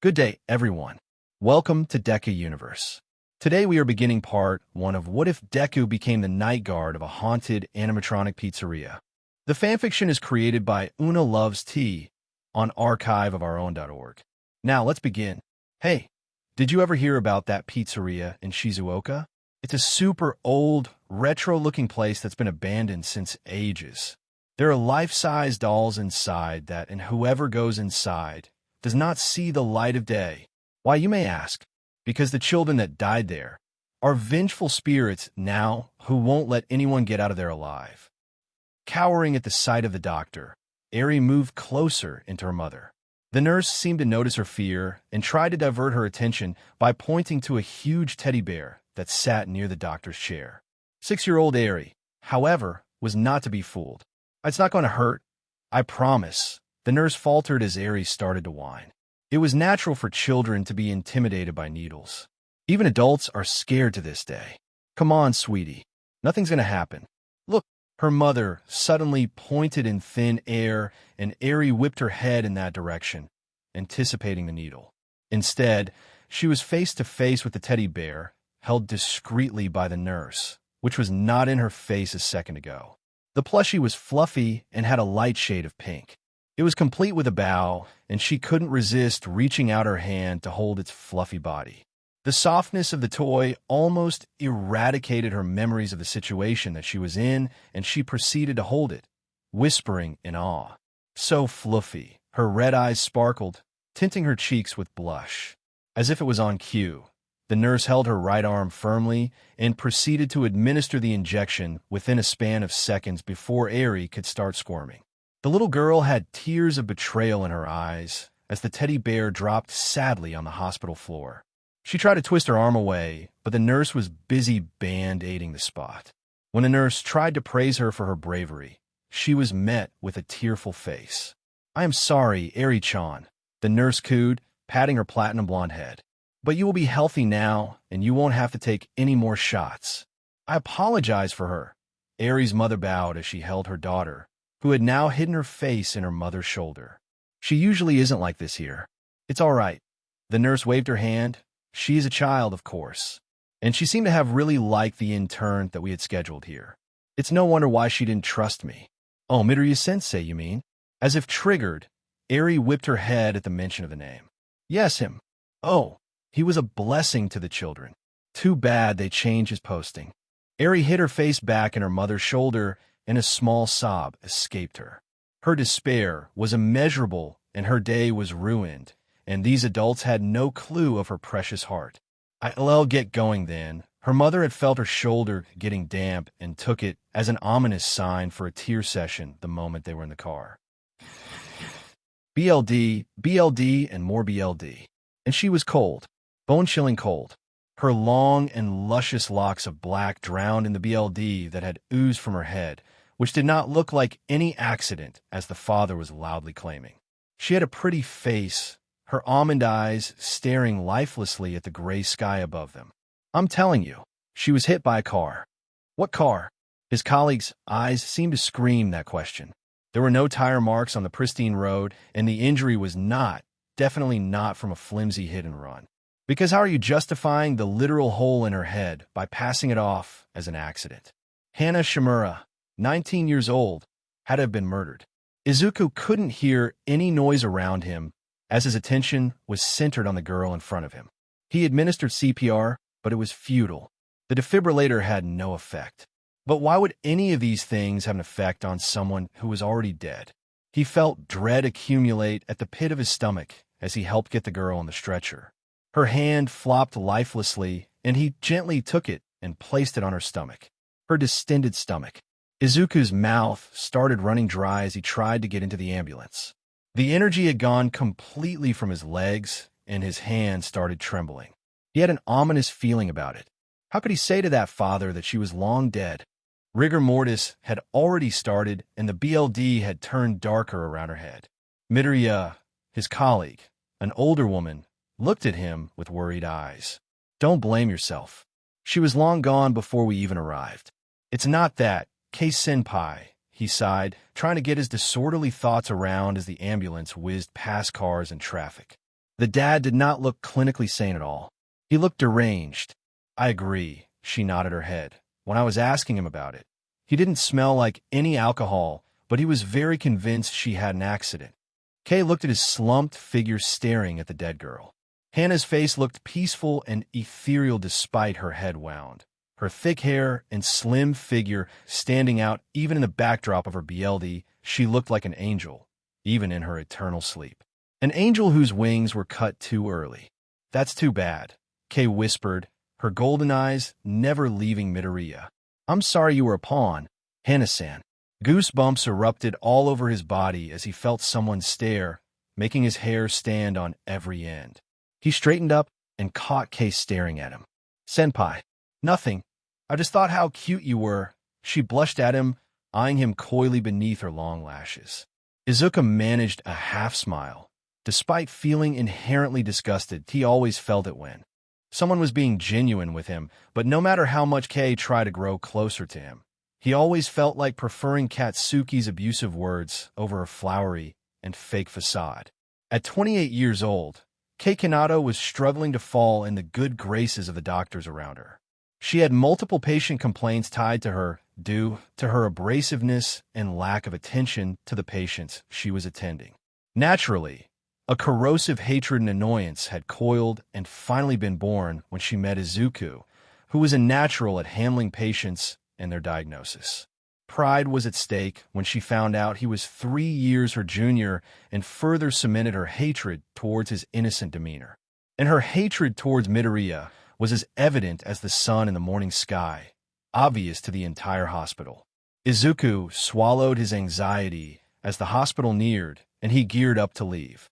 Good day, everyone. Welcome to Deku Universe. Today we are beginning part 1 of What If Deku Became the Night Guard of a Haunted Animatronic Pizzeria. The fanfiction is created by Unalovestea on archiveofourown.org. Now let's begin. Hey, did you ever hear about that pizzeria in Shizuoka? It's a super old, retro-looking place that's been abandoned since ages. There are life-size dolls inside and whoever goes inside does not see the light of day. Why, you may ask? Because the children that died there are vengeful spirits now who won't let anyone get out of there alive. Cowering at the sight of the doctor, Eri moved closer into her mother. The nurse seemed to notice her fear and tried to divert her attention by pointing to a huge teddy bear that sat near the doctor's chair. 6-year-old Eri, however, was not to be fooled. It's not going to hurt, I promise, the nurse faltered as Eri started to whine. It was natural for children to be intimidated by needles. Even adults are scared to this day. Come on, sweetie. Nothing's going to happen. Look, her mother suddenly pointed in thin air, and Eri whipped her head in that direction, anticipating the needle. Instead, she was face to face with the teddy bear, held discreetly by the nurse, which was not in her face a second ago. The plushie was fluffy and had a light shade of pink. It was complete with a bow, and she couldn't resist reaching out her hand to hold its fluffy body. The softness of the toy almost eradicated her memories of the situation that she was in, and she proceeded to hold it, whispering in awe. So fluffy, her red eyes sparkled, tinting her cheeks with blush. As if it was on cue, the nurse held her right arm firmly and proceeded to administer the injection within a span of seconds before Eri could start squirming. The little girl had tears of betrayal in her eyes as the teddy bear dropped sadly on the hospital floor. She tried to twist her arm away, but the nurse was busy band-aiding the spot. When the nurse tried to praise her for her bravery, she was met with a tearful face. "I am sorry, Eri-chan," the nurse cooed, patting her platinum blonde head. "But you will be healthy now, and you won't have to take any more shots." "I apologize for her." Eri's mother bowed as she held her daughter, who had now hidden her face in her mother's shoulder. "She usually isn't like this here. It's all right." The nurse waved her hand. "She is a child, of course. And she seemed to have really liked the intern that we had scheduled here. It's no wonder why she didn't trust me." "Oh, Midoriya-sensei, you mean?" As if triggered, Eri whipped her head at the mention of the name. "Yes, him. Oh, he was a blessing to the children. Too bad they changed his posting." Eri hid her face back in her mother's shoulder, and a small sob escaped her. Her despair was immeasurable, and her day was ruined, and these adults had no clue of her precious heart. "I'll get going then." Her mother had felt her shoulder getting damp and took it as an ominous sign for a tear session the moment they were in the car. BLD, BLD, and more BLD. And she was cold, bone-chilling cold. Her long and luscious locks of black drowned in the BLD that had oozed from her head, which did not look like any accident, as the father was loudly claiming. She had a pretty face, her almond eyes staring lifelessly at the gray sky above them. "I'm telling you, she was hit by a car." "What car?" His colleague's eyes seemed to scream that question. There were no tire marks on the pristine road, and the injury was definitely not from a flimsy hit and run. Because how are you justifying the literal hole in her head by passing it off as an accident? Hana Shimura, 19 years old, had to have been murdered. Izuku couldn't hear any noise around him as his attention was centered on the girl in front of him. He administered CPR, but it was futile. The defibrillator had no effect. But why would any of these things have an effect on someone who was already dead? He felt dread accumulate at the pit of his stomach as he helped get the girl on the stretcher. Her hand flopped lifelessly, and he gently took it and placed it on her stomach. Her distended stomach. Izuku's mouth started running dry as he tried to get into the ambulance. The energy had gone completely from his legs, and his hand started trembling. He had an ominous feeling about it. How could he say to that father that she was long dead? Rigor mortis had already started, and the BLD had turned darker around her head. Midoriya, his colleague, an older woman, looked at him with worried eyes. "Don't blame yourself. She was long gone before we even arrived." "It's not that, Kei-senpai," he sighed, trying to get his disorderly thoughts around as the ambulance whizzed past cars and traffic. The dad did not look clinically sane at all. He looked deranged. I agree, she nodded her head. When I was asking him about it, he didn't smell like any alcohol, but he was very convinced she had an accident. Kay looked at his slumped figure staring at the dead girl. Hannah's face looked peaceful and ethereal despite her head wound, her thick hair and slim figure standing out even in the backdrop of her BLD. She looked like an angel, even in her eternal sleep. An angel whose wings were cut too early. That's too bad, Kay whispered, her golden eyes never leaving Midoriya. I'm sorry you were a pawn, Hannah-san. Goosebumps erupted all over his body as he felt someone stare, making his hair stand on every end. He straightened up and caught Kay staring at him. Senpai. Nothing. I just thought how cute you were. She blushed at him, eyeing him coyly beneath her long lashes. Izuku managed a half-smile. Despite feeling inherently disgusted, he always felt it when someone was being genuine with him, but no matter how much Kay tried to grow closer to him, he always felt like preferring Katsuki's abusive words over a flowery and fake facade. At 28 years old, Kei Kanado was struggling to fall in the good graces of the doctors around her. She had multiple patient complaints tied to her due to her abrasiveness and lack of attention to the patients she was attending. Naturally, a corrosive hatred and annoyance had coiled and finally been born when she met Izuku, who was a natural at handling patients and their diagnosis. Pride was at stake when she found out he was 3 years her junior and further cemented her hatred towards his innocent demeanor. And her hatred towards Midoriya was as evident as the sun in the morning sky, obvious to the entire hospital. Izuku swallowed his anxiety as the hospital neared and he geared up to leave.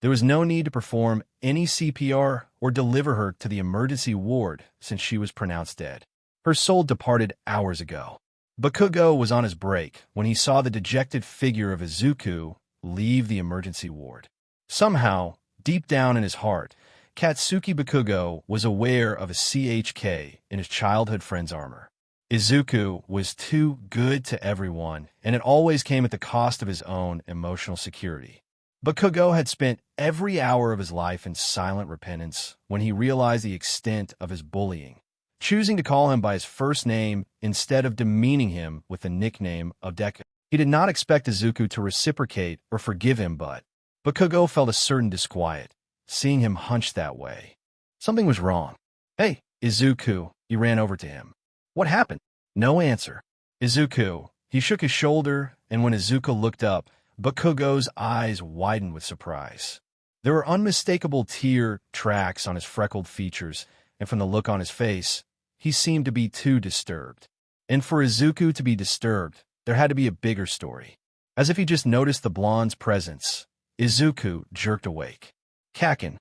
There was no need to perform any CPR or deliver her to the emergency ward since she was pronounced dead. Her soul departed hours ago. Bakugo was on his break when he saw the dejected figure of Izuku leave the emergency ward. Somehow, deep down in his heart, Katsuki Bakugo was aware of a CHK in his childhood friend's armor. Izuku was too good to everyone, and it always came at the cost of his own emotional security. Bakugo had spent every hour of his life in silent repentance when he realized the extent of his bullying, choosing to call him by his first name instead of demeaning him with the nickname of Deku. He did not expect Izuku to reciprocate or forgive him, but Bakugo felt a certain disquiet, seeing him hunched that way. Something was wrong. Hey, Izuku, he ran over to him. What happened? No answer. Izuku, he shook his shoulder, and when Izuku looked up, Bakugo's eyes widened with surprise. There were unmistakable tear tracks on his freckled features, and from the look on his face, he seemed to be too disturbed. And for Izuku to be disturbed, there had to be a bigger story. As if he just noticed the blonde's presence, Izuku jerked awake. Kakin,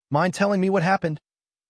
mind telling me what happened?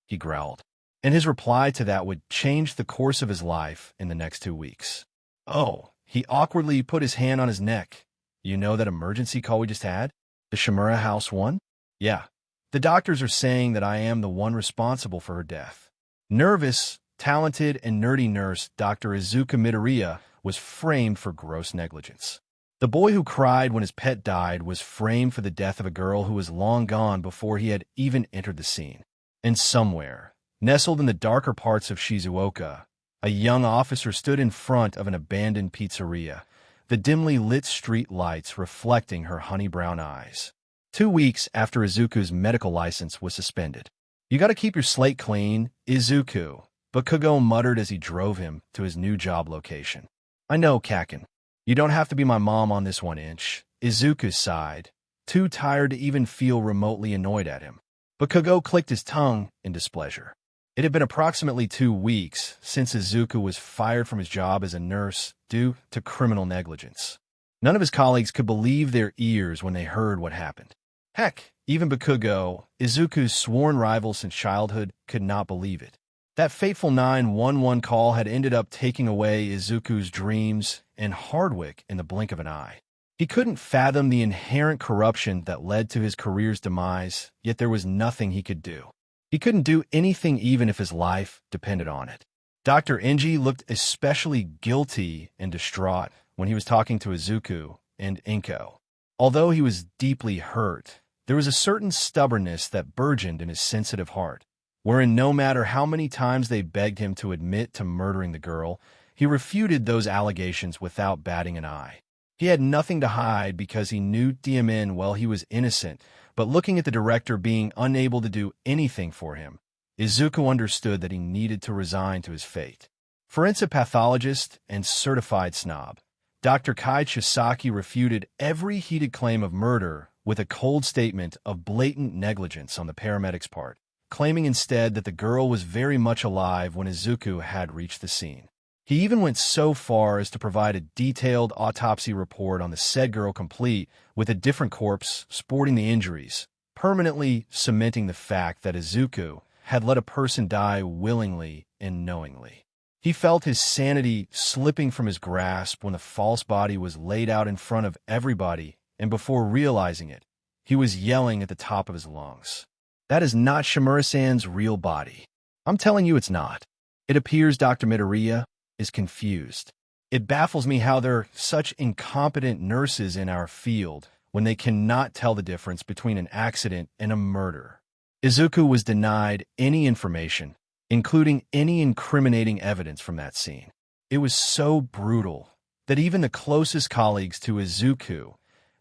He growled. And his reply to that would change the course of his life in the next 2 weeks. Oh, he awkwardly put his hand on his neck. You know that emergency call we just had? The Shimura House one? Yeah. The doctors are saying that I am the one responsible for her death. Nervous, talented, and nerdy nurse Dr. Izuku Midoriya was framed for gross negligence. The boy who cried when his pet died was framed for the death of a girl who was long gone before he had even entered the scene. And somewhere, nestled in the darker parts of Shizuoka, a young officer stood in front of an abandoned pizzeria, the dimly lit street lights reflecting her honey-brown eyes. 2 weeks after Izuku's medical license was suspended. You gotta keep your slate clean, Izuku, Bakugo muttered as he drove him to his new job location. I know, Kakin. You don't have to be my mom on this 1-inch, Izuku sighed, too tired to even feel remotely annoyed at him. Bakugo clicked his tongue in displeasure. It had been approximately 2 weeks since Izuku was fired from his job as a nurse due to criminal negligence. None of his colleagues could believe their ears when they heard what happened. Heck, even Bakugo, Izuku's sworn rival since childhood, could not believe it. That fateful 911 call had ended up taking away Izuku's dreams and Hardwick in the blink of an eye. He couldn't fathom the inherent corruption that led to his career's demise, yet there was nothing he could do. He couldn't do anything even if his life depended on it. Dr. Enji looked especially guilty and distraught when he was talking to Izuku and Inko. Although he was deeply hurt, there was a certain stubbornness that burgeoned in his sensitive heart, wherein no matter how many times they begged him to admit to murdering the girl, he refuted those allegations without batting an eye. He had nothing to hide because he knew Diamin well he was innocent, but looking at the director being unable to do anything for him, Izuku understood that he needed to resign to his fate. Forensic pathologist and certified snob, Dr. Kai Chisaki refuted every heated claim of murder with a cold statement of blatant negligence on the paramedic's part, claiming instead that the girl was very much alive when Izuku had reached the scene. He even went so far as to provide a detailed autopsy report on the said girl complete with a different corpse sporting the injuries, permanently cementing the fact that Izuku had let a person die willingly and knowingly. He felt his sanity slipping from his grasp when the false body was laid out in front of everybody, and before realizing it, he was yelling at the top of his lungs. "That is not Shimura-san's real body. I'm telling you it's not." It appears Dr. Midoriya is confused. It baffles me how there are such incompetent nurses in our field when they cannot tell the difference between an accident and a murder. Izuku was denied any information, including any incriminating evidence from that scene. It was so brutal that even the closest colleagues to Izuku,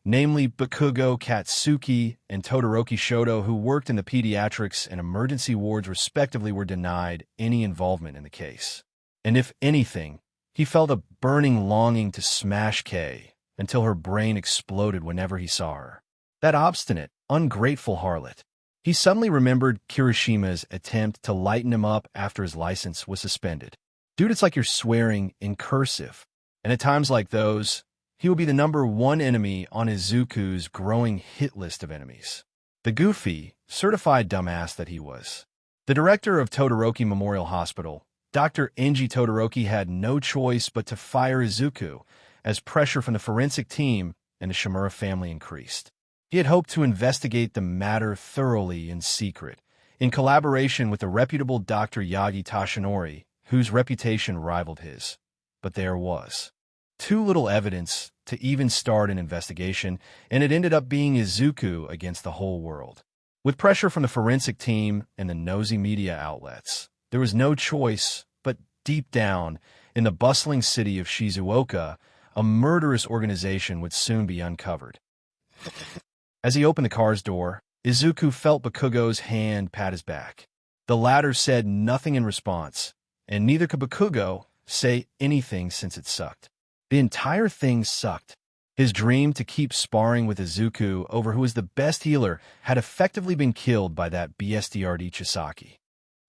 namely Bakugo Katsuki and Todoroki Shoto, who worked in the pediatrics and emergency wards respectively, were denied any involvement in the case. And if anything, he felt a burning longing to smash Kei until her brain exploded whenever he saw her. That obstinate, ungrateful harlot. He suddenly remembered Kirishima's attempt to lighten him up after his license was suspended. "Dude, it's like you're swearing in cursive." And at times like those, he would be the #1 enemy on Izuku's growing hit list of enemies. The goofy, certified dumbass that he was. The director of Todoroki Memorial Hospital, Dr. Enji Todoroki, had no choice but to fire Izuku as pressure from the forensic team and the Shimura family increased. He had hoped to investigate the matter thoroughly in secret, in collaboration with the reputable Dr. Yagi Tashinori, whose reputation rivaled his. But there was too little evidence to even start an investigation, and it ended up being Izuku against the whole world. With pressure from the forensic team and the nosy media outlets, there was no choice, but deep down, in the bustling city of Shizuoka, a murderous organization would soon be uncovered. As he opened the car's door, Izuku felt Bakugo's hand pat his back. The latter said nothing in response, and neither could Bakugo say anything since it sucked. The entire thing sucked. His dream to keep sparring with Izuku over who was the best healer had effectively been killed by that BSDRD Chisaki.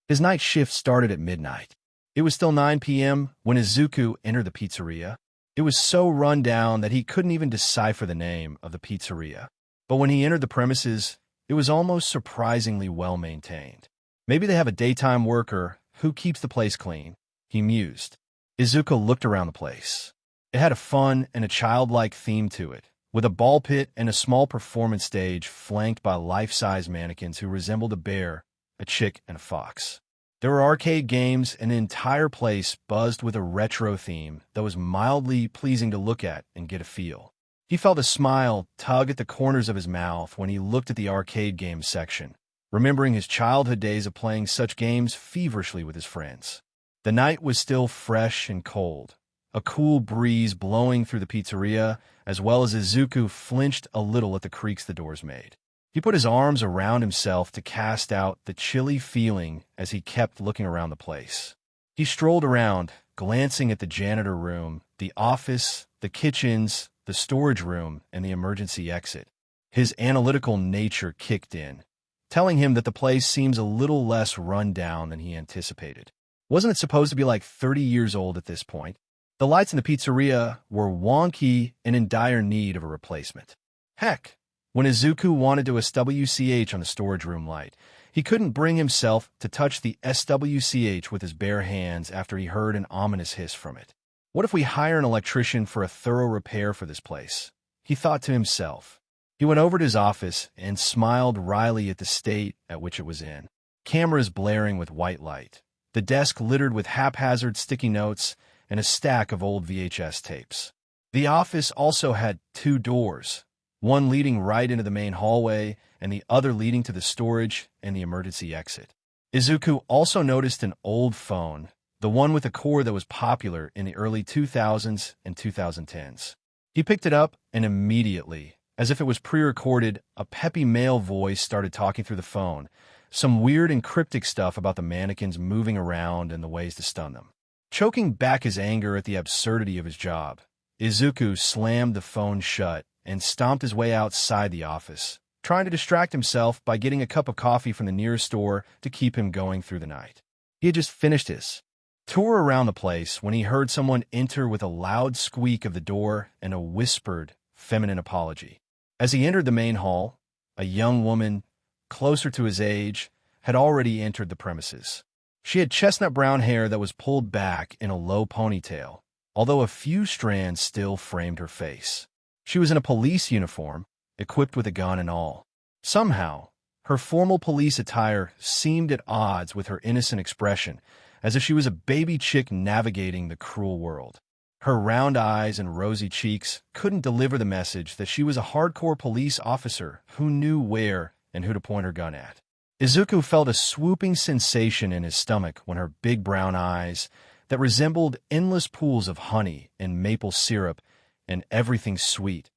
His night shift started at midnight. It was still 9 p.m. when Izuku entered the pizzeria. It was so run down that he couldn't even decipher the name of the pizzeria. But when he entered the premises, it was almost surprisingly well maintained. Maybe they have a daytime worker who keeps the place clean, he mused. Izuku looked around the place. It had a fun and a childlike theme to it, with a ball pit and a small performance stage flanked by life-size mannequins who resembled a bear, a chick, and a fox. There were arcade games, and the entire place buzzed with a retro theme that was mildly pleasing to look at and get a feel. He felt a smile tug at the corners of his mouth when he looked at the arcade games section, remembering his childhood days of playing such games feverishly with his friends. The night was still fresh and cold, a cool breeze blowing through the pizzeria, as well as Izuku flinched a little at the creaks the doors made. He put his arms around himself to cast out the chilly feeling as he kept looking around the place. He strolled around, glancing at the janitor room, the office, the kitchens, the storage room, and the emergency exit. His analytical nature kicked in, telling him that the place seems a little less run down than he anticipated. Wasn't it supposed to be like 30 years old at this point? The lights in the pizzeria were wonky and in dire need of a replacement. Heck, when Izuku wanted to SWCH on the storage room light, he couldn't bring himself to touch the SWCH with his bare hands after he heard an ominous hiss from it. What if we hire an electrician for a thorough repair for this place? He thought to himself. He went over to his office and smiled wryly at the state at which it was in. Cameras blaring with white light. The desk littered with haphazard sticky notes and a stack of old VHS tapes. The office also had 2 doors, one leading right into the main hallway and the other leading to the storage and the emergency exit. Izuku also noticed an old phone, the one with a cord that was popular in the early 2000s and 2010s. He picked it up and immediately, as if it was pre-recorded, a peppy male voice started talking through the phone, some weird and cryptic stuff about the mannequins moving around and the ways to stun them. Choking back his anger at the absurdity of his job, Izuku slammed the phone shut and stomped his way outside the office, trying to distract himself by getting a cup of coffee from the nearest store to keep him going through the night. He had just finished his tour around the place when he heard someone enter with a loud squeak of the door and a whispered, feminine apology. As he entered the main hall, a young woman, closer to his age, had already entered the premises. She had chestnut brown hair that was pulled back in a low ponytail, although a few strands still framed her face. She was in a police uniform, equipped with a gun and all. Somehow, her formal police attire seemed at odds with her innocent expression, as if she was a baby chick navigating the cruel world. Her round eyes and rosy cheeks couldn't deliver the message that she was a hardcore police officer who knew where and who to point her gun at. Izuku felt a swooping sensation in his stomach when her big brown eyes, that resembled endless pools of honey and maple syrup and everything sweet,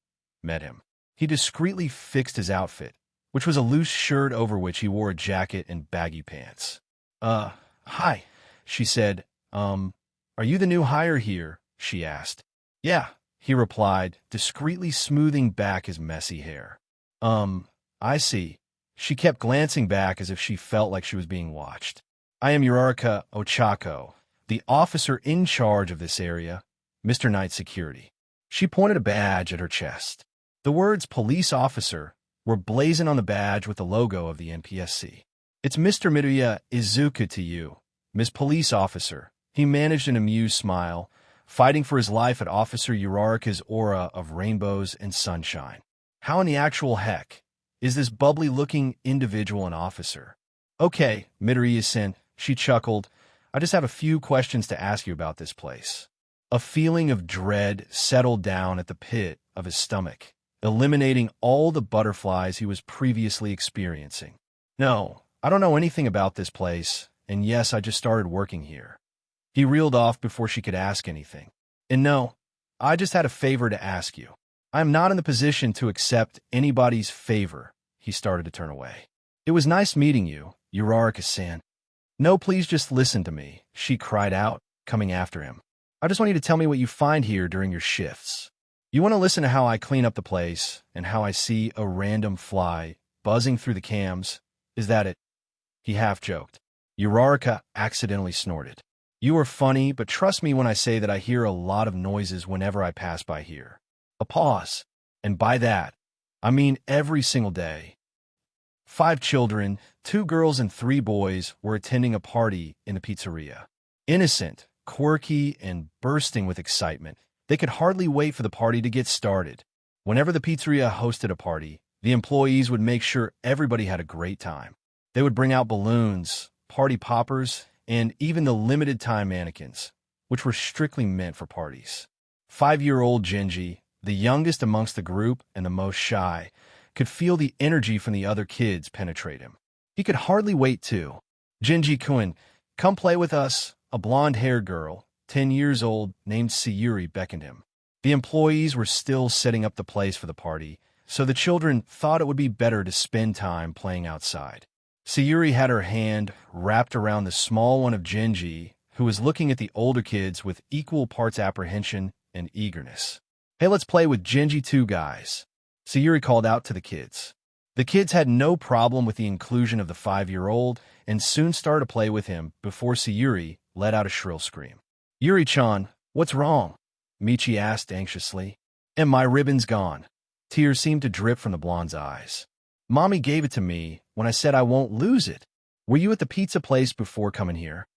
met him. He discreetly fixed his outfit, which was a loose shirt over which he wore a jacket and baggy pants. Hi, she said. Are you the new hire here? She asked. Yeah, he replied, discreetly smoothing back his messy hair. I see. She kept glancing back as if she felt like she was being watched. I am Uraraka Ochako, the officer in charge of this area, Mr. Night Security. She pointed a badge at her chest. The words police officer were blazoned on the badge with the logo of the NPSC. It's Mr. Midoriya Izuku to you, Miss Police Officer. He managed an amused smile, fighting for his life at Officer Uraraka's aura of rainbows and sunshine. How in the actual heck is this bubbly-looking individual an officer? Okay, Midoriya-san, she chuckled. I just have a few questions to ask you about this place. A feeling of dread settled down at the pit of his stomach, eliminating all the butterflies he was previously experiencing. No, I don't know anything about this place, and yes, I just started working here. He reeled off before she could ask anything. And no, I just had a favor to ask you. I am not in the position to accept anybody's favor. He started to turn away. It was nice meeting you, Uraraka-san. No, please just listen to me, she cried out, coming after him. I just want you to tell me what you find here during your shifts. You want to listen to how I clean up the place and how I see a random fly buzzing through the cams. Is that it? He half-joked. Uraraka accidentally snorted. You are funny, but trust me when I say that I hear a lot of noises whenever I pass by here. A pause. And by that, I mean every single day. 5 children, 2 girls and 3 boys, were attending a party in the pizzeria. Innocent, quirky, and bursting with excitement, they could hardly wait for the party to get started. Whenever the pizzeria hosted a party, the employees would make sure everybody had a great time. They would bring out balloons, party poppers, and even the limited-time mannequins, which were strictly meant for parties. 5-year-old Genji, the youngest amongst the group and the most shy, could feel the energy from the other kids penetrate him. He could hardly wait too. Genji-kun, come play with us, a blonde-haired girl, 10 years old, named Sayuri, beckoned him. The employees were still setting up the place for the party, so the children thought it would be better to spend time playing outside. Sayuri had her hand wrapped around the small one of Genji, who was looking at the older kids with equal parts apprehension and eagerness. Hey, let's play with Genji too, guys, Sayuri called out to the kids. The kids had no problem with the inclusion of the 5-year-old and soon started to play with him before Sayuri let out a shrill scream. Yuri-chan, what's wrong? Michi asked anxiously. And my ribbon's gone. Tears seemed to drip from the blonde's eyes. Mommy gave it to me when I said I won't lose it. Were you at the pizza place before coming here?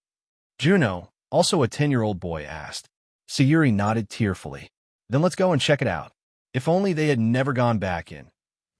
Juno, also a 10-year-old boy, asked. Sayuri nodded tearfully. Then let's go and check it out. If only they had never gone back in,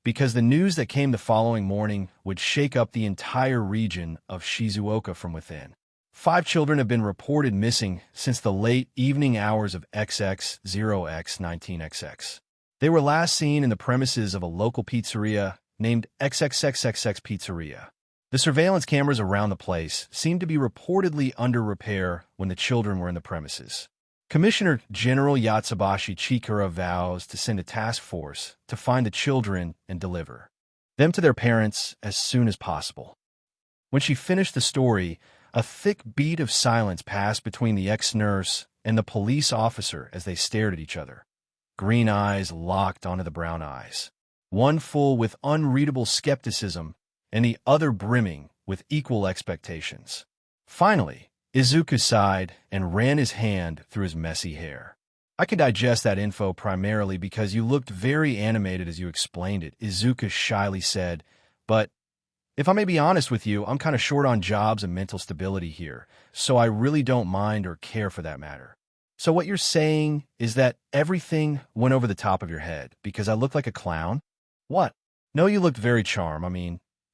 because the news that came the following morning would shake up the entire region of Shizuoka from within. 5 children have been reported missing since the late evening hours of XX0x19XX. They were last seen in the premises of a local pizzeria named XXXXX Pizzeria. The surveillance cameras around the place seemed to be reportedly under repair when the children were in the premises. Commissioner General Yatsubashi Chikura vows to send a task force to find the children and deliver them to their parents as soon as possible. When she finished the story, a thick bead of silence passed between the ex-nurse and the police officer as they stared at each other. Green eyes locked onto the brown eyes, one full with unreadable skepticism and the other brimming with equal expectations. Finally, Izuku sighed and ran his hand through his messy hair. I can digest that info primarily because you looked very animated as you explained it, Izuku shyly said, but if I may be honest with you, I'm kind of short on jobs and mental stability here, so I really don't mind or care for that matter. So what you're saying is that everything went over the top of your head because I looked like a clown? What? No, you looked very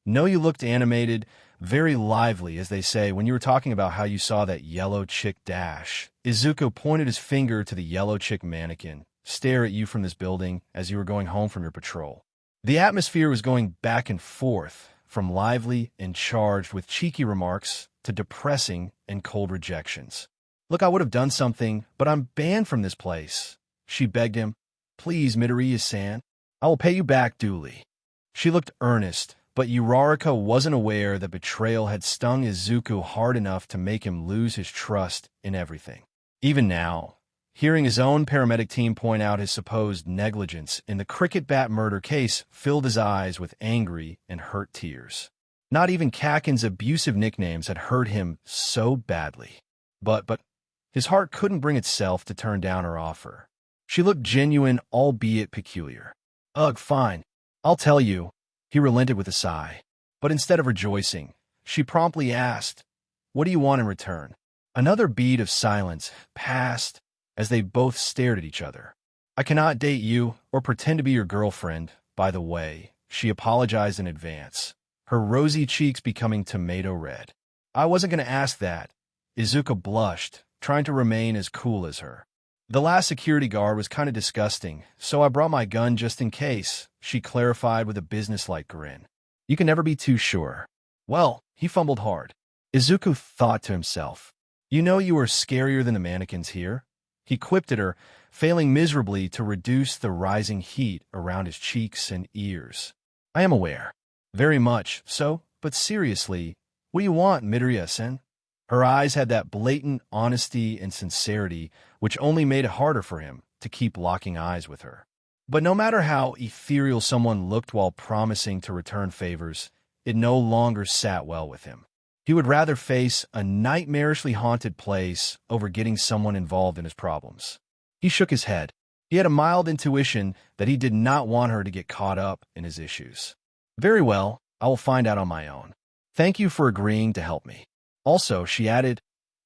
No, you looked animated, very lively, as they say, when you were talking about how you saw that yellow chick dash. Izuku pointed his finger to the yellow chick mannequin, stare at you from this building as you were going home from your patrol. The atmosphere was going back and forth, from lively and charged with cheeky remarks to depressing and cold rejections. Look, I would have done something, but I'm banned from this place. She begged him. Please, Midoriya-san, I will pay you back duly. She looked earnest, but Uraraka wasn't aware that betrayal had stung Izuku hard enough to make him lose his trust in everything. Even now, hearing his own paramedic team point out his supposed negligence in the cricket bat murder case filled his eyes with angry and hurt tears. Not even Kakin's abusive nicknames had hurt him so badly. But his heart couldn't bring itself to turn down her offer. She looked genuine, albeit peculiar. Ugh, fine. I'll tell you. He relented with a sigh. But instead of rejoicing, she promptly asked, what do you want in return? Another bead of silence passed as they both stared at each other. I cannot date you or pretend to be your girlfriend, by the way. She apologized in advance, her rosy cheeks becoming tomato red. I wasn't going to ask that. Izuku blushed, trying to remain as cool as her. The last security guard was kind of disgusting, so I brought my gun just in case, she clarified with a businesslike grin. You can never be too sure. Well, he fumbled hard. Izuku thought to himself, you know you are scarier than the mannequins here. He quipped at her, failing miserably to reduce the rising heat around his cheeks and ears. I am aware. Very much so, but seriously, what do you want, Midoriya-san? Her eyes had that blatant honesty and sincerity which only made it harder for him to keep locking eyes with her. But no matter how ethereal someone looked while promising to return favors, it no longer sat well with him. He would rather face a nightmarishly haunted place over getting someone involved in his problems. He shook his head. He had a mild intuition that he did not want her to get caught up in his issues. Very well, I will find out on my own. Thank you for agreeing to help me. Also, she added,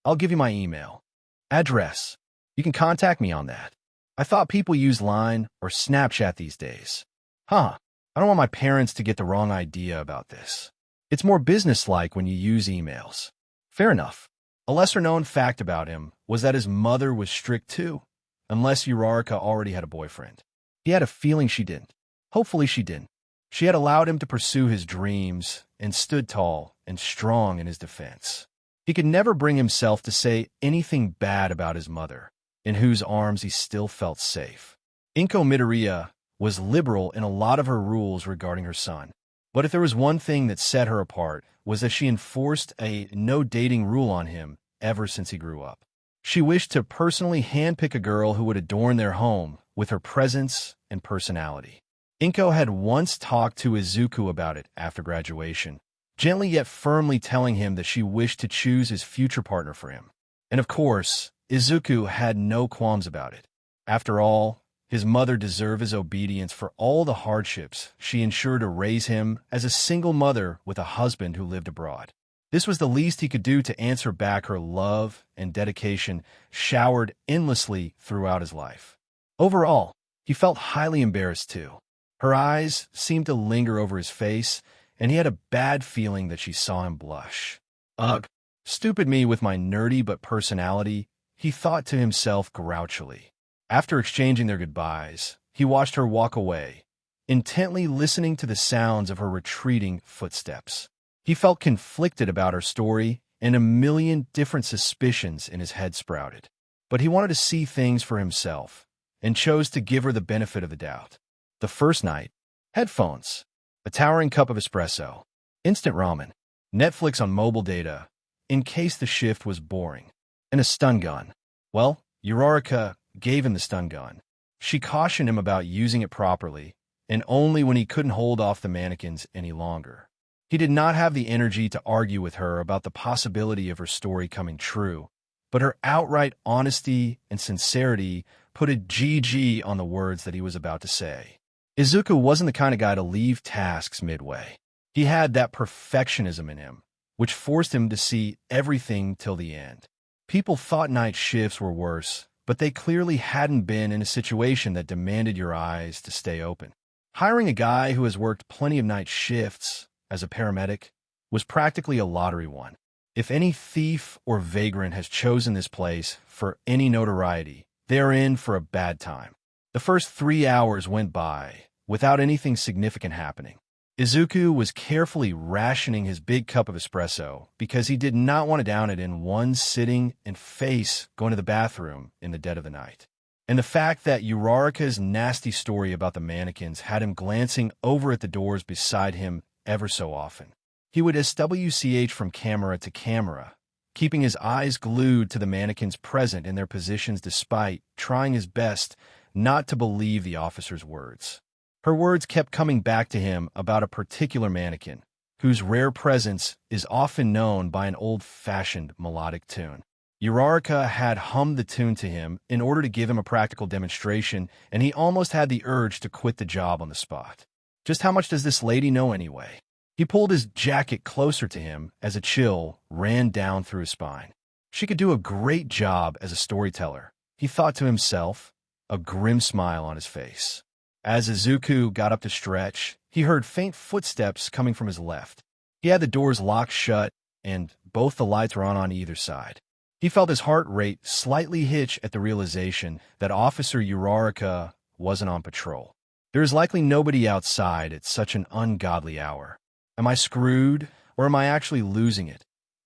I'll give you my email address. You can contact me on that. I thought people use Line or Snapchat these days. I don't want my parents to get the wrong idea about this. It's more businesslike when you use emails. Fair enough. A lesser-known fact about him was that his mother was strict too, unless Uraraka already had a boyfriend. He had a feeling she didn't. Hopefully she didn't. She had allowed him to pursue his dreams and stood tall and strong in his defense. He could never bring himself to say anything bad about his mother, in whose arms he still felt safe. Inko Midoriya was liberal in a lot of her rules regarding her son. But if there was one thing that set her apart, was that she enforced a no-dating rule on him ever since he grew up. She wished to personally handpick a girl who would adorn their home with her presence and personality. Inko had once talked to Izuku about it after graduation, gently yet firmly telling him that she wished to choose his future partner for him. And of course, Izuku had no qualms about it. After all, his mother deserved his obedience for all the hardships she ensured to raise him as a single mother with a husband who lived abroad. This was the least he could do to answer back her love and dedication showered endlessly throughout his life. Overall, he felt highly embarrassed too. Her eyes seemed to linger over his face, and he had a bad feeling that she saw him blush. Ugh, stupid me with my nerdy but personality, he thought to himself grouchily. After exchanging their goodbyes, he watched her walk away, intently listening to the sounds of her retreating footsteps. He felt conflicted about her story, and a million different suspicions in his head sprouted. But he wanted to see things for himself, and chose to give her the benefit of the doubt. The first night, headphones, a towering cup of espresso, instant ramen, Netflix on mobile data, in case the shift was boring, and a stun gun. Well, Uraraka gave him the stun gun. She cautioned him about using it properly, and only when he couldn't hold off the mannequins any longer. He did not have the energy to argue with her about the possibility of her story coming true, but her outright honesty and sincerity put a GG on the words that he was about to say. Izuku wasn't the kind of guy to leave tasks midway. He had that perfectionism in him, which forced him to see everything till the end. People thought night shifts were worse, but they clearly hadn't been in a situation that demanded your eyes to stay open. Hiring a guy who has worked plenty of night shifts as a paramedic was practically a lottery one. If any thief or vagrant has chosen this place for any notoriety, they are in for a bad time. The first 3 hours went by without anything significant happening. Izuku was carefully rationing his big cup of espresso because he did not want to down it in one sitting and face going to the bathroom in the dead of the night. And the fact that Uraraka's nasty story about the mannequins had him glancing over at the doors beside him ever so often. He would SWCH from camera to camera, keeping his eyes glued to the mannequins present in their positions despite trying his best not to believe the officer's words. Her words kept coming back to him about a particular mannequin, whose rare presence is often known by an old-fashioned melodic tune. Uraraka had hummed the tune to him in order to give him a practical demonstration, and he almost had the urge to quit the job on the spot. Just how much does this lady know anyway? He pulled his jacket closer to him as a chill ran down through his spine. She could do a great job as a storyteller, he thought to himself, a grim smile on his face. As Izuku got up to stretch, he heard faint footsteps coming from his left. He had the doors locked shut, and both the lights were on either side. He felt his heart rate slightly hitch at the realization that Officer Uraraka wasn't on patrol. There is likely nobody outside at such an ungodly hour. Am I screwed, or am I actually losing it?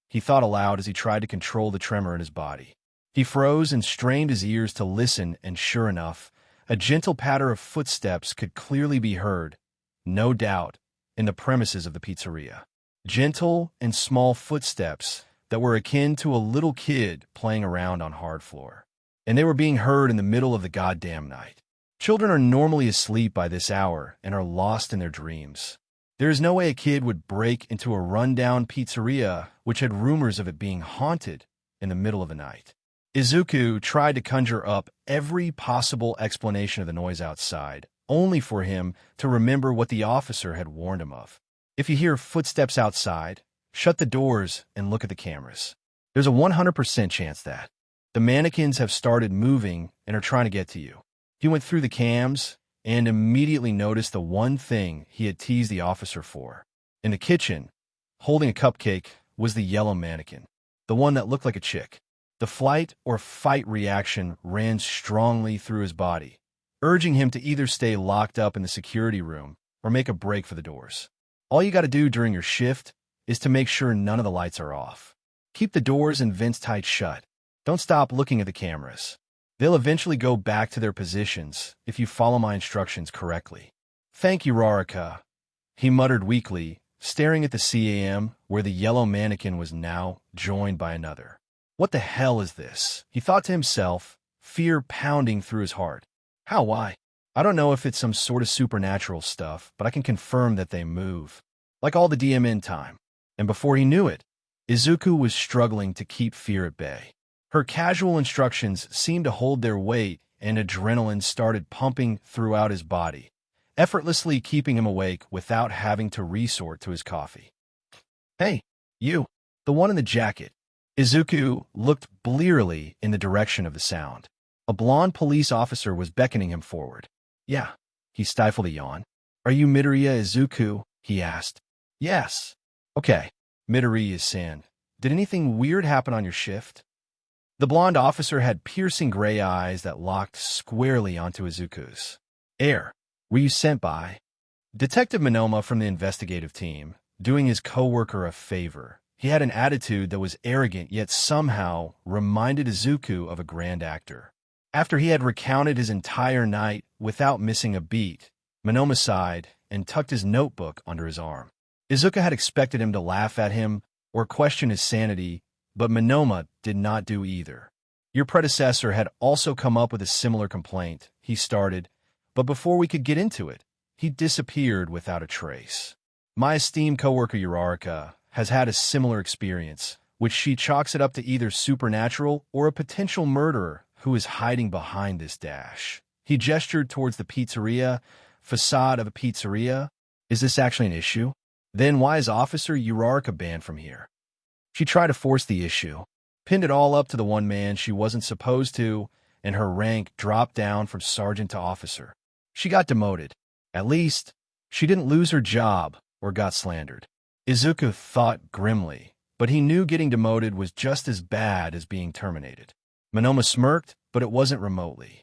He thought aloud as he tried to control the tremor in his body. He froze and strained his ears to listen, and sure enough, a gentle patter of footsteps could clearly be heard, no doubt, in the premises of the pizzeria. Gentle and small footsteps that were akin to a little kid playing around on hard floor. And they were being heard in the middle of the goddamn night. Children are normally asleep by this hour and are lost in their dreams. There is no way a kid would break into a rundown pizzeria which had rumors of it being haunted in the middle of the night. Izuku tried to conjure up every possible explanation of the noise outside, only for him to remember what the officer had warned him of. If you hear footsteps outside, shut the doors and look at the cameras. There's a 100% chance that the mannequins have started moving and are trying to get to you. He went through the cams and immediately noticed the one thing he had teased the officer for. In the kitchen, holding a cupcake, was the yellow mannequin, the one that looked like a chick. The flight or fight reaction ran strongly through his body, urging him to either stay locked up in the security room or make a break for the doors. All you got to do during your shift is to make sure none of the lights are off. Keep the doors and vents tight shut. Don't stop looking at the cameras. They'll eventually go back to their positions if you follow my instructions correctly. Thank you, Uraraka, he muttered weakly, staring at the CAM where the yellow mannequin was now joined by another. What the hell is this? He thought to himself, fear pounding through his heart. How, why? I don't know if it's some sort of supernatural stuff, but I can confirm that they move. Like all the DMN time. And before he knew it, Izuku was struggling to keep fear at bay. Her casual instructions seemed to hold their weight, and adrenaline started pumping throughout his body, effortlessly keeping him awake without having to resort to his coffee. Hey, you, the one in the jacket. Izuku looked blearily in the direction of the sound. A blonde police officer was beckoning him forward. Yeah, he stifled a yawn. Are you Midoriya Izuku? He asked. Yes. Okay, Midoriya-san. Did anything weird happen on your shift? The blonde officer had piercing gray eyes that locked squarely onto Izuku's. Air, were you sent by? Detective Minoma from the investigative team, doing his coworker a favor. He had an attitude that was arrogant yet somehow reminded Izuku of a grand actor. After he had recounted his entire night without missing a beat, Minoma sighed and tucked his notebook under his arm. Izuku had expected him to laugh at him or question his sanity, but Minoma did not do either. Your predecessor had also come up with a similar complaint, he started, but before we could get into it, he disappeared without a trace. My esteemed coworker Uraraka has had a similar experience, which she chalks it up to either supernatural or a potential murderer who is hiding behind this dash. He gestured towards the pizzeria, facade of a pizzeria. Is this actually an issue? Then why is Officer Uraraka banned from here? She tried to force the issue, pinned it all up to the one man she wasn't supposed to, and her rank dropped down from sergeant to officer. She got demoted. At least, she didn't lose her job or got slandered. Izuku thought grimly, but he knew getting demoted was just as bad as being terminated. Minoma smirked, but it wasn't remotely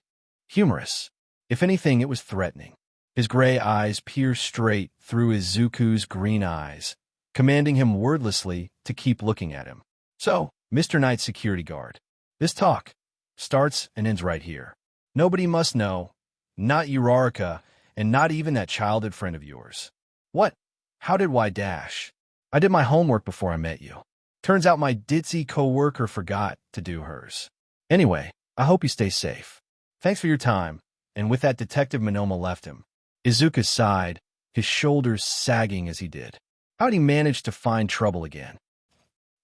humorous. If anything, it was threatening. His gray eyes pierced straight through Izuku's green eyes, commanding him wordlessly to keep looking at him. So, Mr. Night Security Guard, this talk starts and ends right here. Nobody must know, not Uraraka, and not even that childhood friend of yours. What? How did why dash? I did my homework before I met you. Turns out my ditzy co-worker forgot to do hers. Anyway, I hope you stay safe. Thanks for your time. And with that, Detective Minoma left him. Izuku sighed, his shoulders sagging as he did. How'd he manage to find trouble again?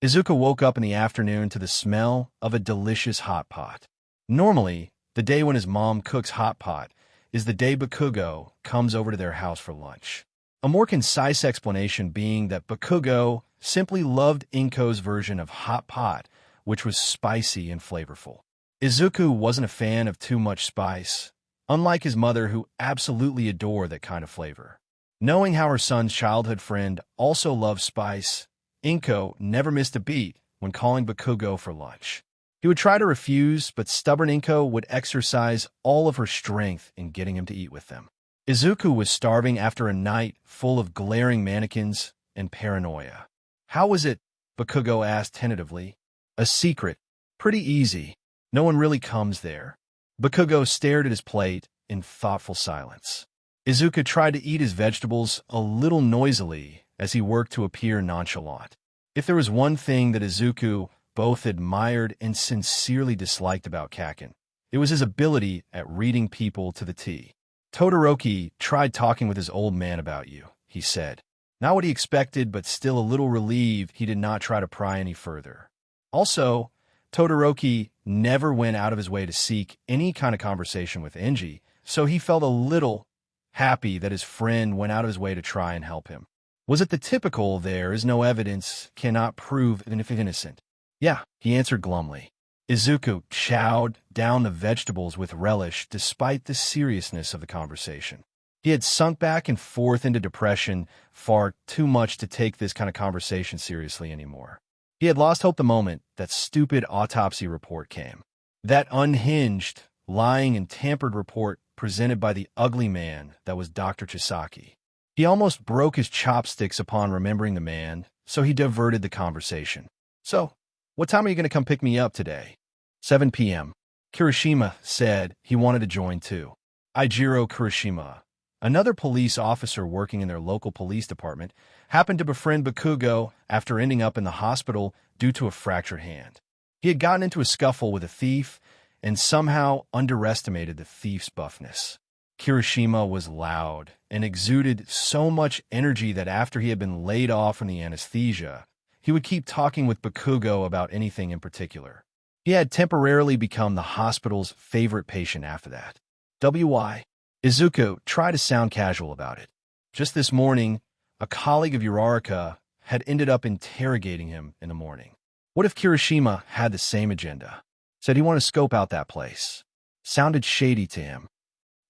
Izuku woke up in the afternoon to the smell of a delicious hot pot. Normally, the day when his mom cooks hot pot is the day Bakugo comes over to their house for lunch. A more concise explanation being that Bakugo simply loved Inko's version of hot pot, which was spicy and flavorful. Izuku wasn't a fan of too much spice, unlike his mother who absolutely adored that kind of flavor. Knowing how her son's childhood friend also loved spice, Inko never missed a beat when calling Bakugo for lunch. He would try to refuse, but stubborn Inko would exercise all of her strength in getting him to eat with them. Izuku was starving after a night full of glaring mannequins and paranoia. How was it? Bakugo asked tentatively. A secret. Pretty easy. No one really comes there. Bakugo stared at his plate in thoughtful silence. Izuku tried to eat his vegetables a little noisily as he worked to appear nonchalant. If there was one thing that Izuku both admired and sincerely disliked about Kaken, it was his ability at reading people to the T. Todoroki tried talking with his old man about you, he said. Not what he expected, but still a little relieved he did not try to pry any further. Also, Todoroki never went out of his way to seek any kind of conversation with Enji, so he felt a little happy that his friend went out of his way to try and help him. Was it the typical "there is no evidence, cannot prove if innocent"? Yeah, he answered glumly. Izuku chowed down the vegetables with relish despite the seriousness of the conversation. He had sunk back and forth into depression far too much to take this kind of conversation seriously anymore. He had lost hope the moment that stupid autopsy report came. That unhinged, lying and tampered report presented by the ugly man that was Dr. Chisaki. He almost broke his chopsticks upon remembering the man, so he diverted the conversation. So, what time are you going to come pick me up today? 7 p.m. Kirishima said he wanted to join too. Eijiro Kirishima, another police officer working in their local police department, happened to befriend Bakugo after ending up in the hospital due to a fractured hand. He had gotten into a scuffle with a thief and somehow underestimated the thief's buffness. Kirishima was loud and exuded so much energy that after he had been laid off from the anesthesia, he would keep talking with Bakugo about anything in particular. He had temporarily become the hospital's favorite patient after that. W.Y. Izuku tried to sound casual about it. Just this morning, a colleague of Uraraka had ended up interrogating him in the morning. What if Kirishima had the same agenda? Said he wanted to scope out that place. Sounded shady to him.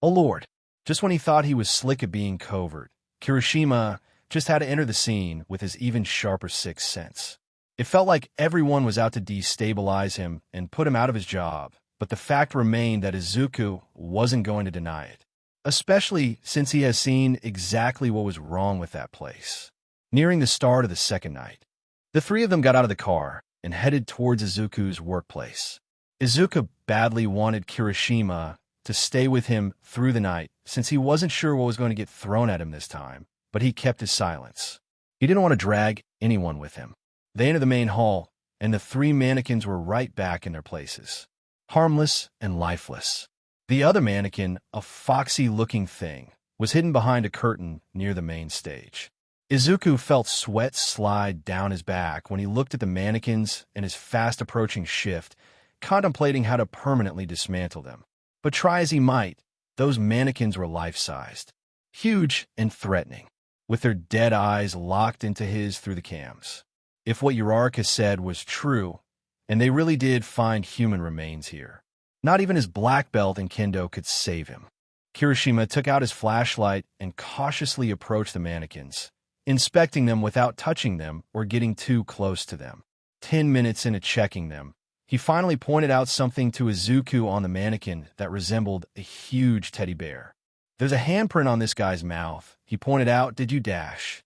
Oh Lord, just when he thought he was slick at being covert, Kirishima just had to enter the scene with his even sharper sixth sense. It felt like everyone was out to destabilize him and put him out of his job, but the fact remained that Izuku wasn't going to deny it. especially since he has seen exactly what was wrong with that place. Nearing the start of the second night, the three of them got out of the car and headed towards Izuku's workplace. Izuku badly wanted Kirishima to stay with him through the night since he wasn't sure what was going to get thrown at him this time, but he kept his silence. He didn't want to drag anyone with him. They entered the main hall, and the three mannequins were right back in their places, harmless and lifeless. The other mannequin, a foxy-looking thing, was hidden behind a curtain near the main stage. Izuku felt sweat slide down his back when he looked at the mannequins and his fast-approaching shift, contemplating how to permanently dismantle them. But try as he might, those mannequins were life-sized, huge and threatening, with their dead eyes locked into his through the cams. If what Uraraka said was true, and they really did find human remains here, not even his black belt in kendo could save him. Kirishima took out his flashlight and cautiously approached the mannequins, inspecting them without touching them or getting too close to them. 10 minutes into checking them, he finally pointed out something to Izuku on the mannequin that resembled a huge teddy bear. "There's a handprint on this guy's mouth," he pointed out. "Did you dash?"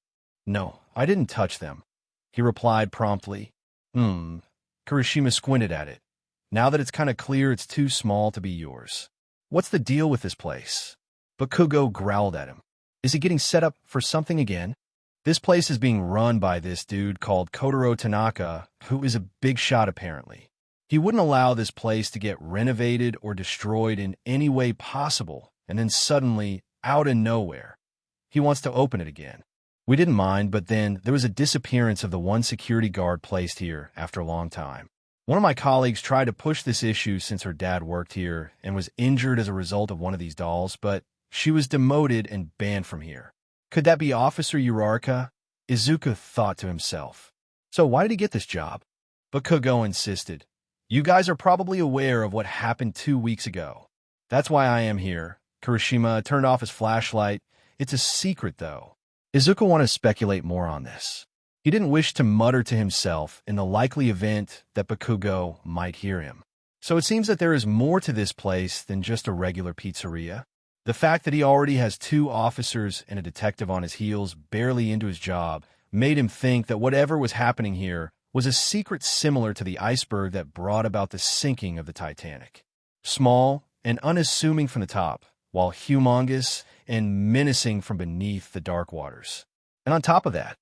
"No, I didn't touch them," he replied promptly. Kirishima squinted at it. "Now that it's kind of clear it's too small to be yours. What's the deal with this place?" Bakugo growled at him. "Is he getting set up for something again? This place is being run by this dude called Kotaro Tanaka, who is a big shot apparently. He wouldn't allow this place to get renovated or destroyed in any way possible, and then suddenly, out of nowhere, he wants to open it again. We didn't mind, but then there was a disappearance of the one security guard placed here after a long time. One of my colleagues tried to push this issue since her dad worked here and was injured as a result of one of these dolls, but she was demoted and banned from here. Could that be Officer Uraraka?" Izuku thought to himself. "So why did he get this job?" Bakugo insisted. "You guys are probably aware of what happened 2 weeks ago. That's why I am here." Kirishima turned off his flashlight. "It's a secret, though." Izuku wanted to speculate more on this. He didn't wish to mutter to himself in the likely event that Bakugo might hear him. So it seems that there is more to this place than just a regular pizzeria. The fact that he already has 2 officers and a detective on his heels barely into his job made him think that whatever was happening here was a secret similar to the iceberg that brought about the sinking of the Titanic. Small and unassuming from the top, while humongous and menacing from beneath the dark waters. And on top of that,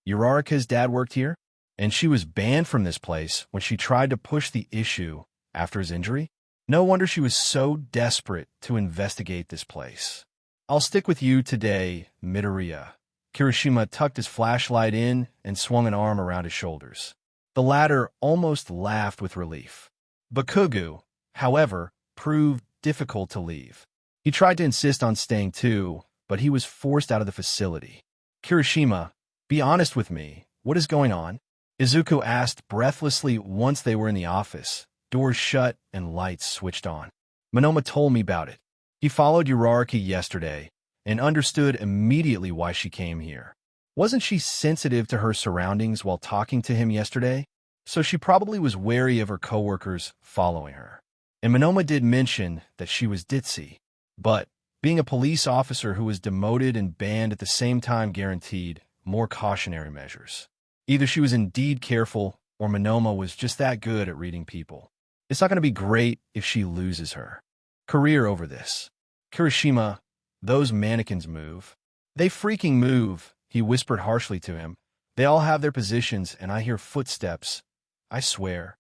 Uraraka's dad worked here, and she was banned from this place when she tried to push the issue after his injury. No wonder she was so desperate to investigate this place. "I'll stick with you today, Midoriya." Kirishima tucked his flashlight in and swung an arm around his shoulders. The latter almost laughed with relief. Bakugo, however, proved difficult to leave. He tried to insist on staying too, but he was forced out of the facility. "Kirishima, be honest with me. What is going on?" Izuku asked breathlessly once they were in the office, doors shut and lights switched on. "Monoma told me about it. He followed Uraraka yesterday and understood immediately why she came here. Wasn't she sensitive to her surroundings while talking to him yesterday? So she probably was wary of her coworkers following her. And Monoma did mention that she was ditzy. But being a police officer who was demoted and banned at the same time guaranteed more cautionary measures. Either she was indeed careful or Monoma was just that good at reading people. It's not going to be great if she loses her career over this. Kirishima, those mannequins move. They freaking move, he whispered harshly to him. They all have their positions, and I hear footsteps. I swear.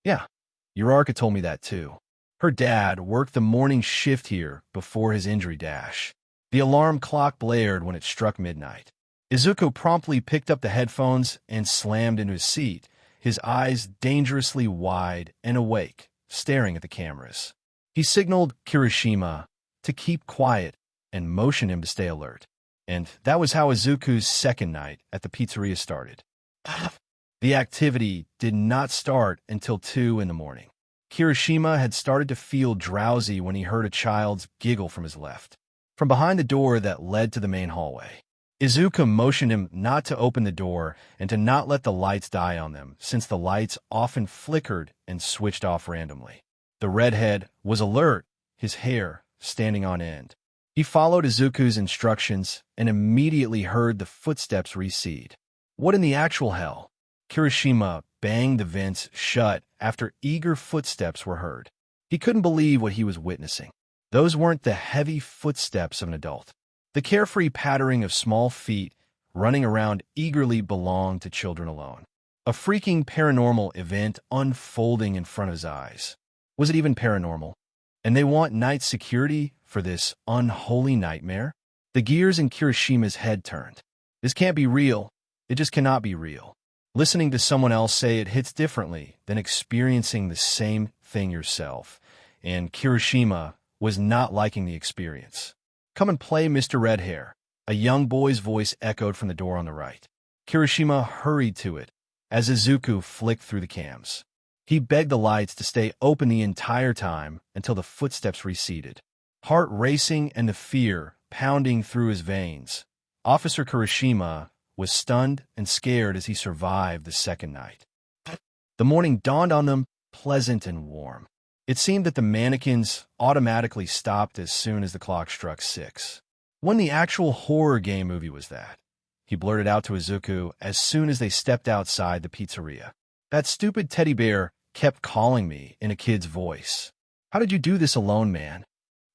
Yeah, Uraraka told me that too. Her dad worked the morning shift here before his injury dash. The alarm clock blared when it struck midnight. Izuku promptly picked up the headphones and slammed into his seat, his eyes dangerously wide and awake, staring at the cameras. He signaled Kirishima to keep quiet and motioned him to stay alert. And that was how Izuku's second night at the pizzeria started. The activity did not start until 2 in the morning. Kirishima had started to feel drowsy when he heard a child's giggle from his left, from behind the door that led to the main hallway. Izuku motioned him not to open the door and to not let the lights die on them, since the lights often flickered and switched off randomly. The redhead was alert, his hair standing on end. He followed Izuku's instructions and immediately heard the footsteps recede. What in the actual hell? Kirishima banged the vents shut after eager footsteps were heard. He couldn't believe what he was witnessing. Those weren't the heavy footsteps of an adult. The carefree pattering of small feet running around eagerly belonged to children alone. A freaking paranormal event unfolding in front of his eyes. Was it even paranormal? And they want night security for this unholy nightmare? The gears in Kirishima's head turned. This can't be real. It just cannot be real. Listening to someone else say it hits differently than experiencing the same thing yourself. And Kirishima was not liking the experience. "Come and play, Mr. Redhair," a young boy's voice echoed from the door on the right. Kirishima hurried to it as Izuku flicked through the cams. He begged the lights to stay open the entire time until the footsteps receded. Heart racing and the fear pounding through his veins, Officer Kirishima was stunned and scared as he survived the second night. The morning dawned on them pleasant and warm. It seemed that the mannequins automatically stopped as soon as the clock struck 6. When the actual horror game movie was that? He blurted out to Izuku as soon as they stepped outside the pizzeria. "That stupid teddy bear kept calling me," in a kid's voice. "How did you do this alone, man?"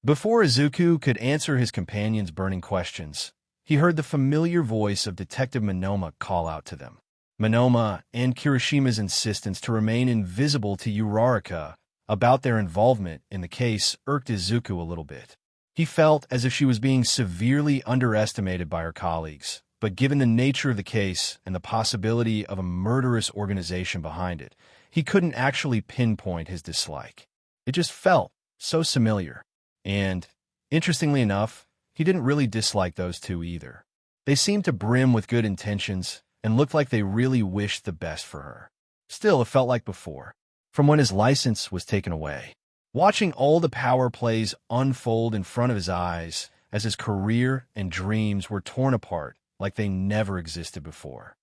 Before Izuku could answer his companion's burning questions, he heard the familiar voice of Detective Monoma call out to them. Monoma and Kirishima's insistence to remain invisible to Uraraka about their involvement in the case irked Izuku a little bit. He felt as if she was being severely underestimated by her colleagues, but given the nature of the case and the possibility of a murderous organization behind it, he couldn't actually pinpoint his dislike. It just felt so familiar. And, interestingly enough, he didn't really dislike those two either. They seemed to brim with good intentions and looked like they really wished the best for her. Still, it felt like before, from when his license was taken away. Watching all the power plays unfold in front of his eyes as his career and dreams were torn apart like they never existed before.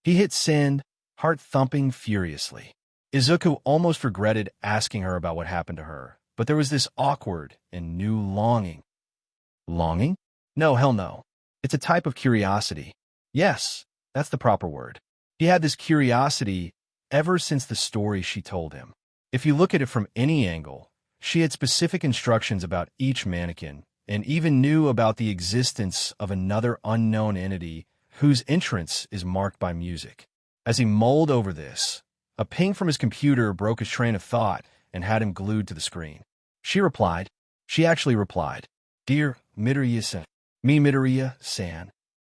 He hit send, heart thumping furiously. Izuku almost regretted asking her about what happened to her, but there was this awkward and new longing. Longing? No, hell no. It's a type of curiosity. Yes, that's the proper word. He had this curiosity ever since the story she told him. If you look at it from any angle, she had specific instructions about each mannequin, and even knew about the existence of another unknown entity whose entrance is marked by music. As he mulled over this, a ping from his computer broke his train of thought and had him glued to the screen. She actually replied, "Dear Midoriya-san, Midoriya-san.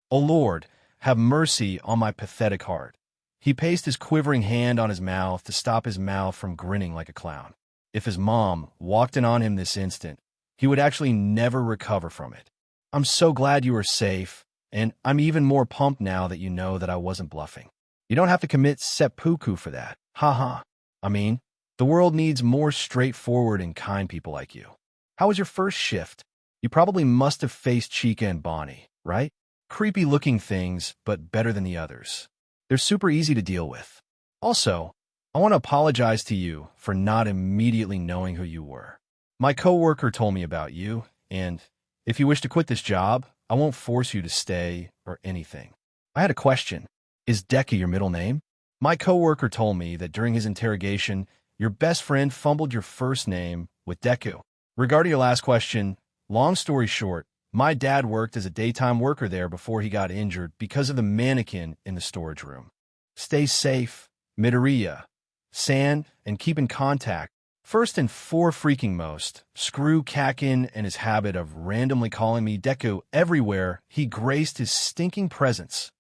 Oh Lord, have mercy on my pathetic heart." He paced his quivering hand on his mouth to stop his mouth from grinning like a clown. If his mom walked in on him this instant, he would actually never recover from it. "I'm so glad you are safe, and I'm even more pumped now that you know that I wasn't bluffing. You don't have to commit seppuku for that. Haha. I mean, the world needs more straightforward and kind people like you. How was your first shift? You probably must have faced Chica and Bonnie, right? Creepy-looking things, but better than the others. They're super easy to deal with. Also, I want to apologize to you for not immediately knowing who you were. My coworker told me about you, and if you wish to quit this job, I won't force you to stay or anything. I had a question. Is Deku your middle name? My coworker told me that during his interrogation, your best friend fumbled your first name with Deku. Regarding your last question, long story short, my dad worked as a daytime worker there before he got injured because of the mannequin in the storage room. Stay safe, Midoriya-san, and keep in contact. First and foremost, screw Kakin and his habit of randomly calling me Deku everywhere he graced his stinking presence.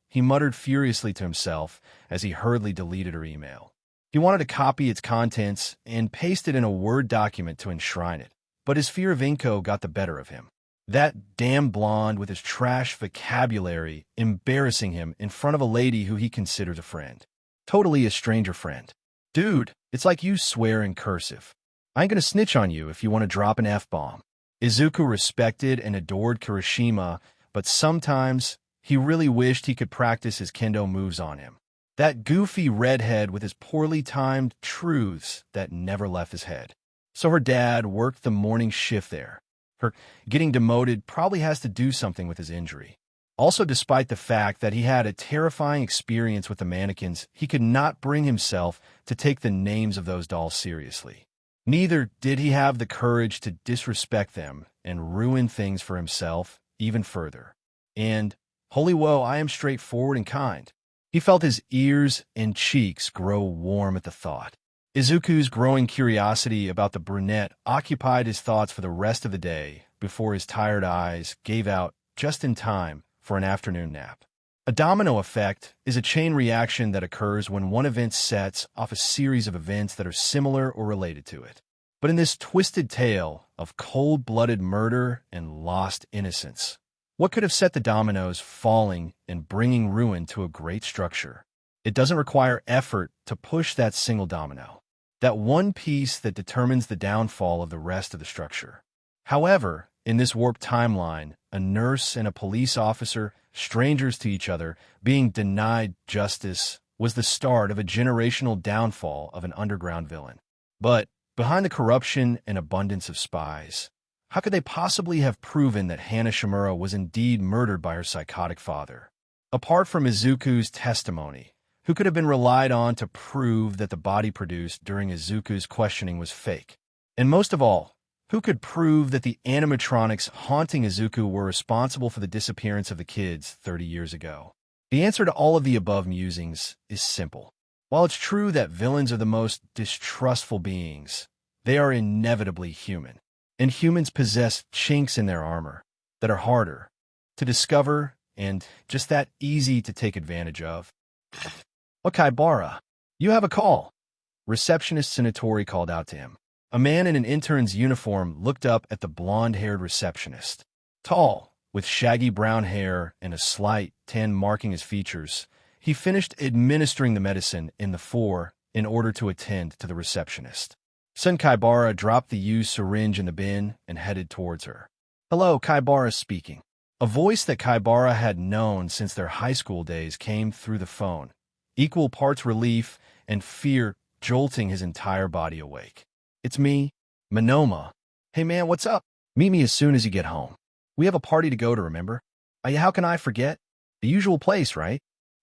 He muttered furiously to himself as he hurriedly deleted her email. He wanted to copy its contents and paste it in a Word document to enshrine it, but his fear of Inko got the better of him. That damn blonde with his trash vocabulary embarrassing him in front of a lady who he considers a friend. Totally a stranger friend. Dude, it's like you swear in cursive. I ain't gonna snitch on you if you want to drop an F-bomb. Izuku respected and adored Kirishima, but sometimes he really wished he could practice his kendo moves on him. That goofy redhead with his poorly timed truths that never left his head. So her dad worked the morning shift there. Getting demoted probably has to do something with his injury. Also, despite the fact that he had a terrifying experience with the mannequins, he could not bring himself to take the names of those dolls seriously. Neither did he have the courage to disrespect them and ruin things for himself even further. And, holy woe, I am straightforward and kind. He felt his ears and cheeks grow warm at the thought. Izuku's growing curiosity about the brunette occupied his thoughts for the rest of the day before his tired eyes gave out just in time for an afternoon nap. A domino effect is a chain reaction that occurs when one event sets off a series of events that are similar or related to it. But in this twisted tale of cold-blooded murder and lost innocence, what could have set the dominoes falling and bringing ruin to a great structure? It doesn't require effort to push that single domino, that one piece that determines the downfall of the rest of the structure. However, in this warped timeline, a nurse and a police officer, strangers to each other, being denied justice was the start of a generational downfall of an underground villain. But behind the corruption and abundance of spies, how could they possibly have proven that Hana Shimura was indeed murdered by her psychotic father? Apart from Izuku's testimony, who could have been relied on to prove that the body produced during Izuku's questioning was fake? And most of all, who could prove that the animatronics haunting Izuku were responsible for the disappearance of the kids 30 years ago? The answer to all of the above musings is simple. While it's true that villains are the most distrustful beings, they are inevitably human. And humans possess chinks in their armor that are harder to discover and just that easy to take advantage of. Okaibara, you have a call. Receptionist Tsunotori called out to him. A man in an intern's uniform looked up at the blonde-haired receptionist. Tall, with shaggy brown hair and a slight tan marking his features, he finished administering the medicine in the fore in order to attend to the receptionist. Sen Kaibara dropped the used syringe in the bin and headed towards her. Hello, Kaibara speaking. A voice that Kaibara had known since their high school days came through the phone, equal parts relief and fear jolting his entire body awake. It's me, Monoma. Hey man, what's up? Meet me as soon as you get home. We have a party to go to, remember? How can I forget? The usual place, right?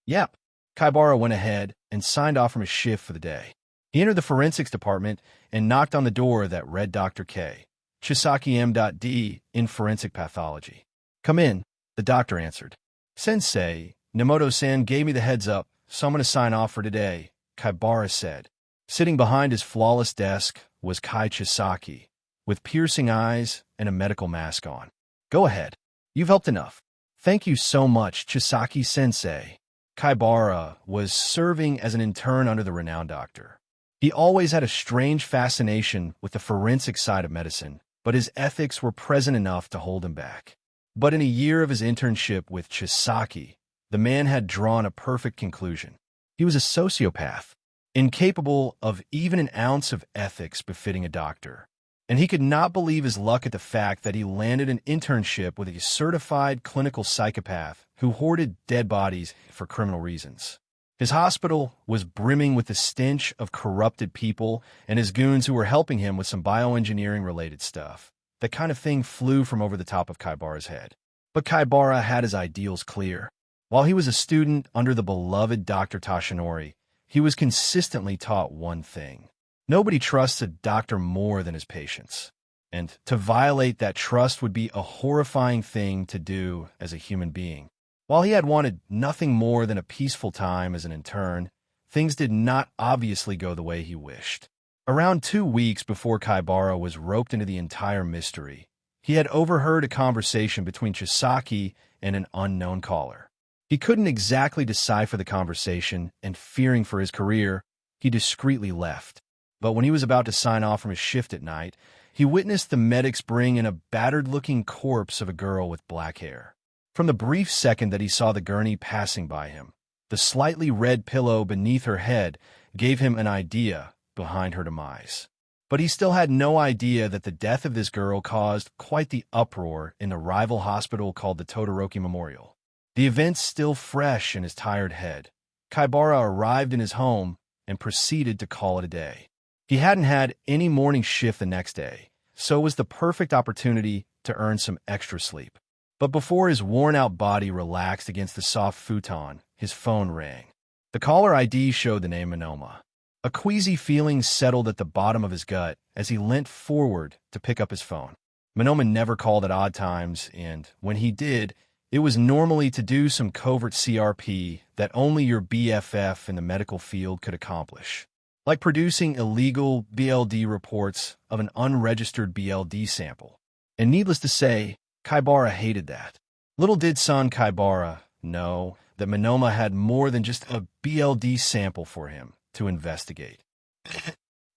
Yep. Kaibara went ahead and signed off from his shift for the day. He entered the forensics department and knocked on the door that read Dr. K, Chisaki M.D. in forensic pathology. Come in, the doctor answered. Sensei, Nemoto-san gave me the heads up, so I'm going to sign off for today, Kaibara said. Sitting behind his flawless desk was Kai Chisaki, with piercing eyes and a medical mask on. Go ahead. You've helped enough. Thank you so much, Chisaki-sensei. Kaibara was serving as an intern under the renowned doctor. He always had a strange fascination with the forensic side of medicine, but his ethics were present enough to hold him back. But in a year of his internship with Chisaki, the man had drawn a perfect conclusion. He was a sociopath, incapable of even an ounce of ethics befitting a doctor. And he could not believe his luck at the fact that he landed an internship with a certified clinical psychopath who hoarded dead bodies for criminal reasons. His hospital was brimming with the stench of corrupted people and his goons who were helping him with some bioengineering-related stuff. That kind of thing flew from over the top of Kaibara's head. But Kaibara had his ideals clear. While he was a student under the beloved Dr. Tashinori, he was consistently taught one thing. Nobody trusts a doctor more than his patients. And to violate that trust would be a horrifying thing to do as a human being. While he had wanted nothing more than a peaceful time as an intern, things did not obviously go the way he wished. Around 2 weeks before Kaibara was roped into the entire mystery, he had overheard a conversation between Chisaki and an unknown caller. He couldn't exactly decipher the conversation, and fearing for his career, he discreetly left. But when he was about to sign off from his shift at night, he witnessed the medics bring in a battered-looking corpse of a girl with black hair. From the brief second that he saw the gurney passing by him, the slightly red pillow beneath her head gave him an idea behind her demise. But he still had no idea that the death of this girl caused quite the uproar in the rival hospital called the Todoroki Memorial. The events still fresh in his tired head, Kaibara arrived in his home and proceeded to call it a day. He hadn't had any morning shift the next day, so it was the perfect opportunity to earn some extra sleep. But before his worn-out body relaxed against the soft futon, his phone rang. The caller ID showed the name Monoma. A queasy feeling settled at the bottom of his gut as he leant forward to pick up his phone. Monoma never called at odd times, and when he did, it was normally to do some covert CRP that only your BFF in the medical field could accomplish, like producing illegal BLD reports of an unregistered BLD sample. And needless to say, Kaibara hated that. Little did son Kaibara know that Monoma had more than just a BLD sample for him to investigate.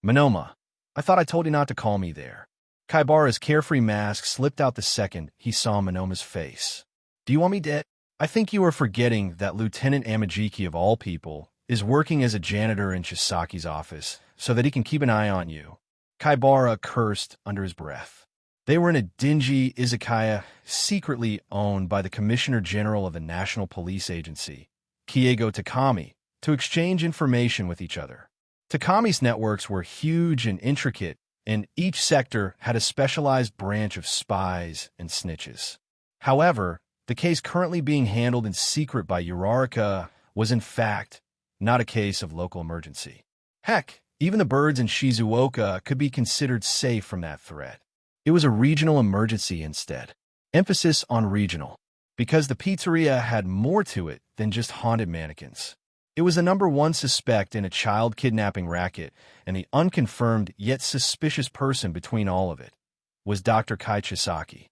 Monoma, I thought I told you not to call me there. Kaibara's carefree mask slipped out the second he saw Monoma's face. Do you want me dead? I think you are forgetting that Lieutenant Amajiki, of all people, is working as a janitor in Chisaki's office so that he can keep an eye on you. Kaibara cursed under his breath. They were in a dingy izakaya secretly owned by the Commissioner General of the National Police Agency, Kiego Takami, to exchange information with each other. Takami's networks were huge and intricate, and each sector had a specialized branch of spies and snitches. However, the case currently being handled in secret by Uraraka was in fact not a case of local emergency. Heck, even the birds in Shizuoka could be considered safe from that threat. It was a regional emergency instead. Emphasis on regional, because the pizzeria had more to it than just haunted mannequins. It was the #1 suspect in a child kidnapping racket, and the unconfirmed yet suspicious person between all of it was Dr. Kai Chisaki.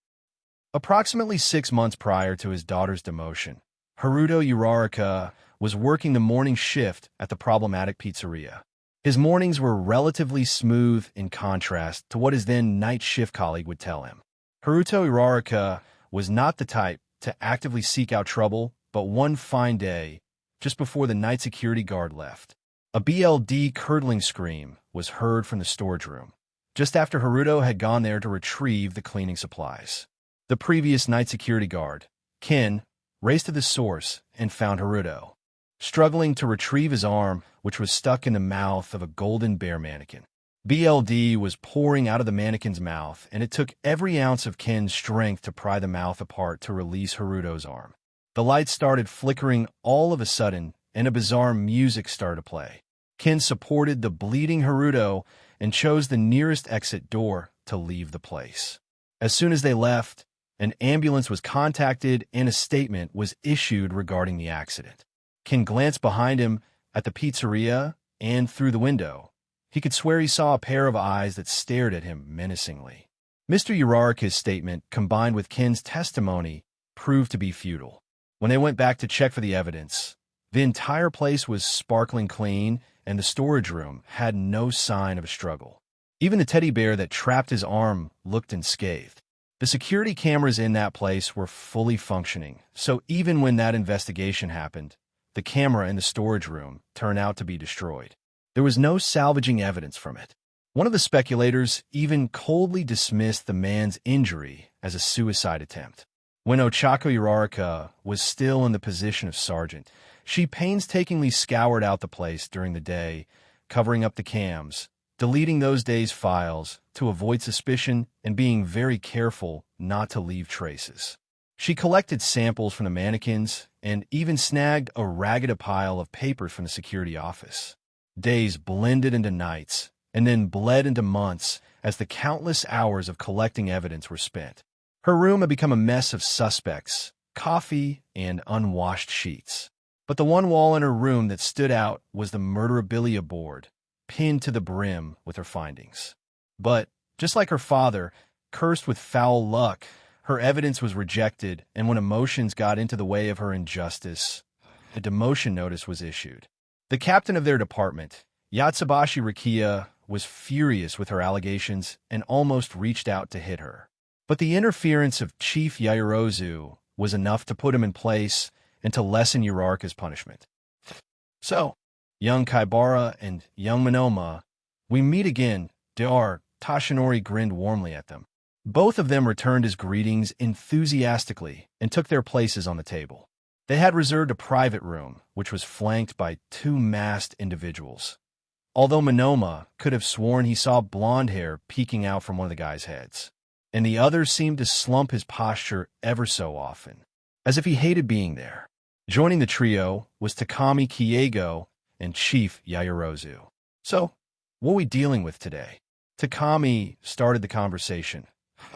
Approximately 6 months prior to his daughter's demotion, Haruto Uraraka was working the morning shift at the problematic pizzeria. His mornings were relatively smooth in contrast to what his then night shift colleague would tell him. Haruto Uraraka was not the type to actively seek out trouble, but one fine day, just before the night security guard left, a BLD curdling scream was heard from the storage room, just after Haruto had gone there to retrieve the cleaning supplies. The previous night security guard, Ken, raced to the source and found Haruto struggling to retrieve his arm, which was stuck in the mouth of a golden bear mannequin. BLD was pouring out of the mannequin's mouth, and it took every ounce of Ken's strength to pry the mouth apart to release Haruto's arm. The lights started flickering all of a sudden, and a bizarre music started to play. Ken supported the bleeding Haruto and chose the nearest exit door to leave the place. As soon as they left, an ambulance was contacted and a statement was issued regarding the accident. Ken glanced behind him at the pizzeria and through the window. He could swear he saw a pair of eyes that stared at him menacingly. Mr. Uraraka's statement, combined with Ken's testimony, proved to be futile. When they went back to check for the evidence, the entire place was sparkling clean, and the storage room had no sign of a struggle. Even the teddy bear that trapped his arm looked unscathed. The security cameras in that place were fully functioning, so even when that investigation happened, the camera in the storage room turned out to be destroyed. There was no salvaging evidence from it. One of the speculators even coldly dismissed the man's injury as a suicide attempt. When Ochako Uraraka was still in the position of sergeant, she painstakingly scoured out the place during the day, covering up the cams, deleting those days' files to avoid suspicion, and being very careful not to leave traces. She collected samples from the mannequins and even snagged a ragged pile of papers from the security office. Days blended into nights and then bled into months as the countless hours of collecting evidence were spent. Her room had become a mess of suspects, coffee, and unwashed sheets. But the one wall in her room that stood out was the murderabilia board, pinned to the brim with her findings. But, just like her father, cursed with foul luck, her evidence was rejected, and when emotions got into the way of her injustice, a demotion notice was issued. The captain of their department, Yatsubashi Rikia, was furious with her allegations and almost reached out to hit her. But the interference of Chief Yairozu was enough to put him in place and to lessen Uraraka's punishment. So, young Kaibara and young Monoma, we meet again. Dar Tashinori grinned warmly at them. Both of them returned his greetings enthusiastically and took their places on the table. They had reserved a private room, which was flanked by 2 masked individuals, although Monoma could have sworn he saw blonde hair peeking out from one of the guys' heads. and the other seemed to slump his posture ever so often, as if he hated being there. Joining the trio was Takami Kiego and Chief Yaoyorozu. "So, what are we dealing with today?" Takami started the conversation.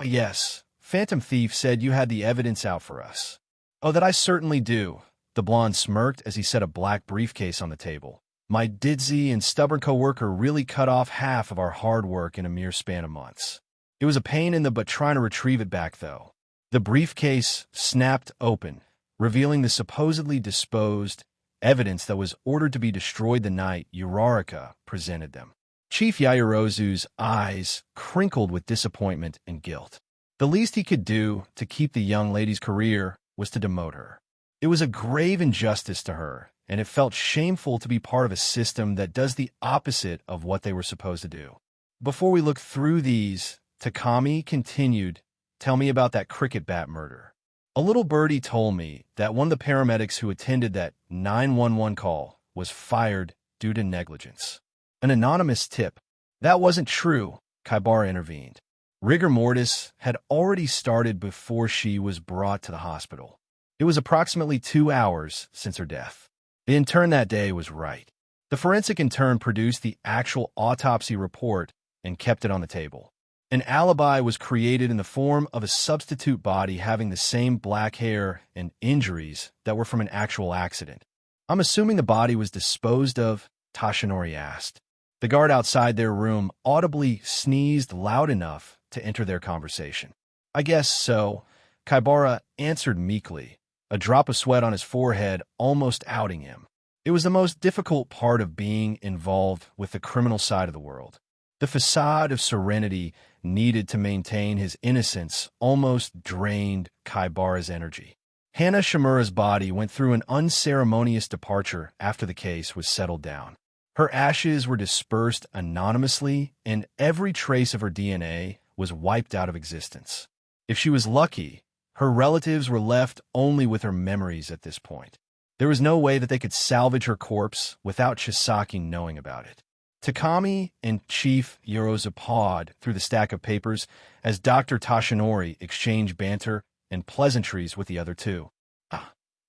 "Yes, Phantom Thief said you had the evidence out for us." "Oh, that I certainly do." The blonde smirked as he set a black briefcase on the table. "My ditzy and stubborn coworker really cut off half of our hard work in a mere span of months. It was a pain in the butt trying to retrieve it back, though." The briefcase snapped open, revealing the supposedly disposed evidence that was ordered to be destroyed the night Uraraka presented them. Chief Yaoyorozu's eyes crinkled with disappointment and guilt. The least he could do to keep the young lady's career was to demote her. It was a grave injustice to her, and it felt shameful to be part of a system that does the opposite of what they were supposed to do. "Before we look through these," Takami continued, "tell me about that cricket bat murder." "A little birdie told me that one of the paramedics who attended that 911 call was fired due to negligence." An anonymous tip. "That wasn't true," Kaibara intervened. "Rigor mortis had already started before she was brought to the hospital. It was approximately 2 hours since her death." The intern that day was right. The forensic intern produced the actual autopsy report and kept it on the table. An alibi was created in the form of a substitute body having the same black hair and injuries that were from an actual accident. "I'm assuming the body was disposed of?" Tashinori asked. The guard outside their room audibly sneezed loud enough to enter their conversation. "I guess so," Kaibara answered meekly, a drop of sweat on his forehead almost outing him. It was the most difficult part of being involved with the criminal side of the world. The facade of serenity needed to maintain his innocence almost drained Kaibara's energy. Hana Shimura's body went through an unceremonious departure after the case was settled down. Her ashes were dispersed anonymously, and every trace of her DNA was wiped out of existence. If she was lucky, her relatives were left only with her memories at this point. There was no way that they could salvage her corpse without Chisaki knowing about it. Takami and Chief Yaoyorozu pawed through the stack of papers as Dr. Tashinori exchanged banter and pleasantries with the other two.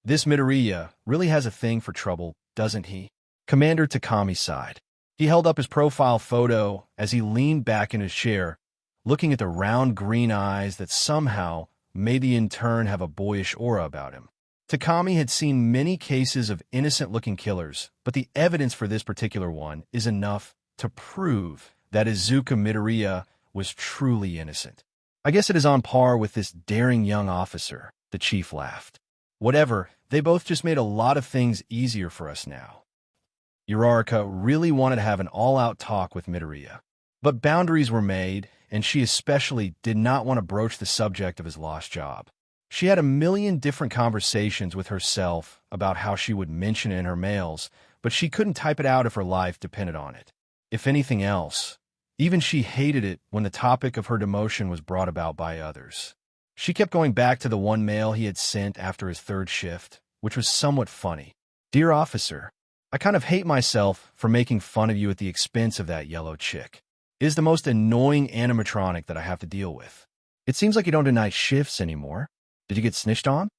This Midoriya really has a thing for trouble, doesn't he?" Commander Takami sighed. He held up his profile photo as he leaned back in his chair, looking at the round green eyes that somehow made the intern have a boyish aura about him. Takami had seen many cases of innocent-looking killers, but the evidence for this particular one is enough to prove that Izuku Midoriya was truly innocent. "I guess it is on par with this daring young officer," the chief laughed. "Whatever, they both just made a lot of things easier for us now." Uraraka really wanted to have an all-out talk with Midoriya, but boundaries were made, and she especially did not want to broach the subject of his lost job. She had a million different conversations with herself about how she would mention it in her mails, but she couldn't type it out if her life depended on it. If anything else, even she hated it when the topic of her demotion was brought about by others. She kept going back to the one mail he had sent after his third shift, which was somewhat funny. "Dear officer, I kind of hate myself for making fun of you at the expense of that yellow chick. It is the most annoying animatronic that I have to deal with. It seems like you don't do night shifts anymore. Did you get snitched on?"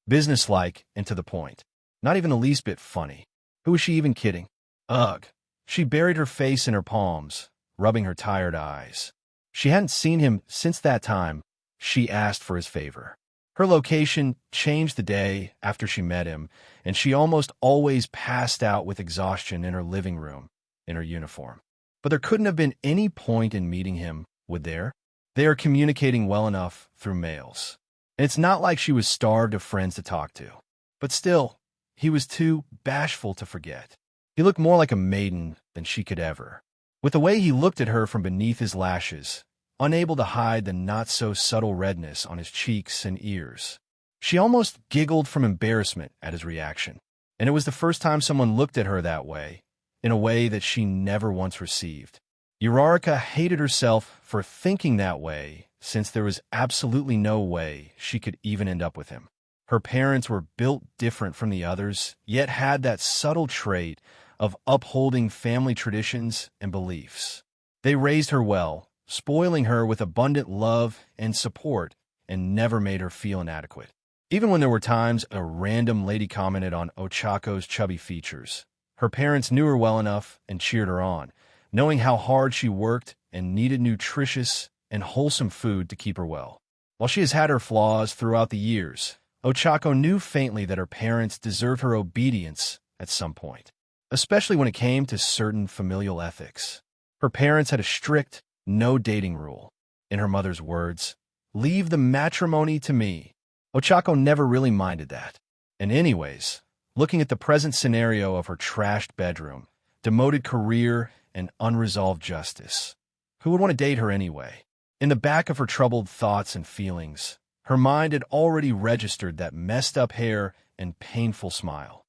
Businesslike and to the point. Not even the least bit funny. Who was she even kidding? Ugh. She buried her face in her palms, rubbing her tired eyes. She hadn't seen him since that time she asked for his favor. Her location changed the day after she met him, and she almost always passed out with exhaustion in her living room in her uniform. But there couldn't have been any point in meeting him, would there? They are communicating well enough through mails. And it's not like she was starved of friends to talk to. But still, he was too bashful to forget. He looked more like a maiden than she could ever. With the way he looked at her from beneath his lashes, unable to hide the not-so-subtle redness on his cheeks and ears. She almost giggled from embarrassment at his reaction. And it was the first time someone looked at her that way, in a way that she never once received. Uraraka hated herself for thinking that way, since there was absolutely no way she could even end up with him. Her parents were built different from the others, yet had that subtle trait of upholding family traditions and beliefs. They raised her well, spoiling her with abundant love and support, and never made her feel inadequate. Even when there were times a random lady commented on Ochako's chubby features, her parents knew her well enough and cheered her on, knowing how hard she worked and needed nutritious and wholesome food to keep her well. While she has had her flaws throughout the years, Ochako knew faintly that her parents deserved her obedience at some point, especially when it came to certain familial ethics. Her parents had a strict, no dating rule. In her mother's words, "Leave the matrimony to me." Ochako never really minded that. And anyways, looking at the present scenario of her trashed bedroom, demoted career, and unresolved justice, who would want to date her anyway? In the back of her troubled thoughts and feelings, her mind had already registered that messed up hair and painful smile.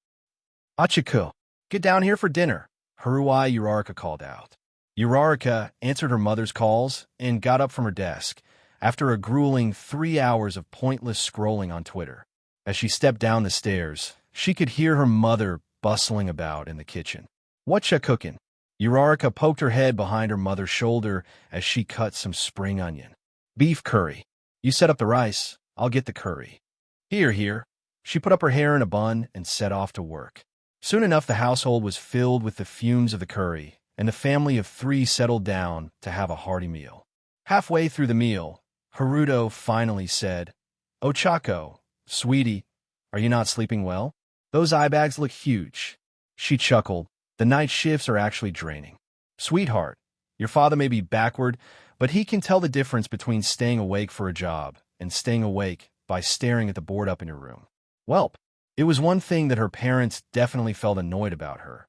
"Ochako, get down here for dinner," Haruai Uraraka called out. Uraraka answered her mother's calls and got up from her desk after a grueling 3 hours of pointless scrolling on Twitter. As she stepped down the stairs, she could hear her mother bustling about in the kitchen. "What ya cookin'?" Uraraka poked her head behind her mother's shoulder as she cut some spring onion. "Beef curry. You set up the rice, I'll get the curry." Here." She put up her hair in a bun and set off to work. Soon enough, the household was filled with the fumes of the curry, and the family of 3 settled down to have a hearty meal. Halfway through the meal, Haruto finally said, "Ochako, sweetie, are you not sleeping well? Those eye bags look huge." She chuckled. "The night shifts are actually draining. Sweetheart, your father may be backward, but he can tell the difference between staying awake for a job and staying awake by staring at the board up in your room." Welp, it was one thing that her parents definitely felt annoyed about her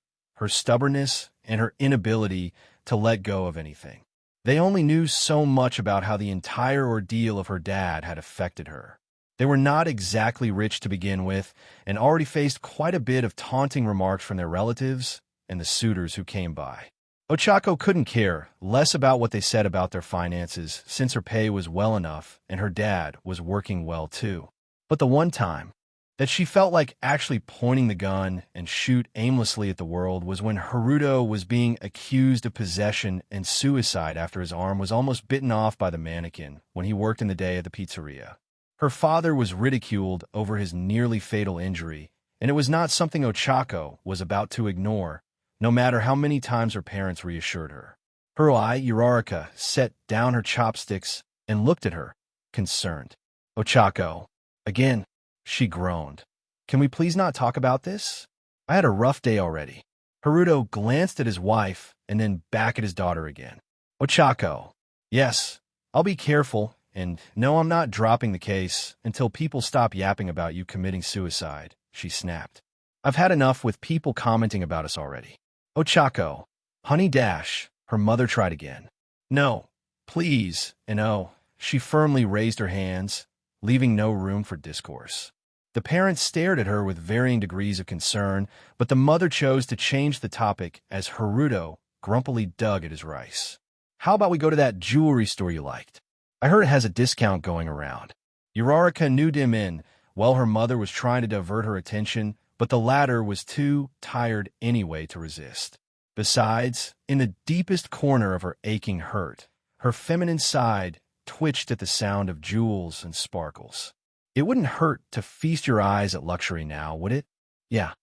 stubbornness and her inability to let go of anything. They only knew so much about how the entire ordeal of her dad had affected her. They were not exactly rich to begin with and already faced quite a bit of taunting remarks from their relatives and the suitors who came by. Ochako couldn't care less about what they said about their finances since her pay was well enough and her dad was working well too. But the one time that she felt like actually pointing the gun and shoot aimlessly at the world was when Haruto was being accused of possession and suicide after his arm was almost bitten off by the mannequin when he worked in the day at the pizzeria. Her father was ridiculed over his nearly fatal injury, and it was not something Ochako was about to ignore, no matter how many times her parents reassured her. Haruai Uraraka set down her chopsticks and looked at her, concerned. "Ochako, again," she groaned. "Can we please not talk about this? I had a rough day already." Haruto glanced at his wife and then back at his daughter again. "Ochako, yes, I'll be careful, and no, I'm not dropping the case until people stop yapping about you committing suicide," she snapped. "I've had enough with people commenting about us already." "Ochako, honey dash," her mother tried again. "No, please," and oh, she firmly raised her hands, leaving no room for discourse. The parents stared at her with varying degrees of concern, but the mother chose to change the topic as Haruto grumpily dug at his rice. "How about we go to that jewelry store you liked? I heard it has a discount going around." Uraraka knew him in, while her mother was trying to divert her attention, but the latter was too tired anyway to resist. Besides, in the deepest corner of her aching hurt, her feminine side twitched at the sound of jewels and sparkles. "It wouldn't hurt to feast your eyes at luxury now, would it? Yeah.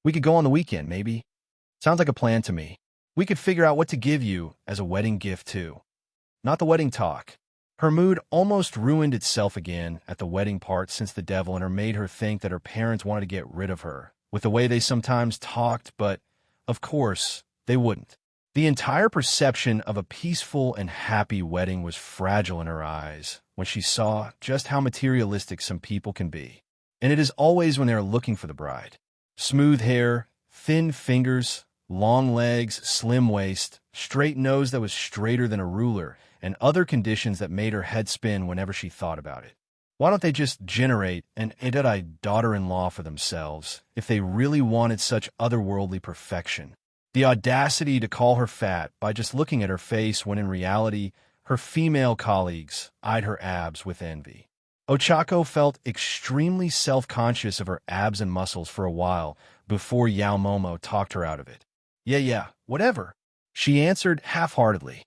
We could go on the weekend, maybe. Sounds like a plan to me. We could figure out what to give you as a wedding gift, too." Not the wedding talk. Her mood almost ruined itself again at the wedding part since the devil in her made her think that her parents wanted to get rid of her, with the way they sometimes talked, but, of course, they wouldn't. The entire perception of a peaceful and happy wedding was fragile in her eyes when she saw just how materialistic some people can be. And it is always when they are looking for the bride. Smooth hair, thin fingers, long legs, slim waist, straight nose that was straighter than a ruler, and other conditions that made her head spin whenever she thought about it. Why don't they just generate an Edai daughter-in-law for themselves if they really wanted such otherworldly perfection? The audacity to call her fat by just looking at her face when in reality, her female colleagues eyed her abs with envy. Ochako felt extremely self-conscious of her abs and muscles for a while before Yaomomo talked her out of it. Yeah, whatever," she answered half-heartedly.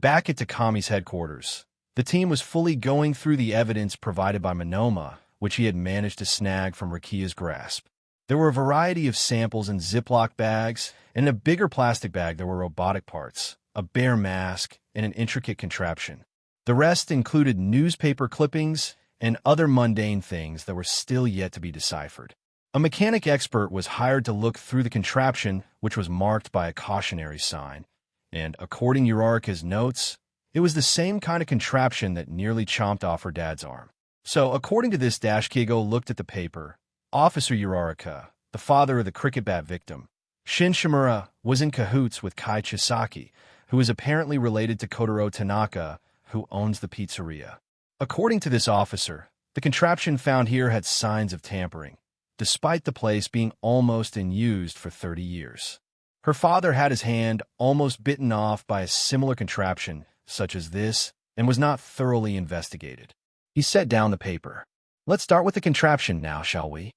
Back at Takami's headquarters, the team was fully going through the evidence provided by Monoma, which he had managed to snag from Rakia's grasp. There were a variety of samples in Ziploc bags, and in a bigger plastic bag there were robotic parts, a bare mask, and an intricate contraption. The rest included newspaper clippings and other mundane things that were still yet to be deciphered. A mechanic expert was hired to look through the contraption, which was marked by a cautionary sign, and according to Uraraka's notes, it was the same kind of contraption that nearly chomped off her dad's arm. So, according to this, Kigo looked at the paper. Officer Uraraka, the father of the cricket bat victim, Shin Shimura, was in cahoots with Kai Chisaki, who is apparently related to Kotaro Tanaka, who owns the pizzeria. According to this officer, the contraption found here had signs of tampering, despite the place being almost unused for 30 years. Her father had his hand almost bitten off by a similar contraption, such as this, and was not thoroughly investigated. He set down the paper. Let's start with the contraption now, shall we?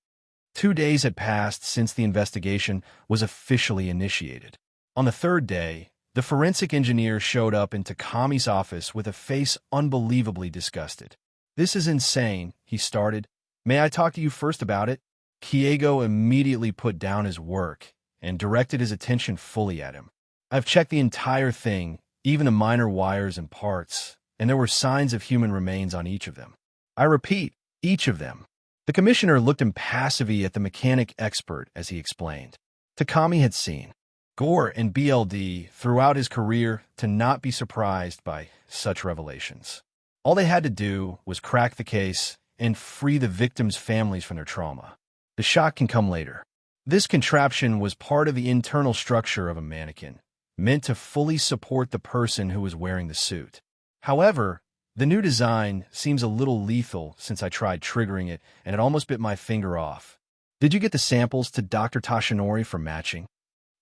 2 days had passed since the investigation was officially initiated. On the third day, the forensic engineer showed up in Takami's office with a face unbelievably disgusted. This is insane, he started. May I talk to you first about it? Kiego immediately put down his work and directed his attention fully at him. I've checked the entire thing, even the minor wires and parts, and there were signs of human remains on each of them. I repeat, each of them. The commissioner looked impassively at the mechanic expert as he explained. Takami had seen gore and BLD throughout his career to not be surprised by such revelations. All they had to do was crack the case and free the victims' families from their trauma. The shock can come later. This contraption was part of the internal structure of a mannequin, meant to fully support the person who was wearing the suit. However, the new design seems a little lethal since I tried triggering it and it almost bit my finger off. Did you get the samples to Dr. Tashinori for matching?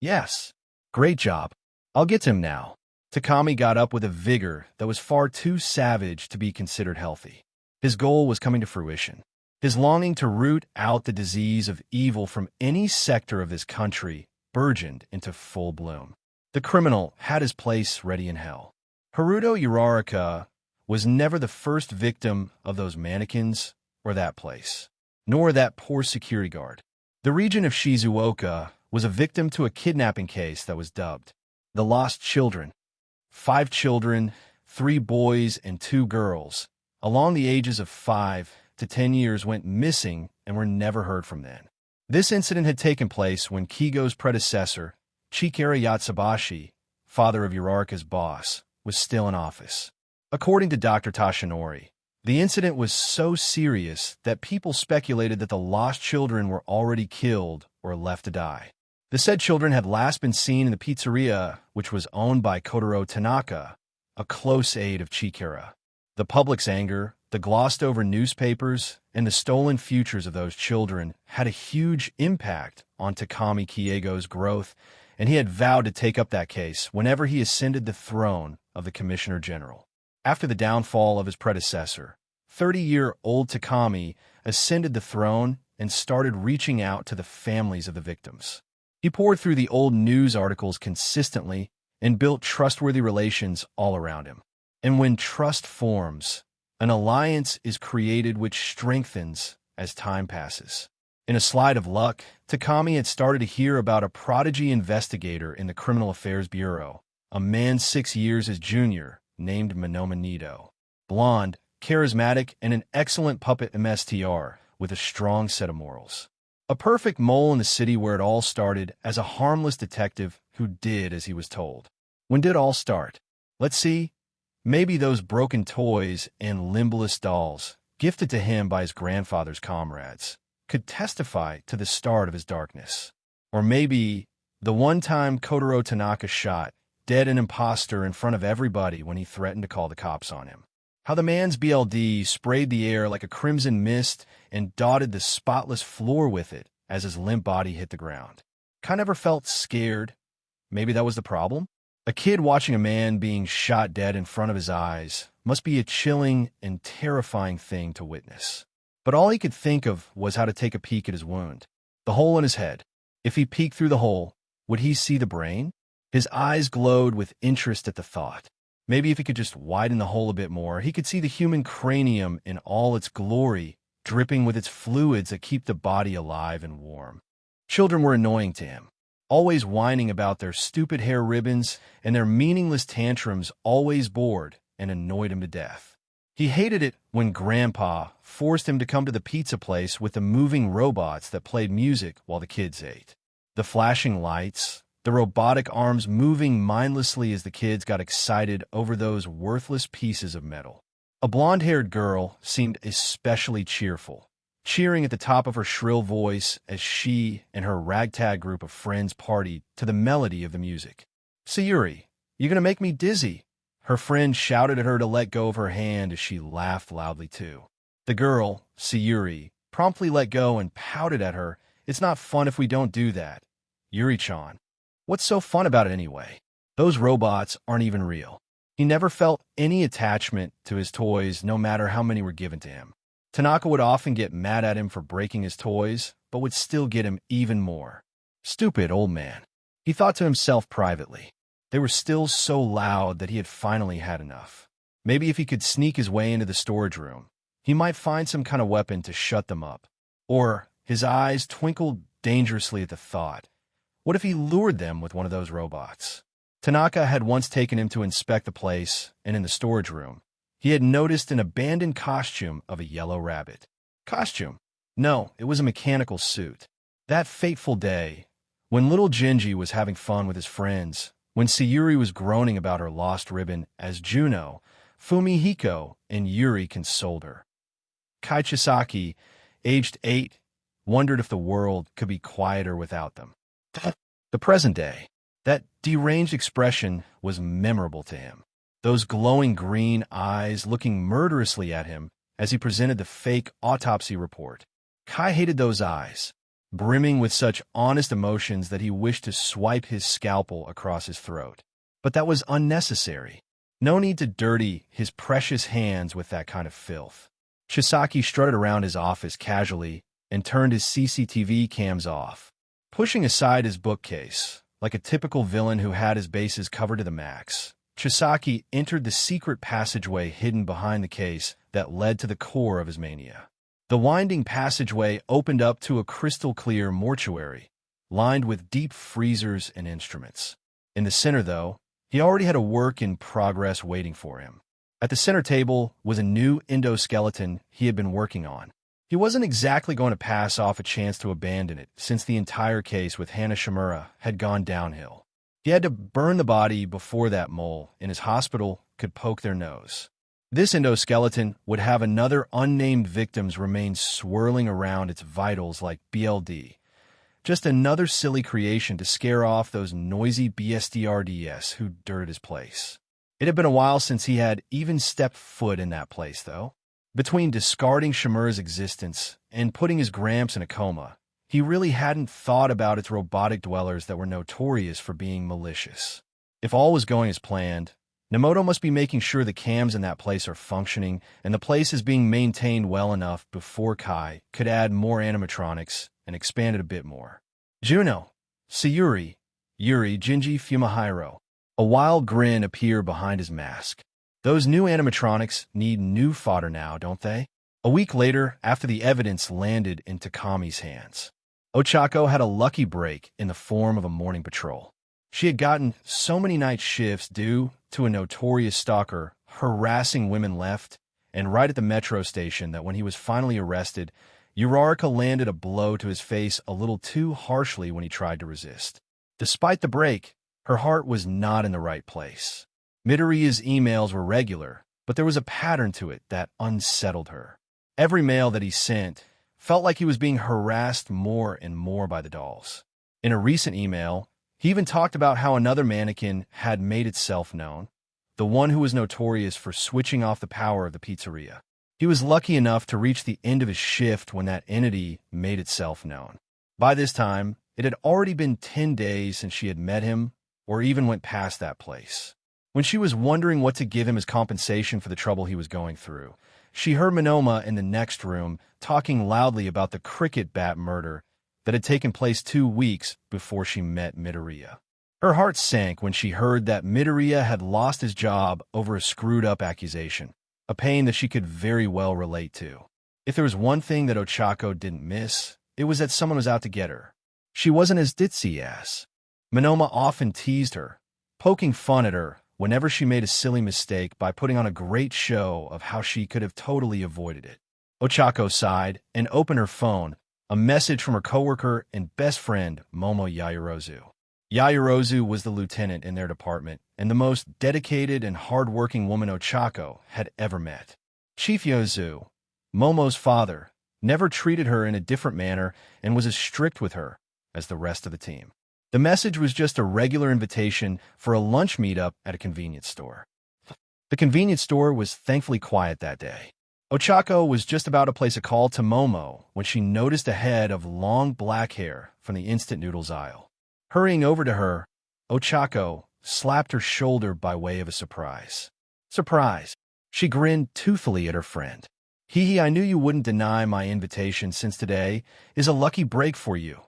Yes. Great job. I'll get to him now. Takami got up with a vigor that was far too savage to be considered healthy. His goal was coming to fruition. His longing to root out the disease of evil from any sector of this country burgeoned into full bloom. The criminal had his place ready in hell. Haruto Uraraka was never the first victim of those mannequins or that place, nor that poor security guard. The region of Shizuoka was a victim to a kidnapping case that was dubbed the Lost Children. 5 children, 3 boys and 2 girls, along the ages of 5 to 10 years went missing and were never heard from then. This incident had taken place when Kigo's predecessor, Chikara Yatsubashi, father of Uraraka's boss, was still in office. According to Dr. Tashinori, the incident was so serious that people speculated that the lost children were already killed or left to die. The said children had last been seen in the pizzeria, which was owned by Kotaro Tanaka, a close aide of Chikara. The public's anger, the glossed-over newspapers, and the stolen futures of those children had a huge impact on Takami Kiego's growth, and he had vowed to take up that case whenever he ascended the throne of the Commissioner General. After the downfall of his predecessor, 30-year-old Takami ascended the throne and started reaching out to the families of the victims. He poured through the old news articles consistently and built trustworthy relations all around him. And when trust forms, an alliance is created which strengthens as time passes. In a slide of luck, Takami had started to hear about a prodigy investigator in the Criminal Affairs Bureau, a man 6 years his junior, named Monoma Nido. Blonde, charismatic, and an excellent puppet MSTR with a strong set of morals. A perfect mole in the city where it all started as a harmless detective who did as he was told. When did it all start? Let's see. Maybe those broken toys and limbless dolls, gifted to him by his grandfather's comrades, could testify to the start of his darkness. Or maybe the one time Kotaro Tanaka shot dead an imposter in front of everybody when he threatened to call the cops on him. How the man's BLD sprayed the air like a crimson mist and dotted the spotless floor with it as his limp body hit the ground. Kind of ever felt scared? Maybe that was the problem? A kid watching a man being shot dead in front of his eyes must be a chilling and terrifying thing to witness. But all he could think of was how to take a peek at his wound, the hole in his head. If he peeked through the hole, would he see the brain? His eyes glowed with interest at the thought. Maybe if he could just widen the hole a bit more, he could see the human cranium in all its glory, dripping with its fluids that keep the body alive and warm. Children were annoying to him, always whining about their stupid hair ribbons, and their meaningless tantrums always bored and annoyed him to death. He hated it when Grandpa forced him to come to the pizza place with the moving robots that played music while the kids ate. The flashing lights, the robotic arms moving mindlessly as the kids got excited over those worthless pieces of metal. A blonde-haired girl seemed especially cheerful, cheering at the top of her shrill voice as she and her ragtag group of friends partied to the melody of the music. "Sayuri, you're gonna make me dizzy." Her friend shouted at her to let go of her hand as she laughed loudly too. The girl, Sayuri, promptly let go and pouted at her. "It's not fun if we don't do that. Yuri-chan, what's so fun about it anyway? Those robots aren't even real." He never felt any attachment to his toys, no matter how many were given to him. Tanaka would often get mad at him for breaking his toys, but would still get him even more. Stupid old man, he thought to himself privately. They were still so loud that he had finally had enough. Maybe if he could sneak his way into the storage room, he might find some kind of weapon to shut them up. Or his eyes twinkled dangerously at the thought. What if he lured them with one of those robots? Tanaka had once taken him to inspect the place, and in the storage room, he had noticed an abandoned costume of a yellow rabbit. Costume? No, it was a mechanical suit. That fateful day, when little Genji was having fun with his friends, when Sayuri was groaning about her lost ribbon as Juno, Fumihiko, and Yuri consoled her. Kai Chisaki, aged 8, wondered if the world could be quieter without them. The present day, that deranged expression was memorable to him. Those glowing green eyes looking murderously at him as he presented the fake autopsy report. Kai hated those eyes, brimming with such honest emotions that he wished to swipe his scalpel across his throat. But that was unnecessary. No need to dirty his precious hands with that kind of filth. Chisaki strutted around his office casually and turned his CCTV cams off, pushing aside his bookcase. Like a typical villain who had his bases covered to the max, Chisaki entered the secret passageway hidden behind the case that led to the core of his mania. The winding passageway opened up to a crystal-clear mortuary, lined with deep freezers and instruments. In the center, though, he already had a work in progress waiting for him. At the center table was a new endoskeleton he had been working on. He wasn't exactly going to pass off a chance to abandon it, since the entire case with Hana Shimura had gone downhill. He had to burn the body before that mole in his hospital could poke their nose. This endoskeleton would have another unnamed victim's remains swirling around its vitals like BLD. Just another silly creation to scare off those noisy BSDRDS who dirted his place. It had been a while since he had even stepped foot in that place, though. Between discarding Shimura's existence and putting his Gramps in a coma, he really hadn't thought about its robotic dwellers that were notorious for being malicious. If all was going as planned, Nemoto must be making sure the cams in that place are functioning and the place is being maintained well enough before Kai could add more animatronics and expand it a bit more. Juno, Sayuri, Yuri, Jinji, Fumihiro. A wild grin appeared behind his mask. Those new animatronics need new fodder now, don't they? A week later, after the evidence landed in Takami's hands, Ochako had a lucky break in the form of a morning patrol. She had gotten so many night shifts due to a notorious stalker harassing women left and right at the metro station that when he was finally arrested, Uraraka landed a blow to his face a little too harshly when he tried to resist. Despite the break, her heart was not in the right place. Midoriya's emails were regular, but there was a pattern to it that unsettled her. Every mail that he sent felt like he was being harassed more and more by the dolls. In a recent email, he even talked about how another mannequin had made itself known, the one who was notorious for switching off the power of the pizzeria. He was lucky enough to reach the end of his shift when that entity made itself known. By this time, it had already been 10 days since she had met him or even went past that place. When she was wondering what to give him as compensation for the trouble he was going through, she heard Monoma in the next room talking loudly about the cricket bat murder that had taken place 2 weeks before she met Midoriya. Her heart sank when she heard that Midoriya had lost his job over a screwed-up accusation, a pain that she could very well relate to. If there was one thing that Ochako didn't miss, it was that someone was out to get her. She wasn't as ditzy as. Monoma often teased her, poking fun at her whenever she made a silly mistake by putting on a great show of how she could have totally avoided it. Ochako sighed and opened her phone, a message from her coworker and best friend, Momo Yaoyorozu. Yaoyorozu was the lieutenant in their department and the most dedicated and hard-working woman Ochako had ever met. Chief Yozu, Momo's father, never treated her in a different manner and was as strict with her as the rest of the team. The message was just a regular invitation for a lunch meetup at a convenience store. The convenience store was thankfully quiet that day. Ochako was just about to place a call to Momo when she noticed a head of long black hair from the instant noodles aisle. Hurrying over to her, Ochako slapped her shoulder by way of a surprise. Surprise! She grinned toothfully at her friend. Hee, I knew you wouldn't deny my invitation since today is a lucky break for you.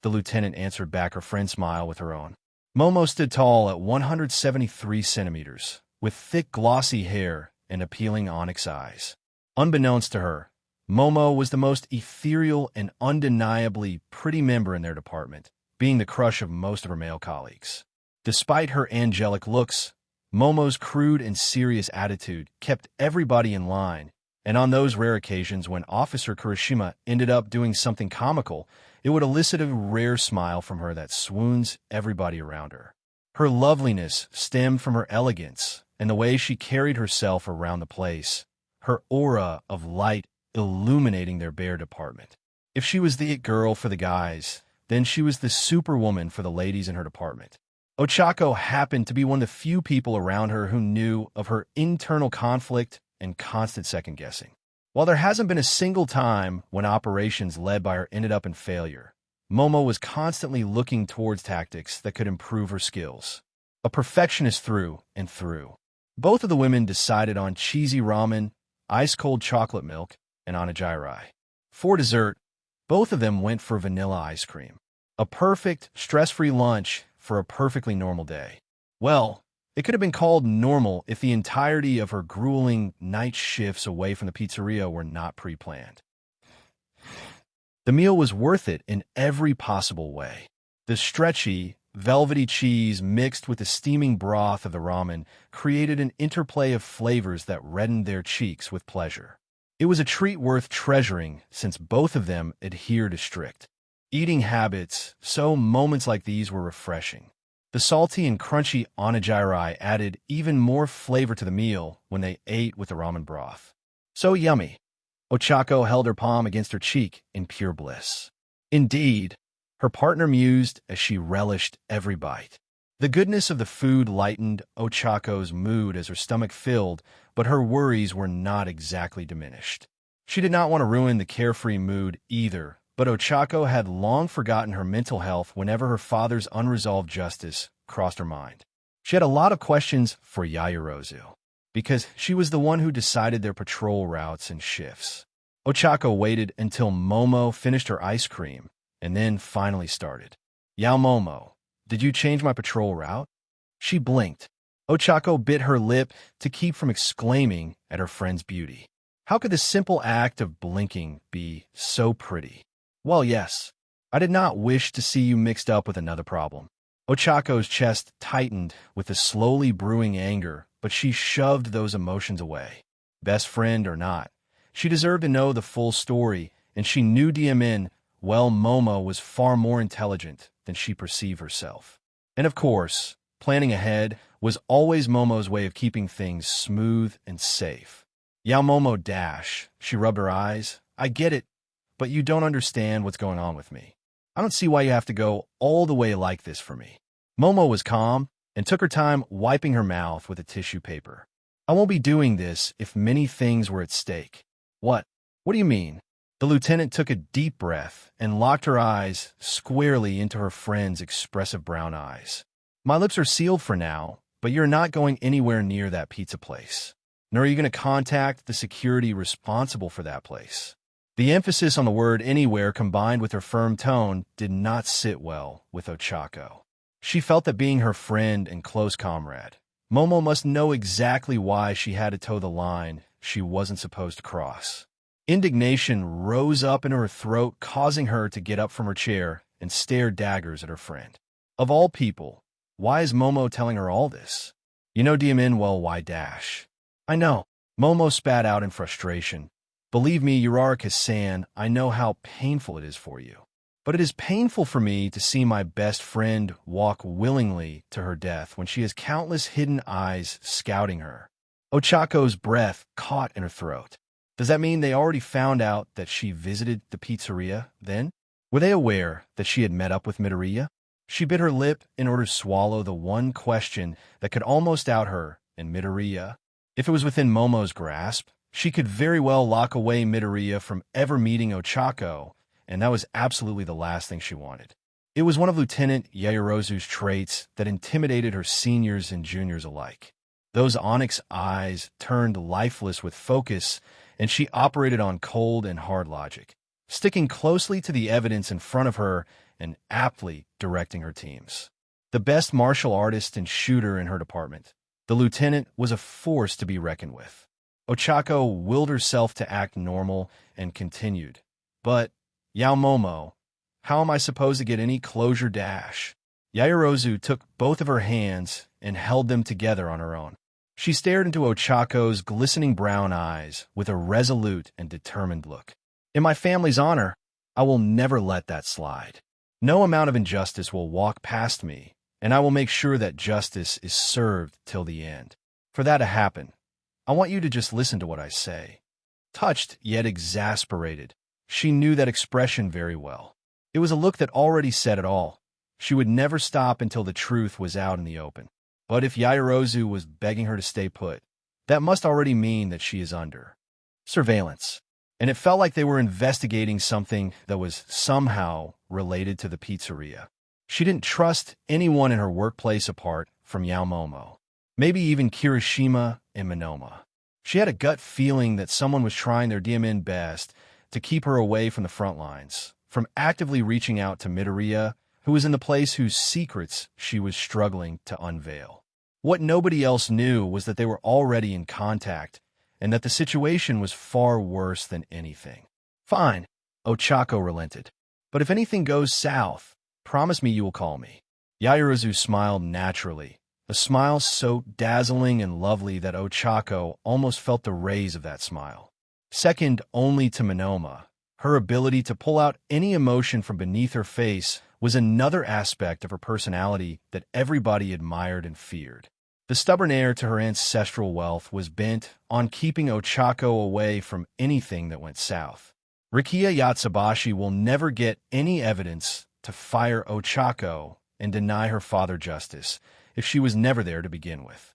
The lieutenant answered back her friend's smile with her own. Momo stood tall at 173 centimeters, with thick glossy hair and appealing onyx eyes. Unbeknownst to her, Momo was the most ethereal and undeniably pretty member in their department, being the crush of most of her male colleagues. Despite her angelic looks, Momo's crude and serious attitude kept everybody in line, and on those rare occasions when Officer Kurashima ended up doing something comical, it would elicit a rare smile from her that swoons everybody around her. Her loveliness stemmed from her elegance and the way she carried herself around the place, her aura of light illuminating their bare department. If she was the it girl for the guys, then she was the superwoman for the ladies in her department. Ochako happened to be one of the few people around her who knew of her internal conflict and constant second-guessing. While there hasn't been a single time when operations led by her ended up in failure, Momo was constantly looking towards tactics that could improve her skills. A perfectionist through and through. Both of the women decided on cheesy ramen, ice-cold chocolate milk, and onigiri. For dessert, both of them went for vanilla ice cream. A perfect, stress-free lunch for a perfectly normal day. Well, it could have been called normal if the entirety of her grueling night shifts away from the pizzeria were not pre-planned. The meal was worth it in every possible way. The stretchy, velvety cheese mixed with the steaming broth of the ramen created an interplay of flavors that reddened their cheeks with pleasure. It was a treat worth treasuring since both of them adhered to strict eating habits, so moments like these were refreshing. The salty and crunchy onigiri added even more flavor to the meal when they ate with the ramen broth. So yummy. Ochako held her palm against her cheek in pure bliss. Indeed, her partner mused as she relished every bite. The goodness of the food lightened Ochako's mood as her stomach filled, but her worries were not exactly diminished. She did not want to ruin the carefree mood either, but Ochako had long forgotten her mental health whenever her father's unresolved justice crossed her mind. She had a lot of questions for Yaoyorozu, because she was the one who decided their patrol routes and shifts. Ochako waited until Momo finished her ice cream, and then finally started. Yao Momo, did you change my patrol route? She blinked. Ochako bit her lip to keep from exclaiming at her friend's beauty. How could the simple act of blinking be so pretty? Well, yes. I did not wish to see you mixed up with another problem. Ochako's chest tightened with the slowly brewing anger, but she shoved those emotions away. Best friend or not, she deserved to know the full story, and she knew DMN well. Momo was far more intelligent than she perceived herself. And of course, planning ahead was always Momo's way of keeping things smooth and safe. Yao Momo dash. She rubbed her eyes. I get it, but you don't understand what's going on with me. I don't see why you have to go all the way like this for me. Momo was calm and took her time wiping her mouth with a tissue paper. I won't be doing this if many things were at stake. What? What do you mean? The lieutenant took a deep breath and locked her eyes squarely into her friend's expressive brown eyes. My lips are sealed for now, but you're not going anywhere near that pizza place. Nor are you going to contact the security responsible for that place. The emphasis on the word anywhere combined with her firm tone did not sit well with Ochako. She felt that being her friend and close comrade, Momo must know exactly why she had to toe the line she wasn't supposed to cross. Indignation rose up in her throat, causing her to get up from her chair and stare daggers at her friend. Of all people, why is Momo telling her all this? You know DMN well, why dash? I know. Momo spat out in frustration. Believe me, Uraraka-san, I know how painful it is for you. But it is painful for me to see my best friend walk willingly to her death when she has countless hidden eyes scouting her. Ochako's breath caught in her throat. Does that mean they already found out that she visited the pizzeria then? Were they aware that she had met up with Midoriya? She bit her lip in order to swallow the one question that could almost out her and Midoriya. If it was within Momo's grasp, she could very well lock away Midoriya from ever meeting Ochako, and that was absolutely the last thing she wanted. It was one of Lieutenant Yaoyorozu's traits that intimidated her seniors and juniors alike. Those onyx eyes turned lifeless with focus, and she operated on cold and hard logic, sticking closely to the evidence in front of her and aptly directing her teams. The best martial artist and shooter in her department, the lieutenant was a force to be reckoned with. Ochako willed herself to act normal and continued. But, Yao Momo, how am I supposed to get any closure dash? Yaoyorozu took both of her hands and held them together on her own. She stared into Ochako's glistening brown eyes with a resolute and determined look. In my family's honor, I will never let that slide. No amount of injustice will walk past me, and I will make sure that justice is served till the end. For that to happen, I want you to just listen to what I say. Touched yet exasperated, she knew that expression very well. It was a look that already said it all. She would never stop until the truth was out in the open. But if Yaoyorozu was begging her to stay put, that must already mean that she is under surveillance. And it felt like they were investigating something that was somehow related to the pizzeria. She didn't trust anyone in her workplace apart from Yao Momo, maybe even Kirishima and Minoma. She had a gut feeling that someone was trying their DMN best to keep her away from the front lines, from actively reaching out to Midoriya, who was in the place whose secrets she was struggling to unveil. What nobody else knew was that they were already in contact, and that the situation was far worse than anything. Fine, Ochako relented. But if anything goes south, promise me you will call me. Yaoyorozu smiled naturally, a smile so dazzling and lovely that Ochako almost felt the rays of that smile. Second only to Minoma, her ability to pull out any emotion from beneath her face was another aspect of her personality that everybody admired and feared. The stubborn heir to her ancestral wealth was bent on keeping Ochako away from anything that went south. Rikiya Yatsubashi will never get any evidence to fire Ochako and deny her father justice if she was never there to begin with.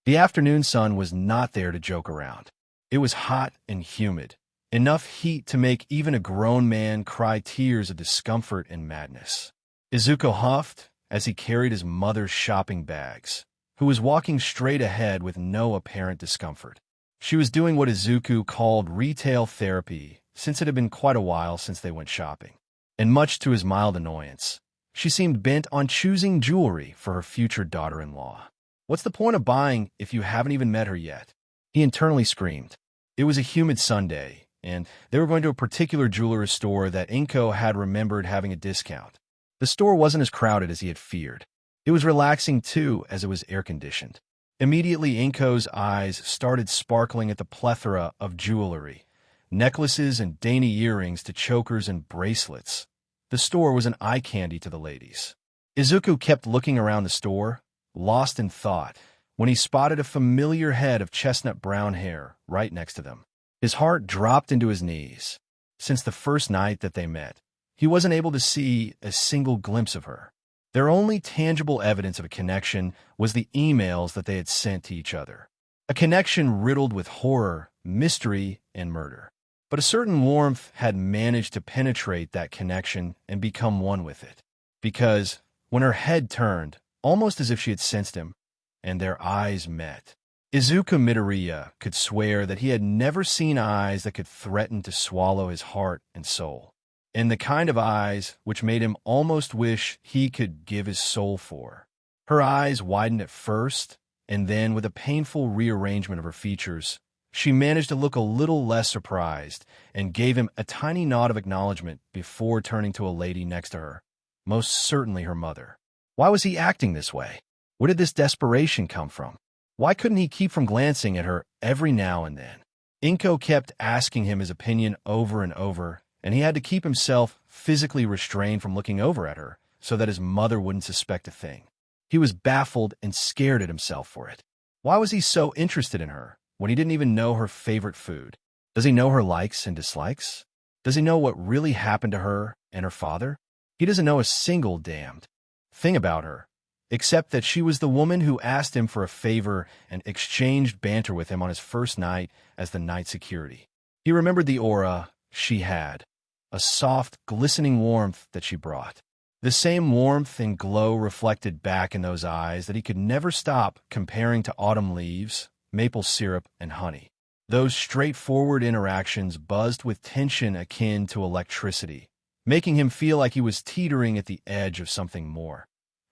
The afternoon sun was not there to joke around. It was hot and humid, enough heat to make even a grown man cry tears of discomfort and madness. Izuku huffed as he carried his mother's shopping bags, who was walking straight ahead with no apparent discomfort. She was doing what Izuku called retail therapy, since it had been quite a while since they went shopping. And much to his mild annoyance, she seemed bent on choosing jewelry for her future daughter-in-law. What's the point of buying if you haven't even met her yet? He internally screamed. It was a humid Sunday, and they were going to a particular jeweler's store that Inko had remembered having a discount. The store wasn't as crowded as he had feared. It was relaxing, too, as it was air-conditioned. Immediately, Inko's eyes started sparkling at the plethora of jewelry, necklaces and dainty earrings to chokers and bracelets. The store was an eye candy to the ladies. Izuku kept looking around the store, lost in thought, when he spotted a familiar head of chestnut brown hair right next to them. His heart dropped into his knees. Since the first night that they met, he wasn't able to see a single glimpse of her. Their only tangible evidence of a connection was the emails that they had sent to each other. A connection riddled with horror, mystery, and murder. But a certain warmth had managed to penetrate that connection and become one with it. Because, when her head turned, almost as if she had sensed him, and their eyes met, Izuku Midoriya could swear that he had never seen eyes that could threaten to swallow his heart and soul. and the kind of eyes which made him almost wish he could give his soul for. Her eyes widened at first, and then, with a painful rearrangement of her features, she managed to look a little less surprised and gave him a tiny nod of acknowledgement before turning to a lady next to her, most certainly her mother. Why was he acting this way? Where did this desperation come from? Why couldn't he keep from glancing at her every now and then? Inko kept asking him his opinion over and over, and he had to keep himself physically restrained from looking over at her so that his mother wouldn't suspect a thing. He was baffled and scared at himself for it. Why was he so interested in her when he didn't even know her favorite food? Does he know her likes and dislikes? Does he know what really happened to her and her father? He doesn't know a single damned thing about her, except that she was the woman who asked him for a favor and exchanged banter with him on his first night as the night security. He remembered the aura she had, a soft, glistening warmth that she brought. The same warmth and glow reflected back in those eyes that he could never stop comparing to autumn leaves, maple syrup, and honey. Those straightforward interactions buzzed with tension akin to electricity, making him feel like he was teetering at the edge of something more.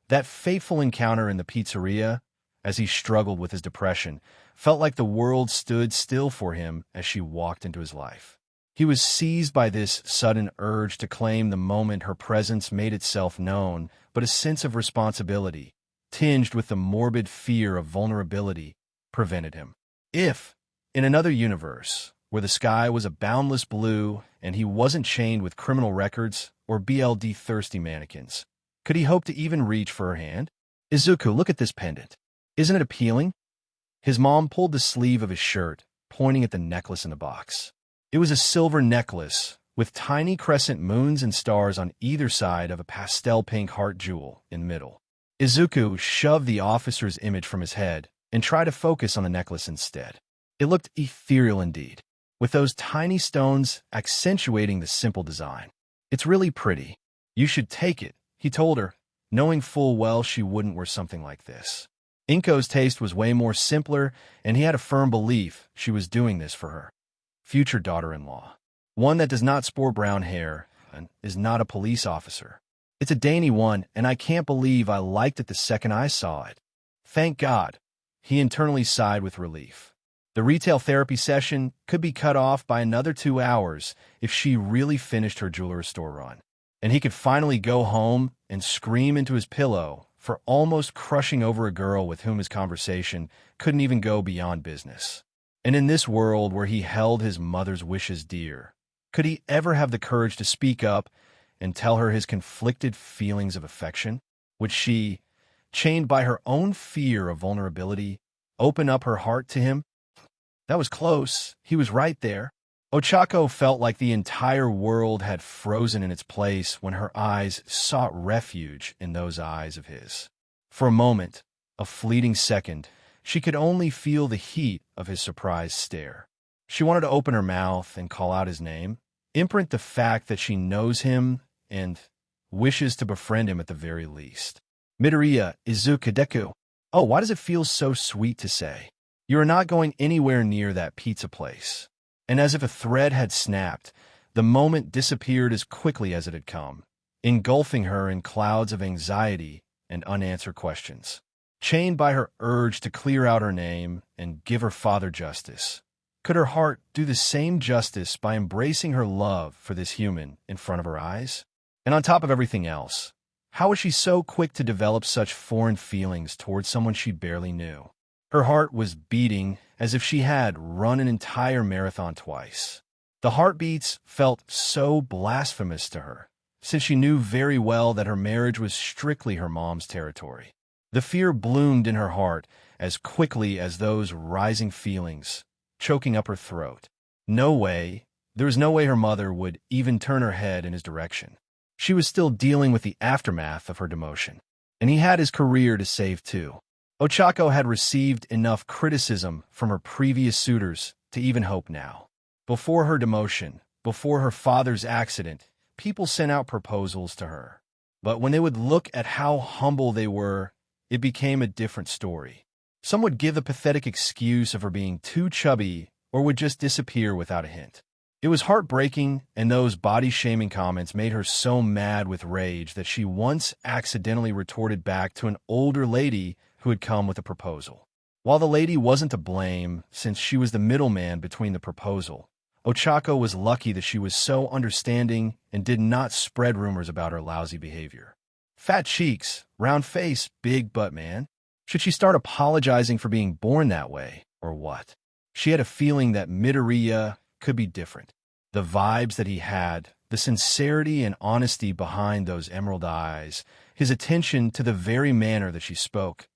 That fateful encounter in the pizzeria, as he struggled with his depression, felt like the world stood still for him as she walked into his life. He was seized by this sudden urge to claim the moment her presence made itself known, but a sense of responsibility, tinged with the morbid fear of vulnerability, prevented him. If, in another universe, where the sky was a boundless blue and he wasn't chained with criminal records or BLD-thirsty mannequins, could he hope to even reach for her hand? Izuku, look at this pendant. Isn't it appealing? His mom pulled the sleeve of his shirt, pointing at the necklace in the box. It was a silver necklace, with tiny crescent moons and stars on either side of a pastel pink heart jewel in the middle. Izuku shoved the officer's image from his head and tried to focus on the necklace instead. It looked ethereal indeed, with those tiny stones accentuating the simple design. It's really pretty. You should take it, he told her, knowing full well she wouldn't wear something like this. Inko's taste was way more simpler, and he had a firm belief she was doing this for her future daughter-in-law. One that does not sport brown hair and is not a police officer. It's a dainty one, and I can't believe I liked it the second I saw it. Thank God, he internally sighed with relief. The retail therapy session could be cut off by another 2 hours if she really finished her jewelry store run, and he could finally go home and scream into his pillow for almost crushing over a girl with whom his conversation couldn't even go beyond business. And in this world where he held his mother's wishes dear, could he ever have the courage to speak up and tell her his conflicted feelings of affection? Would she, chained by her own fear of vulnerability, open up her heart to him? That was close. He was right there. Ochako felt like the entire world had frozen in its place when her eyes sought refuge in those eyes of his. For a moment, a fleeting second, she could only feel the heat of his surprised stare. She wanted to open her mouth and call out his name, imprint the fact that she knows him and wishes to befriend him at the very least. Midoriya Izuku Deku. Oh, why does it feel so sweet to say? You are not going anywhere near that pizza place. And as if a thread had snapped, the moment disappeared as quickly as it had come, engulfing her in clouds of anxiety and unanswered questions. Chained by her urge to clear out her name and give her father justice, could her heart do the same justice by embracing her love for this human in front of her eyes? And on top of everything else, how was she so quick to develop such foreign feelings towards someone she barely knew? Her heart was beating as if she had run an entire marathon twice. The heartbeats felt so blasphemous to her, since she knew very well that her marriage was strictly her mom's territory. The fear bloomed in her heart as quickly as those rising feelings, choking up her throat. No way, there was no way her mother would even turn her head in his direction. She was still dealing with the aftermath of her demotion, and he had his career to save too. Ochako had received enough criticism from her previous suitors to even hope now. Before her demotion, before her father's accident, people sent out proposals to her. But when they would look at how humble they were, it became a different story. Some would give the pathetic excuse of her being too chubby or would just disappear without a hint. It was heartbreaking, and those body-shaming comments made her so mad with rage that she once accidentally retorted back to an older lady who had come with a proposal. While the lady wasn't to blame, since she was the middleman between the proposal, Ochako was lucky that she was so understanding and did not spread rumors about her lousy behavior. Fat cheeks, round face, big butt, man. Should she start apologizing for being born that way, or what? She had a feeling that Midoriya could be different. The vibes that he had, the sincerity and honesty behind those emerald eyes, his attention to the very manner that she spoke,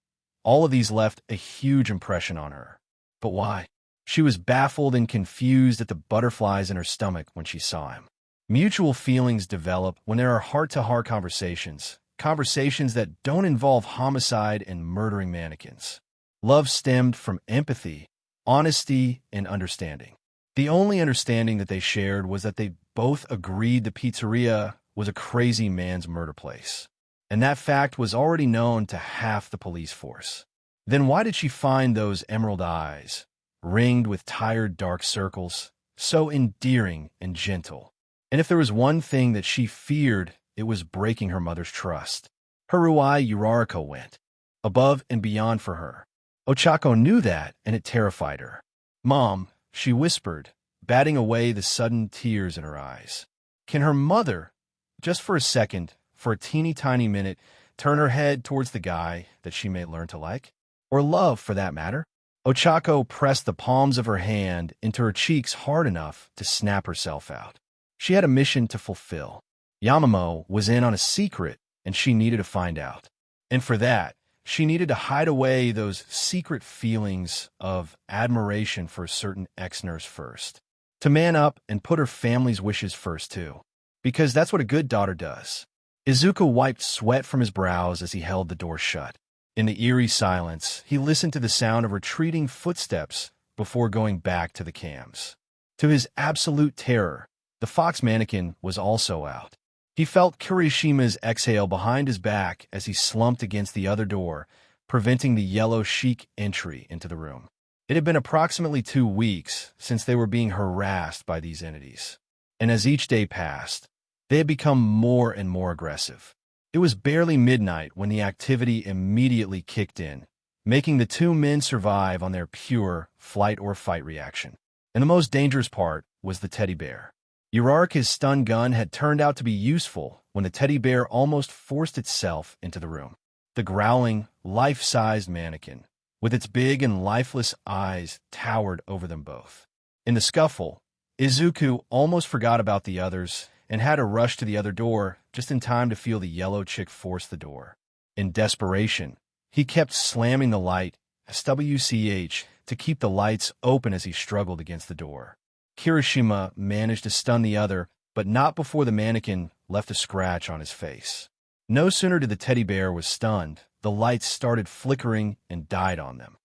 all of these left a huge impression on her. But why? She was baffled and confused at the butterflies in her stomach when she saw him. Mutual feelings develop when there are heart-to-heart conversations that don't involve homicide and murdering mannequins. Love stemmed from empathy, honesty, and understanding. The only understanding that they shared was that they both agreed the pizzeria was a crazy man's murder place. And that fact was already known to half the police force. Then why did she find those emerald eyes, ringed with tired dark circles, so endearing and gentle? And if there was one thing that she feared, it was breaking her mother's trust. Her Ruai Uraraka went above and beyond for her. Ochako knew that, and it terrified her. "Mom," she whispered, batting away the sudden tears in her eyes. Can her mother, just for a second, for a teeny-tiny minute, turn her head towards the guy that she may learn to like? Or love, for that matter? Ochako pressed the palms of her hand into her cheeks hard enough to snap herself out. She had a mission to fulfill. Yamamo was in on a secret, and she needed to find out. And for that, she needed to hide away those secret feelings of admiration for a certain ex-nurse first. To man up and put her family's wishes first, too. Because that's what a good daughter does. Izuku wiped sweat from his brows as he held the door shut. In the eerie silence, he listened to the sound of retreating footsteps before going back to the cams. To his absolute terror, the fox mannequin was also out. He felt Kirishima's exhale behind his back as he slumped against the other door, preventing the yellow chic entry into the room. It had been approximately 2 weeks since they were being harassed by these entities, and as each day passed, they had become more and more aggressive. It was barely midnight when the activity immediately kicked in, making the 2 men survive on their pure flight-or-fight reaction. And the most dangerous part was the teddy bear. Uraraka's stun gun had turned out to be useful when the teddy bear almost forced itself into the room. The growling, life-sized mannequin, with its big and lifeless eyes, towered over them both. In the scuffle, Izuku almost forgot about the others and had to rush to the other door just in time to feel the yellow chick force the door. In desperation, he kept slamming the light, SWCH, to keep the lights open as he struggled against the door. Kirishima managed to stun the other, but not before the mannequin left a scratch on his face. No sooner did the teddy bear was stunned, the lights started flickering and died on them.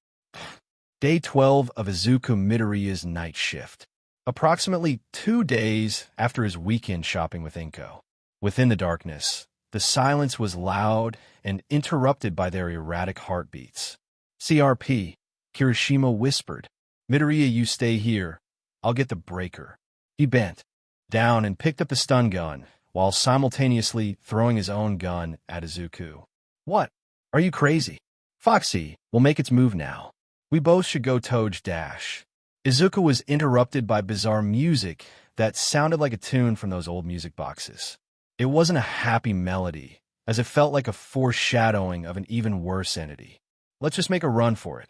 Day 12 of Izuku Midoriya's night shift. Approximately 2 days after his weekend shopping with Inko. Within the darkness, the silence was loud and interrupted by their erratic heartbeats. "CRP," Kirishima whispered. "Midoriya, you stay here. I'll get the breaker." He bent down and picked up the stun gun, while simultaneously throwing his own gun at Izuku. "What? Are you crazy? Foxy will make its move now. We both should go Toge Dash." Izuku was interrupted by bizarre music that sounded like a tune from those old music boxes. It wasn't a happy melody, as it felt like a foreshadowing of an even worse entity. "Let's just make a run for it."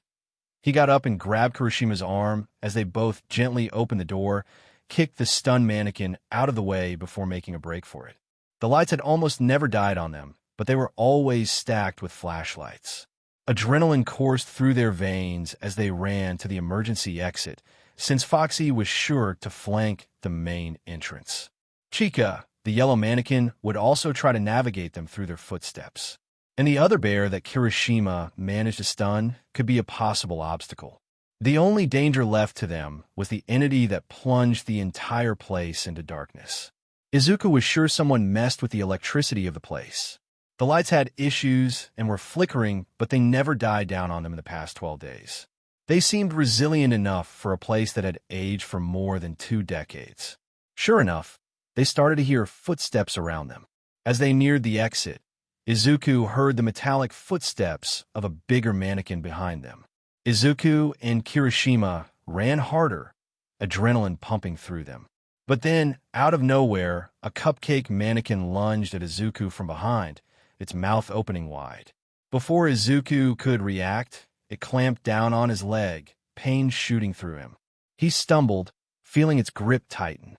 He got up and grabbed Kirishima's arm as they both gently opened the door, kicked the stunned mannequin out of the way before making a break for it. The lights had almost never died on them, but they were always stacked with flashlights. Adrenaline coursed through their veins as they ran to the emergency exit, since Foxy was sure to flank the main entrance. Chica, the yellow mannequin, would also try to navigate them through their footsteps. And the other bear that Kirishima managed to stun could be a possible obstacle. The only danger left to them was the entity that plunged the entire place into darkness. Izuku was sure someone messed with the electricity of the place. The lights had issues and were flickering, but they never died down on them in the past 12 days. They seemed resilient enough for a place that had aged for more than 2 decades. Sure enough, they started to hear footsteps around them. As they neared the exit, Izuku heard the metallic footsteps of a bigger mannequin behind them. Izuku and Kirishima ran harder, adrenaline pumping through them. But then, out of nowhere, a cupcake mannequin lunged at Izuku from behind, its mouth opening wide. Before Izuku could react, it clamped down on his leg, pain shooting through him. He stumbled, feeling its grip tighten.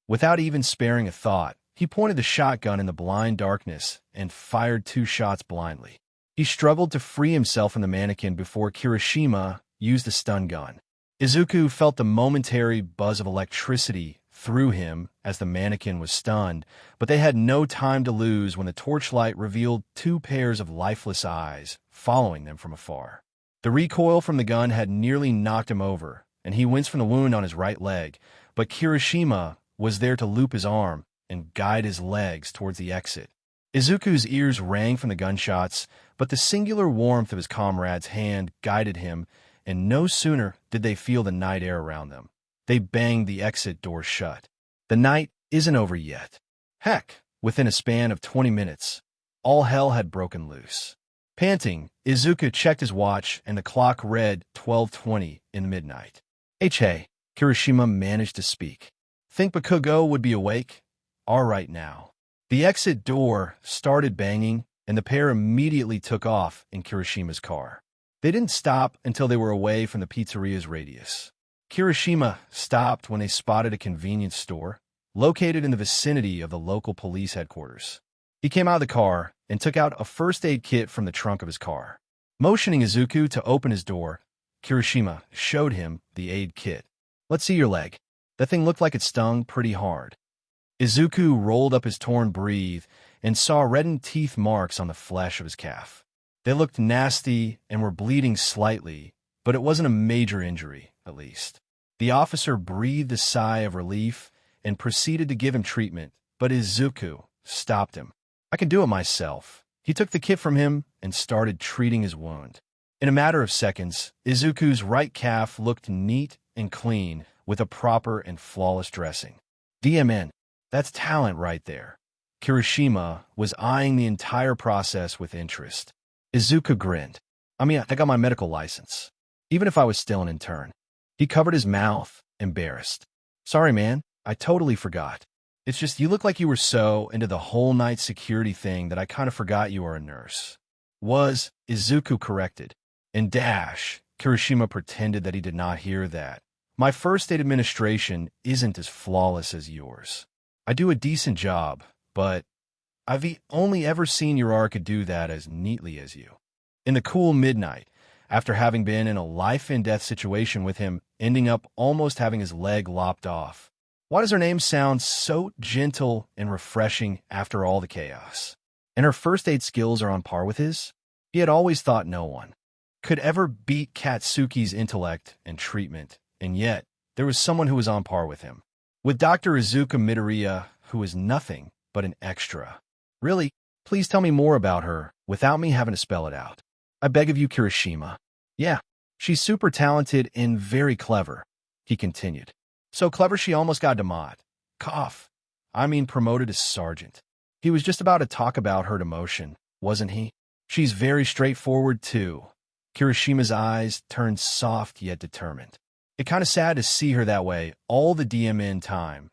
Without even sparing a thought, he pointed the shotgun in the blind darkness and fired 2 shots blindly. He struggled to free himself from the mannequin before Kirishima used the stun gun. Izuku felt the momentary buzz of electricity through him as the mannequin was stunned, but they had no time to lose when the torchlight revealed 2 pairs of lifeless eyes following them from afar. The recoil from the gun had nearly knocked him over, and he winced from the wound on his right leg, but Kirishima was there to loop his arm and guide his legs towards the exit. Izuku's ears rang from the gunshots, but the singular warmth of his comrade's hand guided him, and no sooner did they feel the night air around them. They banged the exit door shut. The night isn't over yet. Heck, within a span of 20 minutes, all hell had broken loose. Panting, Izuku checked his watch, and the clock read 12:20 in the midnight. Hey, Kirishima managed to speak. Think Bakugo would be awake? All right now. The exit door started banging, and the pair immediately took off in Kirishima's car. They didn't stop until they were away from the pizzeria's radius. Kirishima stopped when they spotted a convenience store, located in the vicinity of the local police headquarters. He came out of the car and took out a first aid kit from the trunk of his car. Motioning Izuku to open his door, Kirishima showed him the aid kit. Let's see your leg. That thing looked like it stung pretty hard. Izuku rolled up his torn breathe and saw reddened teeth marks on the flesh of his calf. They looked nasty and were bleeding slightly, but it wasn't a major injury, at least. The officer breathed a sigh of relief and proceeded to give him treatment, but Izuku stopped him. I can do it myself. He took the kit from him and started treating his wound. In a matter of seconds, Izuku's right calf looked neat and clean with a proper and flawless dressing. DMN, that's talent right there. Kirishima was eyeing the entire process with interest. Izuku grinned. I got my medical license, even if I was still an intern. He covered his mouth, embarrassed. Sorry, man, I totally forgot. It's just you look like you were so into the whole night security thing that I kind of forgot you were a nurse. Izuku corrected. In Dash, Kirishima pretended that he did not hear that. My first aid administration isn't as flawless as yours. I do a decent job, but I've only ever seen Uraraka do that as neatly as you. In the cool midnight, after having been in a life-and-death situation with him, ending up almost having his leg lopped off. Why does her name sound so gentle and refreshing after all the chaos? And her first aid skills are on par with his? He had always thought no one could ever beat Katsuki's intellect and treatment, and yet there was someone who was on par with him. With Dr. Izuku Midoriya, who is nothing but an extra. Really, please tell me more about her without me having to spell it out. I beg of you, Kirishima. Yeah, she's super talented and very clever, he continued. So clever she almost got demoted. Promoted to sergeant. He was just about to talk about her demotion, wasn't he? She's very straightforward, too. Kirishima's eyes turned soft yet determined. It's kind of sad to see her that way all the DMN time,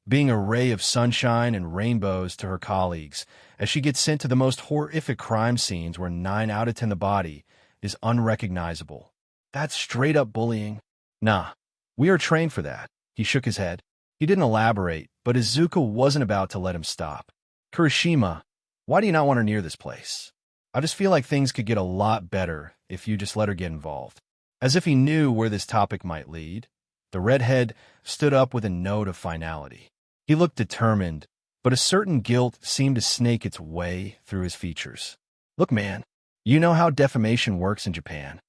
being a ray of sunshine and rainbows to her colleagues, as she gets sent to the most horrific crime scenes where 9 out of 10 the body is unrecognizable. That's straight-up bullying. Nah, we are trained for that. He shook his head. He didn't elaborate, but Izuku wasn't about to let him stop. Kirishima, why do you not want her near this place? I just feel like things could get a lot better if you just let her get involved. As if he knew where this topic might lead, the redhead stood up with a note of finality. He looked determined, but a certain guilt seemed to snake its way through his features. Look, man, you know how defamation works in Japan.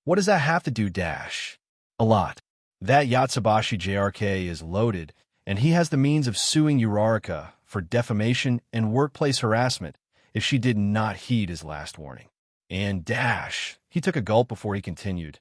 What does that have to do, Dash? A lot. That Yatsubashi JRK is loaded, and he has the means of suing Uraraka for defamation and workplace harassment if she did not heed his last warning. And Dash, he took a gulp before he continued.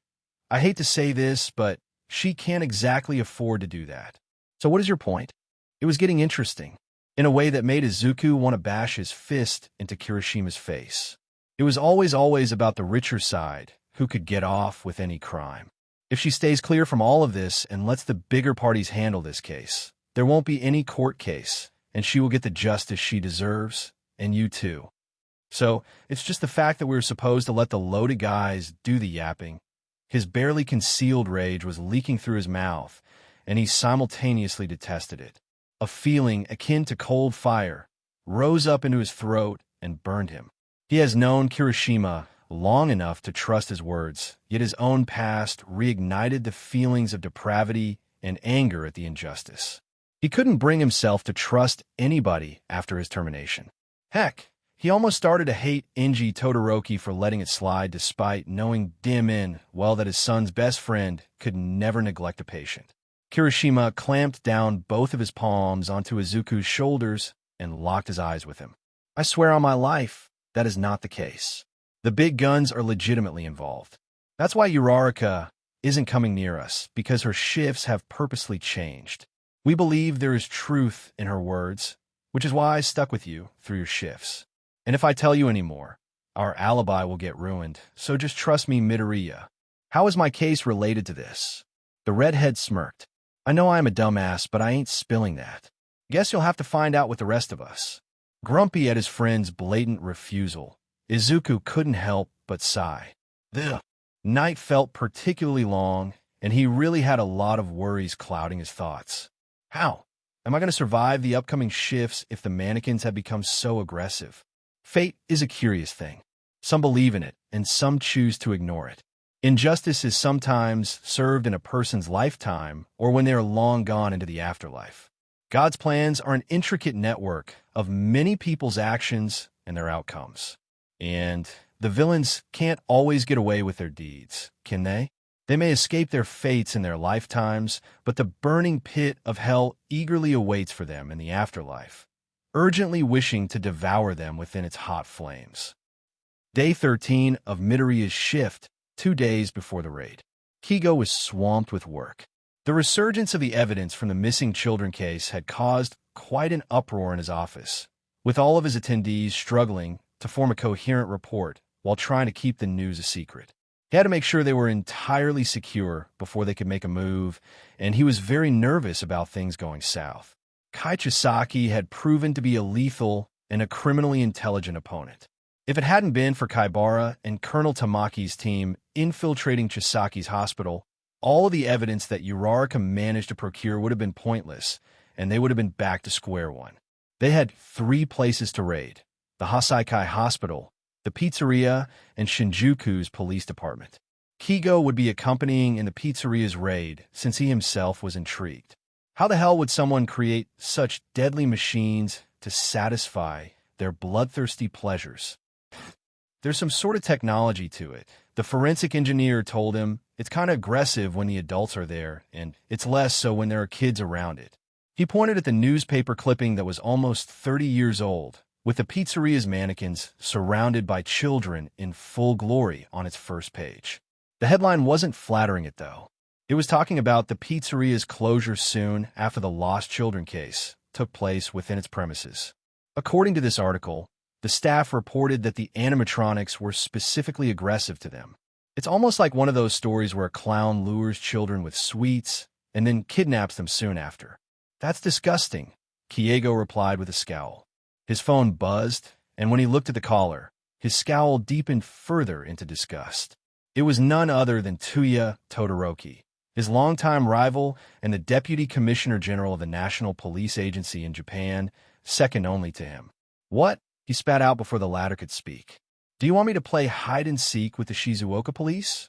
I hate to say this, but she can't exactly afford to do that. So what is your point? It was getting interesting, in a way that made Izuku want to bash his fist into Kirishima's face. It was always about the richer side, who could get off with any crime. If she stays clear from all of this and lets the bigger parties handle this case, there won't be any court case, and she will get the justice she deserves, and you too. So, it's just the fact that we were supposed to let the loaded guys do the yapping. His barely concealed rage was leaking through his mouth, and he simultaneously detested it. A feeling akin to cold fire rose up into his throat and burned him. He has known Kirishima long enough to trust his words, yet his own past reignited the feelings of depravity and anger at the injustice. He couldn't bring himself to trust anybody after his termination. Heck, he almost started to hate Inji Todoroki for letting it slide despite knowing dim in well that his son's best friend could never neglect a patient. Kirishima clamped down both of his palms onto Izuku's shoulders and locked his eyes with him. I swear on my life, that is not the case. The big guns are legitimately involved. That's why Uraraka isn't coming near us, because her shifts have purposely changed. We believe there is truth in her words, which is why I stuck with you through your shifts. And if I tell you any more, our alibi will get ruined, so just trust me, Midoriya. How is my case related to this? The redhead smirked. I know I'm a dumbass, but I ain't spilling that. Guess you'll have to find out with the rest of us. Grumpy at his friend's blatant refusal, Izuku couldn't help but sigh. The night felt particularly long, and he really had a lot of worries clouding his thoughts. How am I going to survive the upcoming shifts if the mannequins have become so aggressive? Fate is a curious thing. Some believe in it, and some choose to ignore it. Injustice is sometimes served in a person's lifetime or when they are long gone into the afterlife. God's plans are an intricate network of many people's actions and their outcomes. And the villains can't always get away with their deeds, can they? They may escape their fates in their lifetimes, but the burning pit of hell eagerly awaits for them in the afterlife, urgently wishing to devour them within its hot flames. Day 13 of Midoriya's shift, 2 days before the raid. Kigo was swamped with work. The resurgence of the evidence from the missing children case had caused quite an uproar in his office, with all of his attendees struggling to form a coherent report while trying to keep the news a secret. He had to make sure they were entirely secure before they could make a move, and he was very nervous about things going south. Kai Chisaki had proven to be a lethal and a criminally intelligent opponent. If it hadn't been for Kaibara and Colonel Tamaki's team infiltrating Chisaki's hospital, all of the evidence that Uraraka managed to procure would have been pointless, and they would have been back to square one. They had 3 places to raid: the Hasaikai Hospital, the pizzeria, and Shinjuku's police department. Kigo would be accompanying in the pizzeria's raid since he himself was intrigued. How the hell would someone create such deadly machines to satisfy their bloodthirsty pleasures? There's some sort of technology to it. The forensic engineer told him it's kind of aggressive when the adults are there, and it's less so when there are kids around it. He pointed at the newspaper clipping that was almost 30 years old, with the pizzeria's mannequins surrounded by children in full glory on its first page. The headline wasn't flattering it, though. It was talking about the pizzeria's closure soon after the lost children case took place within its premises. According to this article, the staff reported that the animatronics were specifically aggressive to them. It's almost like one of those stories where a clown lures children with sweets and then kidnaps them soon after. That's disgusting, Kiego replied with a scowl. His phone buzzed, and when he looked at the caller, his scowl deepened further into disgust. It was none other than Tuya Todoroki, his longtime rival and the Deputy Commissioner General of the National Police Agency in Japan, second only to him. What? He spat out before the latter could speak. Do you want me to play hide-and-seek with the Shizuoka police?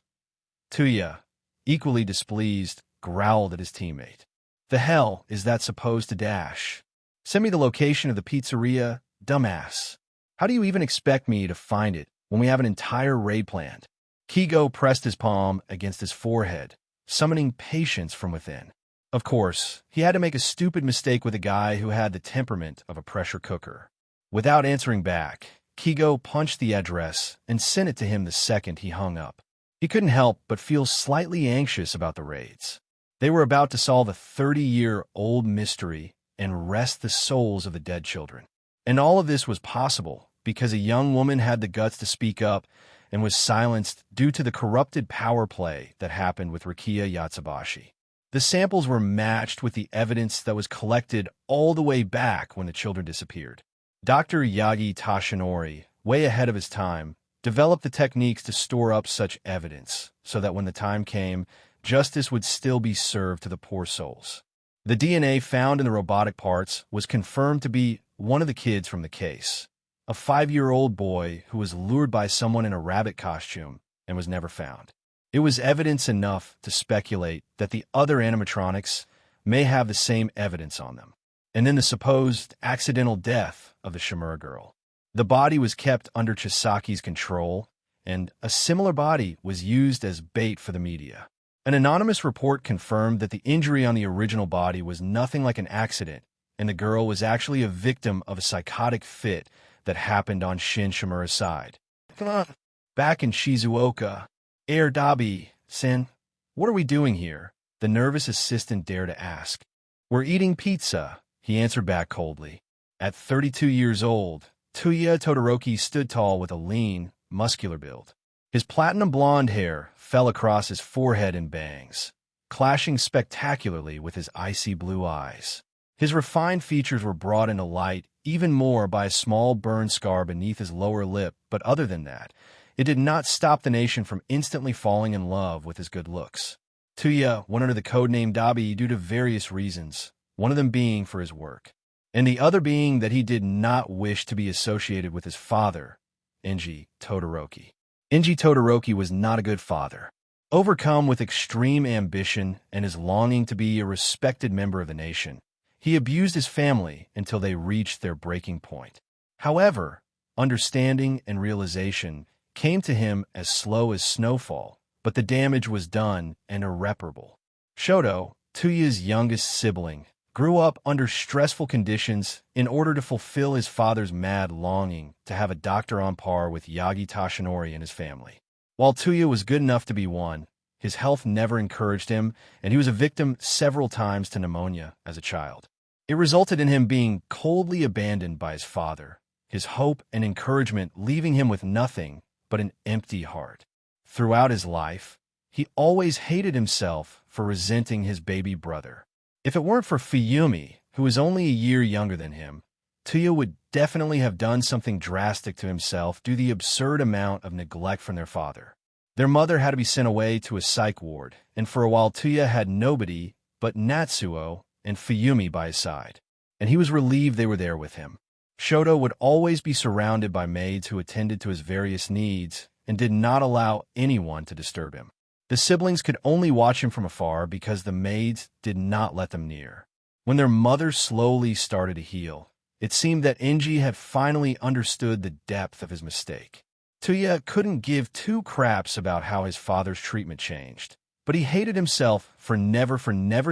Tuya, equally displeased, growled at his teammate. The hell is that supposed to dash? Send me the location of the pizzeria, dumbass. How do you even expect me to find it when we have an entire raid planned? Kigo pressed his palm against his forehead, summoning patience from within. Of course, he had to make a stupid mistake with a guy who had the temperament of a pressure cooker. Without answering back, Kigo punched the address and sent it to him the second he hung up. He couldn't help but feel slightly anxious about the raids. They were about to solve a 30-year-old mystery and rest the souls of the dead children. And all of this was possible because a young woman had the guts to speak up and was silenced due to the corrupted power play that happened with Rukia Yatsubashi. The samples were matched with the evidence that was collected all the way back when the children disappeared. Dr. Yagi Tashinori, way ahead of his time, developed the techniques to store up such evidence so that when the time came, justice would still be served to the poor souls. The DNA found in the robotic parts was confirmed to be one of the kids from the case, a 5-year-old boy who was lured by someone in a rabbit costume and was never found. It was evidence enough to speculate that the other animatronics may have the same evidence on them. And then the supposed accidental death of the Shimura girl. The body was kept under Chisaki's control, and a similar body was used as bait for the media. An anonymous report confirmed that the injury on the original body was nothing like an accident, and the girl was actually a victim of a psychotic fit that happened on Shin Shimura's side. Come on. Back in Shizuoka, Dabi-sen, what are we doing here? The nervous assistant dared to ask. We're eating pizza, he answered back coldly. At 32 years old, Tuya Todoroki stood tall with a lean, muscular build. His platinum blonde hair fell across his forehead in bangs, clashing spectacularly with his icy blue eyes. His refined features were brought into light even more by a small burn scar beneath his lower lip, but other than that, it did not stop the nation from instantly falling in love with his good looks. Tuya went under the codename Dabi due to various reasons, one of them being for his work, and the other being that he did not wish to be associated with his father, Enji Todoroki. Enji Todoroki was not a good father. Overcome with extreme ambition and his longing to be a respected member of the nation, he abused his family until they reached their breaking point. However, understanding and realization came to him as slow as snowfall, but the damage was done and irreparable. Shoto, Tuya's youngest sibling, grew up under stressful conditions in order to fulfill his father's mad longing to have a doctor on par with Yagi Tashinori and his family. While Tuya was good enough to be one, his health never encouraged him, and he was a victim several times to pneumonia as a child. It resulted in him being coldly abandoned by his father, his hope and encouragement leaving him with nothing but an empty heart. Throughout his life, he always hated himself for resenting his baby brother. If it weren't for Fuyumi, who was only a year younger than him, Tuya would definitely have done something drastic to himself due to the absurd amount of neglect from their father. Their mother had to be sent away to a psych ward, and for a while Tuya had nobody but Natsuo and Fuyumi by his side, and he was relieved they were there with him. Shoto would always be surrounded by maids who attended to his various needs and did not allow anyone to disturb him. The siblings could only watch him from afar because the maids did not let them near. When their mother slowly started to heal, it seemed that Enji had finally understood the depth of his mistake. Tuya couldn't give two craps about how his father's treatment changed, but he hated himself for never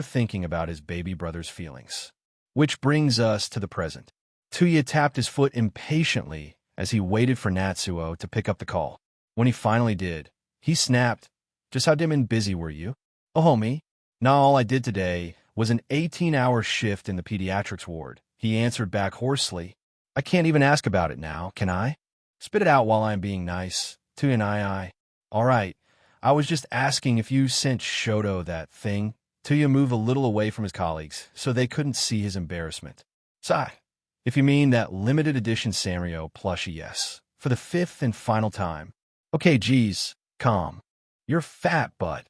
thinking about his baby brother's feelings. Which brings us to the present. Tuya tapped his foot impatiently as he waited for Natsuo to pick up the call. When he finally did, he snapped, "Just how damn busy were you?" "Oh, homie. Nah, all I did today was an 18-hour shift in the pediatrics ward," he answered back hoarsely. "I can't even ask about it now, can I? Spit it out while I'm being nice. Tuya and I. All right, I was just asking if you sent Shoto that thing." Tuya moved a little away from his colleagues so they couldn't see his embarrassment. "Sigh. If you mean that limited edition Sanrio plushie, yes. For the 5th and final time. Okay, geez, calm. You're fat, butt."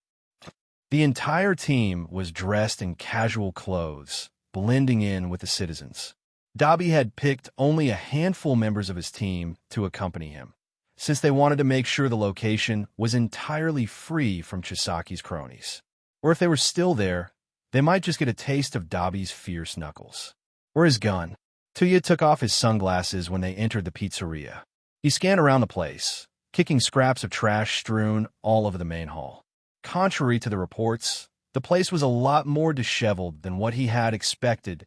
The entire team was dressed in casual clothes, blending in with the citizens. Dabi had picked only a handful of members of his team to accompany him, since they wanted to make sure the location was entirely free from Chisaki's cronies. Or if they were still there, they might just get a taste of Dabi's fierce knuckles. Or his gun. Tuya took off his sunglasses when they entered the pizzeria. He scanned around the place, kicking scraps of trash strewn all over the main hall. Contrary to the reports, the place was a lot more disheveled than what he had expected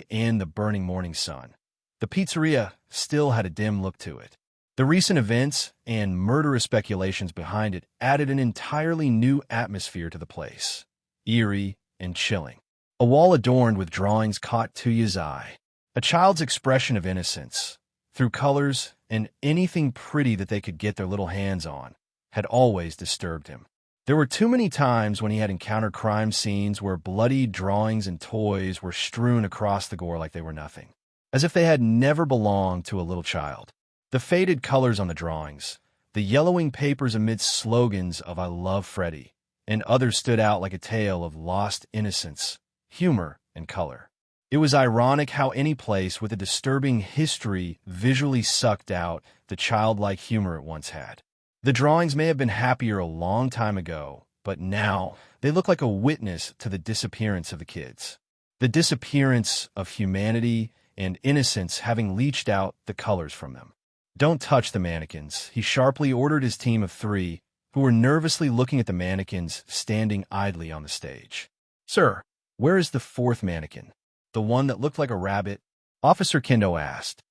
in the burning morning sun. The pizzeria still had a dim look to it. The recent events and murderous speculations behind it added an entirely new atmosphere to the place, eerie and chilling. A wall adorned with drawings caught Tuya's eye, a child's expression of innocence, through colors and anything pretty that they could get their little hands on, had always disturbed him. There were too many times when he had encountered crime scenes where bloody drawings and toys were strewn across the gore like they were nothing, as if they had never belonged to a little child. The faded colors on the drawings, the yellowing papers amidst slogans of "I love Freddy," and others stood out like a tale of lost innocence, humor, and color. It was ironic how any place with a disturbing history visually sucked out the childlike humor it once had. The drawings may have been happier a long time ago, but now they look like a witness to the disappearance of the kids. The disappearance of humanity and innocence having leached out the colors from them. "Don't touch the mannequins," he sharply ordered his team of 3, who were nervously looking at the mannequins standing idly on the stage. "Sir, where is the 4th mannequin? The one that looked like a rabbit?" Officer Kendo asked.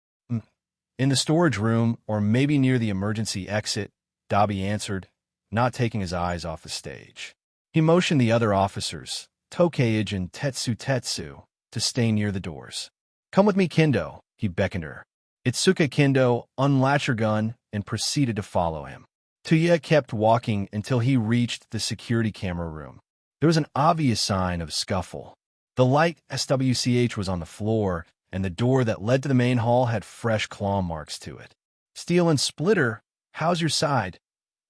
"In the storage room, or maybe near the emergency exit," Dabi answered, not taking his eyes off the stage. He motioned the other officers, Tokeage and Tetsu, to stay near the doors. "Come with me, Kendo," he beckoned her. Itsuka Kendo unlatched her gun and proceeded to follow him. Tuya kept walking until he reached the security camera room. There was an obvious sign of scuffle. The light SWCH was on the floor, and the door that led to the main hall had fresh claw marks to it. "Steel and Splitter, how's your side?"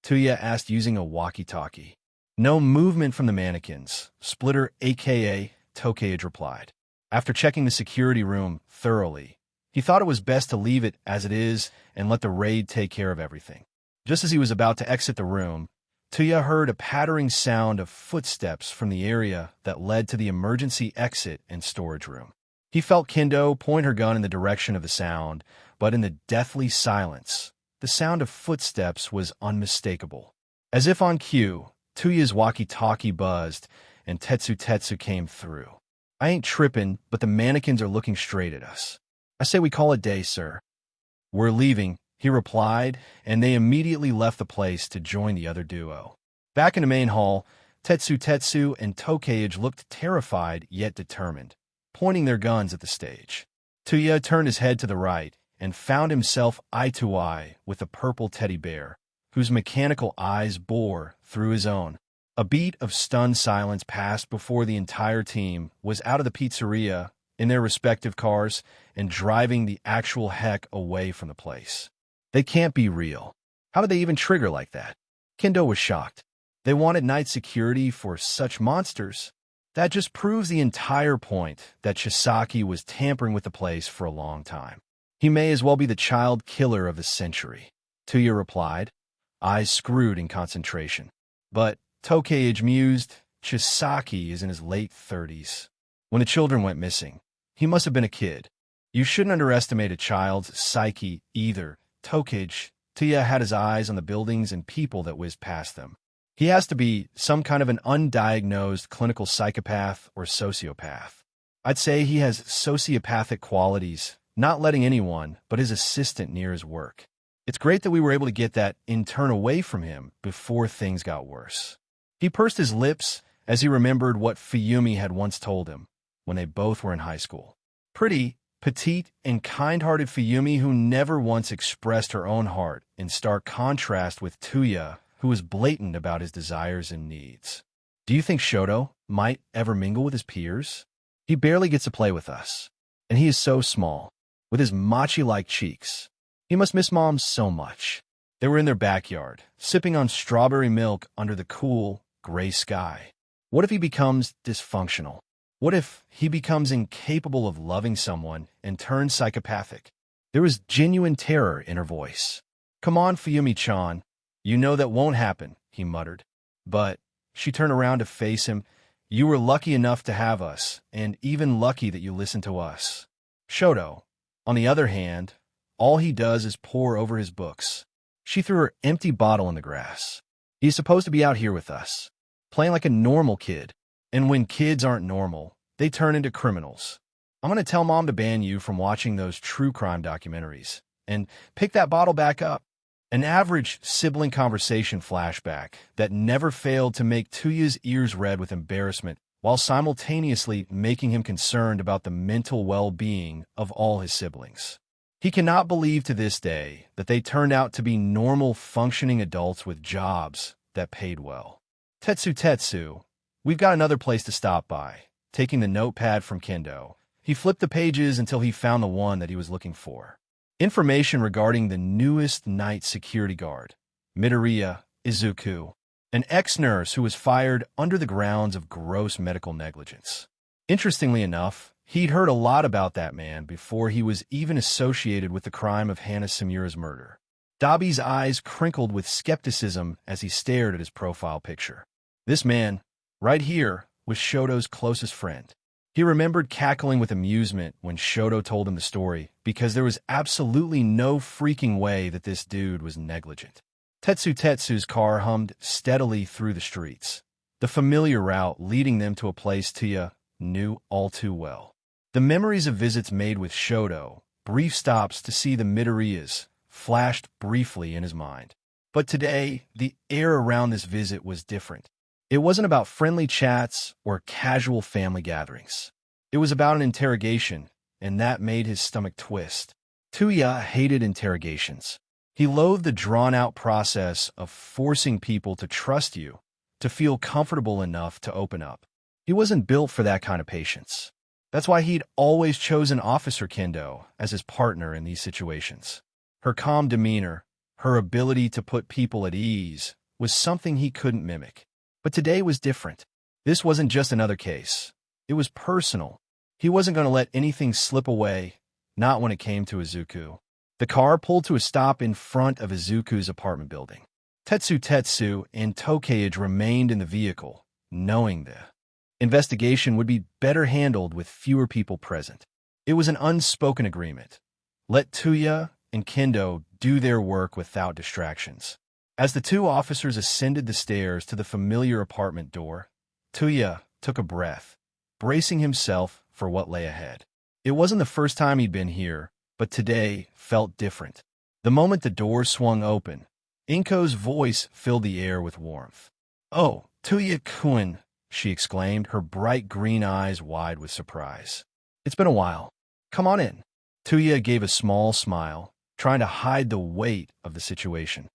Tuya asked using a walkie-talkie. "No movement from the mannequins," Splitter aka Tokeage replied. After checking the security room thoroughly, he thought it was best to leave it as it is and let the raid take care of everything. Just as he was about to exit the room, Tuya heard a pattering sound of footsteps from the area that led to the emergency exit and storage room. He felt Kendo point her gun in the direction of the sound, but in the deathly silence, the sound of footsteps was unmistakable. As if on cue, Tuya's walkie-talkie buzzed, and Tetsu came through. "I ain't tripping, but the mannequins are looking straight at us. I say we call it day, sir." "We're leaving," he replied, and they immediately left the place to join the other duo. Back in the main hall, Tetsu and Tokeage looked terrified yet determined, pointing their guns at the stage. Tuya turned his head to the right and found himself eye to eye with a purple teddy bear, whose mechanical eyes bore through his own. A beat of stunned silence passed before the entire team was out of the pizzeria in their respective cars and driving the actual heck away from the place. They can't be real. How did they even trigger like that? Kendo was shocked. They wanted night security for such monsters. That just proves the entire point that Chisaki was tampering with the place for a long time. He may as well be the child killer of the century, Tuya replied, eyes screwed in concentration. But, Tokeage mused, Chisaki is in his late 30s. When the children went missing, he must have been a kid. You shouldn't underestimate a child's psyche either, Tokeage. Tuya had his eyes on the buildings and people that whizzed past them. He has to be some kind of an undiagnosed clinical psychopath or sociopath. I'd say he has sociopathic qualities, not letting anyone but his assistant near his work. It's great that we were able to get that intern away from him before things got worse. He pursed his lips as he remembered what Fuyumi had once told him when they both were in high school. Pretty, petite, and kind-hearted Fuyumi who never once expressed her own heart, in stark contrast with Tuya, who was blatant about his desires and needs. Do you think Shoto might ever mingle with his peers? He barely gets to play with us, and he is so small, with his machi-like cheeks. He must miss Mom so much. They were in their backyard, sipping on strawberry milk under the cool, gray sky. What if he becomes dysfunctional? What if he becomes incapable of loving someone and turns psychopathic? There was genuine terror in her voice. Come on, Fuyumi-chan. You know that won't happen, he muttered. But, she turned around to face him, you were lucky enough to have us, and even lucky that you listened to us. Shoto, on the other hand, all he does is pore over his books. She threw her empty bottle in the grass. He's supposed to be out here with us, playing like a normal kid. And when kids aren't normal, they turn into criminals. I'm going to tell Mom to ban you from watching those true crime documentaries. and pick that bottle back up. An average sibling conversation flashback that never failed to make Tuya's ears red with embarrassment while simultaneously making him concerned about the mental well-being of all his siblings. He cannot believe to this day that they turned out to be normal, functioning adults with jobs that paid well. Tetsu, we've got another place to stop by. Taking the notepad from Kendo, he flipped the pages until he found the one that he was looking for. Information regarding the newest night security guard, Midoriya Izuku, an ex-nurse who was fired under the grounds of gross medical negligence. Interestingly enough, he'd heard a lot about that man before he was even associated with the crime of Hana Samura's murder. Dabi's eyes crinkled with skepticism as he stared at his profile picture. This man, right here, was Shoto's closest friend. He remembered cackling with amusement when Shoto told him the story because there was absolutely no freaking way that this dude was negligent. Tetsu's car hummed steadily through the streets, the familiar route leading them to a place Tuya knew all too well. The memories of visits made with Shoto, brief stops to see the Midoriyas, flashed briefly in his mind. But today, the air around this visit was different. It wasn't about friendly chats or casual family gatherings. It was about an interrogation, and that made his stomach twist. Tuya hated interrogations. He loathed the drawn-out process of forcing people to trust you, to feel comfortable enough to open up. He wasn't built for that kind of patience. That's why he'd always chosen Officer Kendo as his partner in these situations. Her calm demeanor, her ability to put people at ease, was something he couldn't mimic. But today was different. This wasn't just another case. It was personal. He wasn't going to let anything slip away, not when it came to Izuku. The car pulled to a stop in front of Izuku's apartment building. Tetsu and Tokage remained in the vehicle, knowing the investigation would be better handled with fewer people present. It was an unspoken agreement. Let Tuya and Kendo do their work without distractions. As the two officers ascended the stairs to the familiar apartment door, Tuya took a breath, bracing himself for what lay ahead. It wasn't the first time he'd been here, but today felt different. The moment the door swung open, Inko's voice filled the air with warmth. "Oh, Tuya-kun," she exclaimed, her bright green eyes wide with surprise. "It's been a while. Come on in." Tuya gave a small smile, trying to hide the weight of the situation.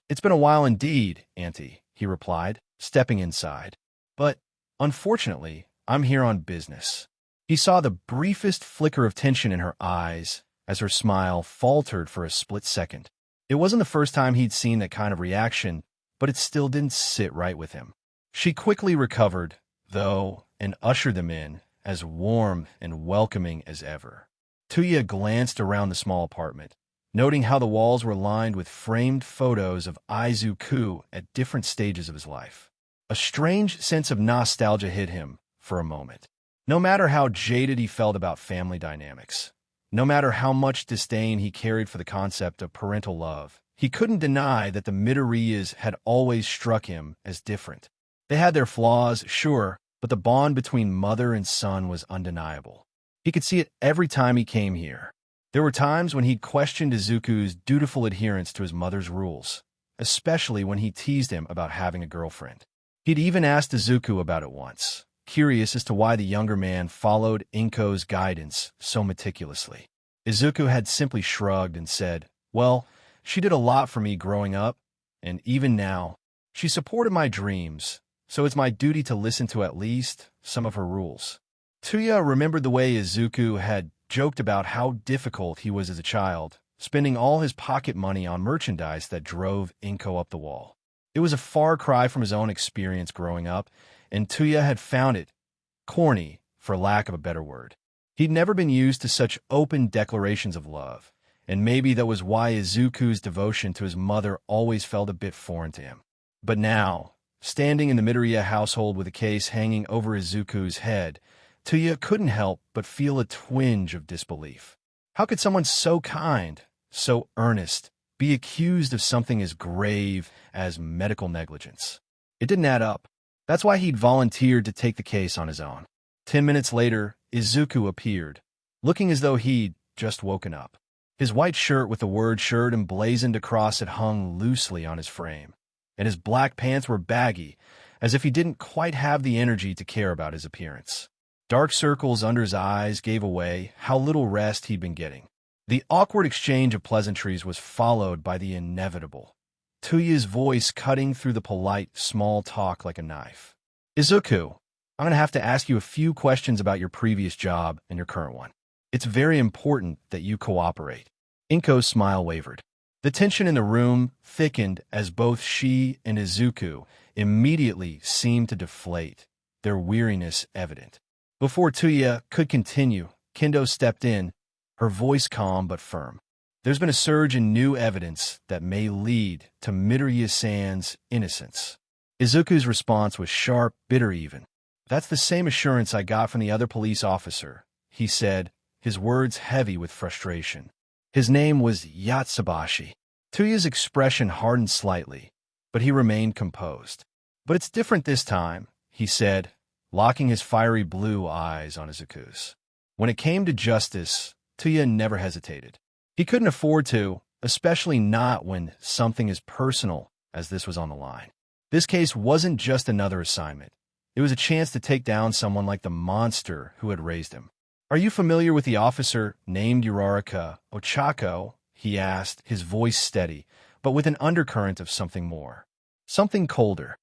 It's been a while indeed, Auntie," he replied, stepping inside. "But, unfortunately, I'm here on business." He saw the briefest flicker of tension in her eyes as her smile faltered for a split second. It wasn't the first time he'd seen that kind of reaction, but it still didn't sit right with him. She quickly recovered, though, and ushered them in, as warm and welcoming as ever. Tuya glanced around the small apartment, noting how the walls were lined with framed photos of Izuku at different stages of his life. A strange sense of nostalgia hit him for a moment. No matter how jaded he felt about family dynamics, no matter how much disdain he carried for the concept of parental love, he couldn't deny that the Midoriyas had always struck him as different. They had their flaws, sure, but the bond between mother and son was undeniable. He could see it every time he came here. There were times when he'd questioned Izuku's dutiful adherence to his mother's rules, especially when he teased him about having a girlfriend. He'd even asked Izuku about it once, curious as to why the younger man followed Inko's guidance so meticulously. Izuku had simply shrugged and said, "Well, she did a lot for me growing up, and even now, she supported my dreams, so it's my duty to listen to at least some of her rules." Tuya remembered the way Izuku had joked about how difficult he was as a child, spending all his pocket money on merchandise that drove Inko up the wall. It was a far cry from his own experience growing up, and Tuya had found it corny, for lack of a better word. He'd never been used to such open declarations of love, and maybe that was why Izuku's devotion to his mother always felt a bit foreign to him. But now, standing in the Midoriya household with a case hanging over Izuku's head, Tuya couldn't help but feel a twinge of disbelief. How could someone so kind, so earnest, be accused of something as grave as medical negligence? It didn't add up. That's why he'd volunteered to take the case on his own. 10 minutes later, Izuku appeared, looking as though he'd just woken up. His white shirt with the word shirt emblazoned across it hung loosely on his frame, and his black pants were baggy, as if he didn't quite have the energy to care about his appearance. Dark circles under his eyes gave away how little rest he'd been getting. The awkward exchange of pleasantries was followed by the inevitable, Tuya's voice cutting through the polite, small talk like a knife. Izuku, I'm going to have to ask you a few questions about your previous job and your current one. It's very important that you cooperate. Inko's smile wavered. The tension in the room thickened as both she and Izuku immediately seemed to deflate, their weariness evident. Before Tuya could continue, Kendo stepped in, her voice calm but firm. There's been a surge in new evidence that may lead to Midoriya-san's innocence. Izuku's response was sharp, bitter even. That's the same assurance I got from the other police officer, he said, his words heavy with frustration. His name was Yatsubashi. Tuya's expression hardened slightly, but he remained composed. But it's different this time, he said, locking his fiery blue eyes on Izuku's. When it came to justice, Tuya never hesitated. He couldn't afford to, especially not when something as personal as this was on the line. This case wasn't just another assignment. It was a chance to take down someone like the monster who had raised him. Are you familiar with the officer named Uraraka Ochako? He asked, his voice steady, but with an undercurrent of something more. Something colder.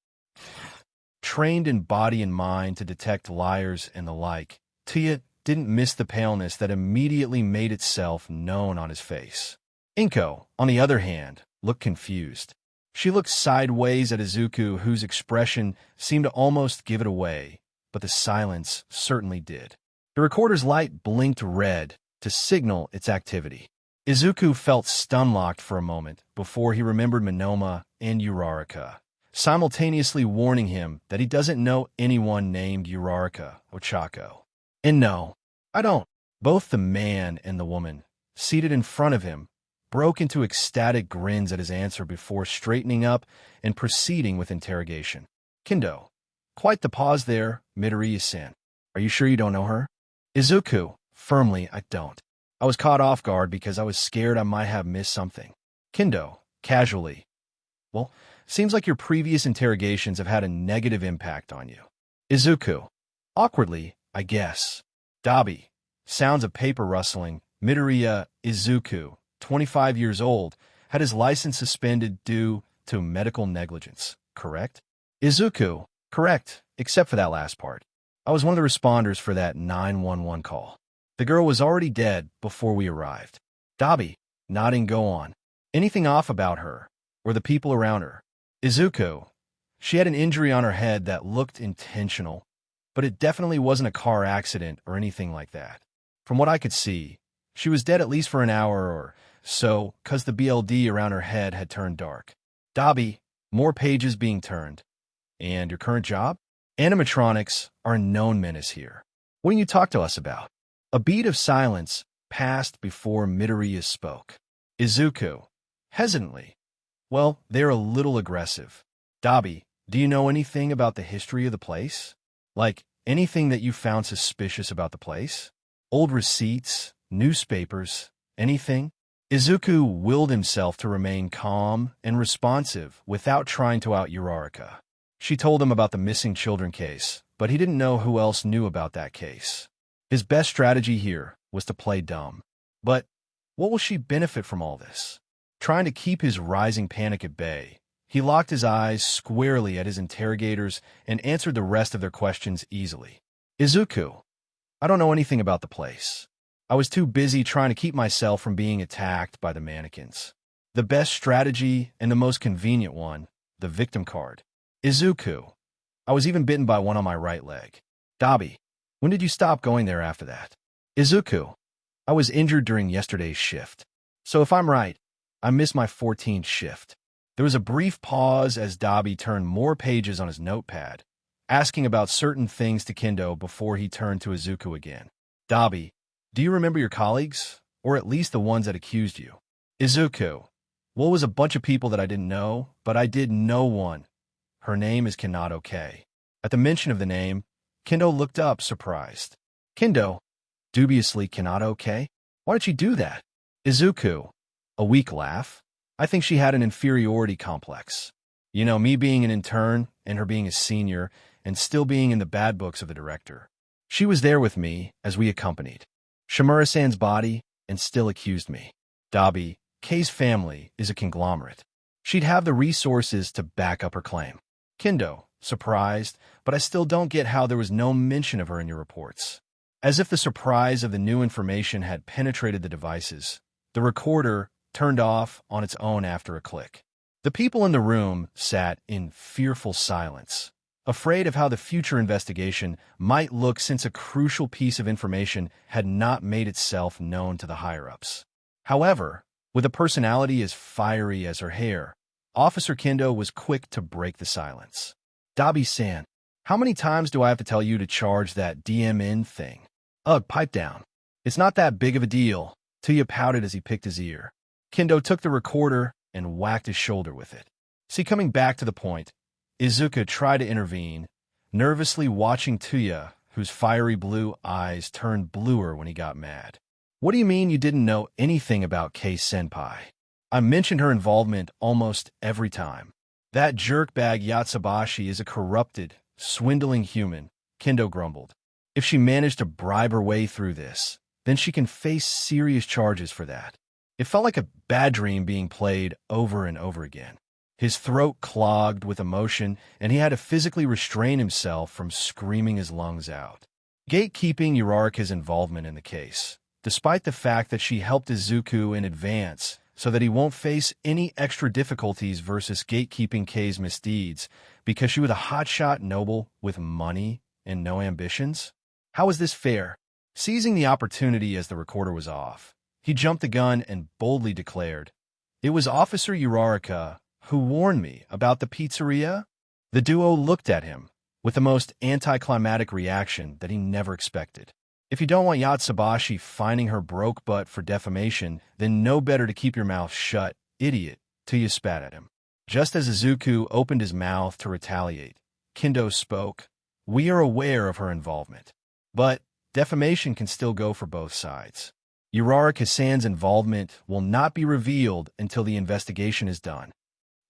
Trained in body and mind to detect liars and the like, Tuya didn't miss the paleness that immediately made itself known on his face. Inko, on the other hand, looked confused. She looked sideways at Izuku, whose expression seemed to almost give it away, but the silence certainly did. The recorder's light blinked red to signal its activity. Izuku felt stun-locked for a moment before he remembered Monoma and Uraraka, simultaneously warning him that he doesn't know anyone named Uraraka Ochako. And no, I don't. Both the man and the woman, seated in front of him, broke into ecstatic grins at his answer before straightening up and proceeding with interrogation. Kendo, quite the pause there, Midoriya-san. Are you sure you don't know her? Izuku, firmly, I don't. I was caught off guard because I was scared I might have missed something. Kendo, casually. Well, seems like your previous interrogations have had a negative impact on you. Izuku, awkwardly, I guess. Dabi, sounds of paper rustling. Midoriya Izuku, 25 years old, had his license suspended due to medical negligence, correct? Izuku, correct, except for that last part. I was one of the responders for that 911 call. The girl was already dead before we arrived. Dabi, nodding, go on. Anything off about her, or the people around her? Izuku, she had an injury on her head that looked intentional, but it definitely wasn't a car accident or anything like that. From what I could see, she was dead at least for an hour or so, 'cause the BLD around her head had turned dark. Dabi, more pages being turned. And your current job? Animatronics are a known menace here. What can you talk to us about? A beat of silence passed before Midoriya spoke. Izuku, hesitantly. Well, they're a little aggressive. Dabi, do you know anything about the history of the place? Like, anything that you found suspicious about the place? Old receipts, newspapers, anything? Izuku willed himself to remain calm and responsive without trying to out Uraraka. She told him about the missing children case, but he didn't know who else knew about that case. His best strategy here was to play dumb. But what will she benefit from all this? Trying to keep his rising panic at bay, he locked his eyes squarely at his interrogators and answered the rest of their questions easily. Izuku, I don't know anything about the place. I was too busy trying to keep myself from being attacked by the mannequins. The best strategy and the most convenient one, the victim card. Izuku, I was even bitten by one on my right leg. Dabi, when did you stop going there after that? Izuku, I was injured during yesterday's shift. So if I'm right, I missed my 14th shift. There was a brief pause as Dabi turned more pages on his notepad, asking about certain things to Kendo before he turned to Izuku again. Dabi, do you remember your colleagues, or at least the ones that accused you? Izuku, well, it was a bunch of people that I didn't know, but I did know one. Her name is Kanato-K. At the mention of the name, Kendo looked up, surprised. Kendo, dubiously, Kanato-K? Why did she do that? Izuku. A weak laugh. I think she had an inferiority complex. You know, me being an intern and her being a senior and still being in the bad books of the director. She was there with me as we accompanied Shimura-san's body and still accused me. Dabi, Kei's family, is a conglomerate. She'd have the resources to back up her claim. Kendo, surprised, but I still don't get how there was no mention of her in your reports. As if the surprise of the new information had penetrated the devices, the recorder turned off on its own after a click. The people in the room sat in fearful silence, afraid of how the future investigation might look since a crucial piece of information had not made itself known to the higher-ups. However, with a personality as fiery as her hair, Officer Kendo was quick to break the silence. Dabi-san, how many times do I have to tell you to charge that DMN thing? Ugh, pipe down. It's not that big of a deal. Tuya pouted as he picked his ear. Kendo took the recorder and whacked his shoulder with it. See, coming back to the point, Izuku tried to intervene, nervously watching Tuya, whose fiery blue eyes turned bluer when he got mad. What do you mean you didn't know anything about Kei-senpai? I mentioned her involvement almost every time. That jerkbag Yatsubashi is a corrupted, swindling human, Kendo grumbled. If she managed to bribe her way through this, then she can face serious charges for that. It felt like a bad dream being played over and over again. His throat clogged with emotion, and he had to physically restrain himself from screaming his lungs out. Gatekeeping Uraraka's involvement in the case, despite the fact that she helped Izuku in advance so that he won't face any extra difficulties versus gatekeeping Kei's misdeeds because she was a hotshot noble with money and no ambitions? How is this fair? Seizing the opportunity as the recorder was off, he jumped the gun and boldly declared, "It was Officer Uraraka who warned me about the pizzeria." The duo looked at him with the most anticlimactic reaction that he never expected. If you don't want Yatsubashi finding her broke butt for defamation, then know better to keep your mouth shut, idiot, till you spat at him. Just as Izuku opened his mouth to retaliate, Kendo spoke. We are aware of her involvement, but defamation can still go for both sides. Uraraka-san's involvement will not be revealed until the investigation is done.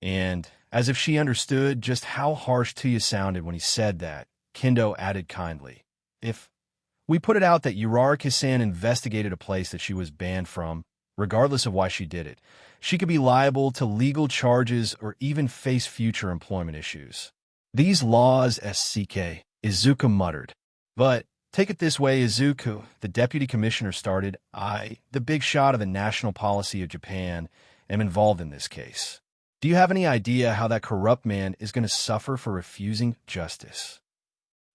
And, as if she understood just how harsh Tuya sounded when he said that, Kendo added kindly, if we put it out that Uraraka-san investigated a place that she was banned from, regardless of why she did it, she could be liable to legal charges or even face future employment issues. These laws, SCK, Izuku muttered. But take it this way, Izuku, the deputy commissioner started, the big shot of the national policy of Japan, am involved in this case. Do you have any idea how that corrupt man is going to suffer for refusing justice?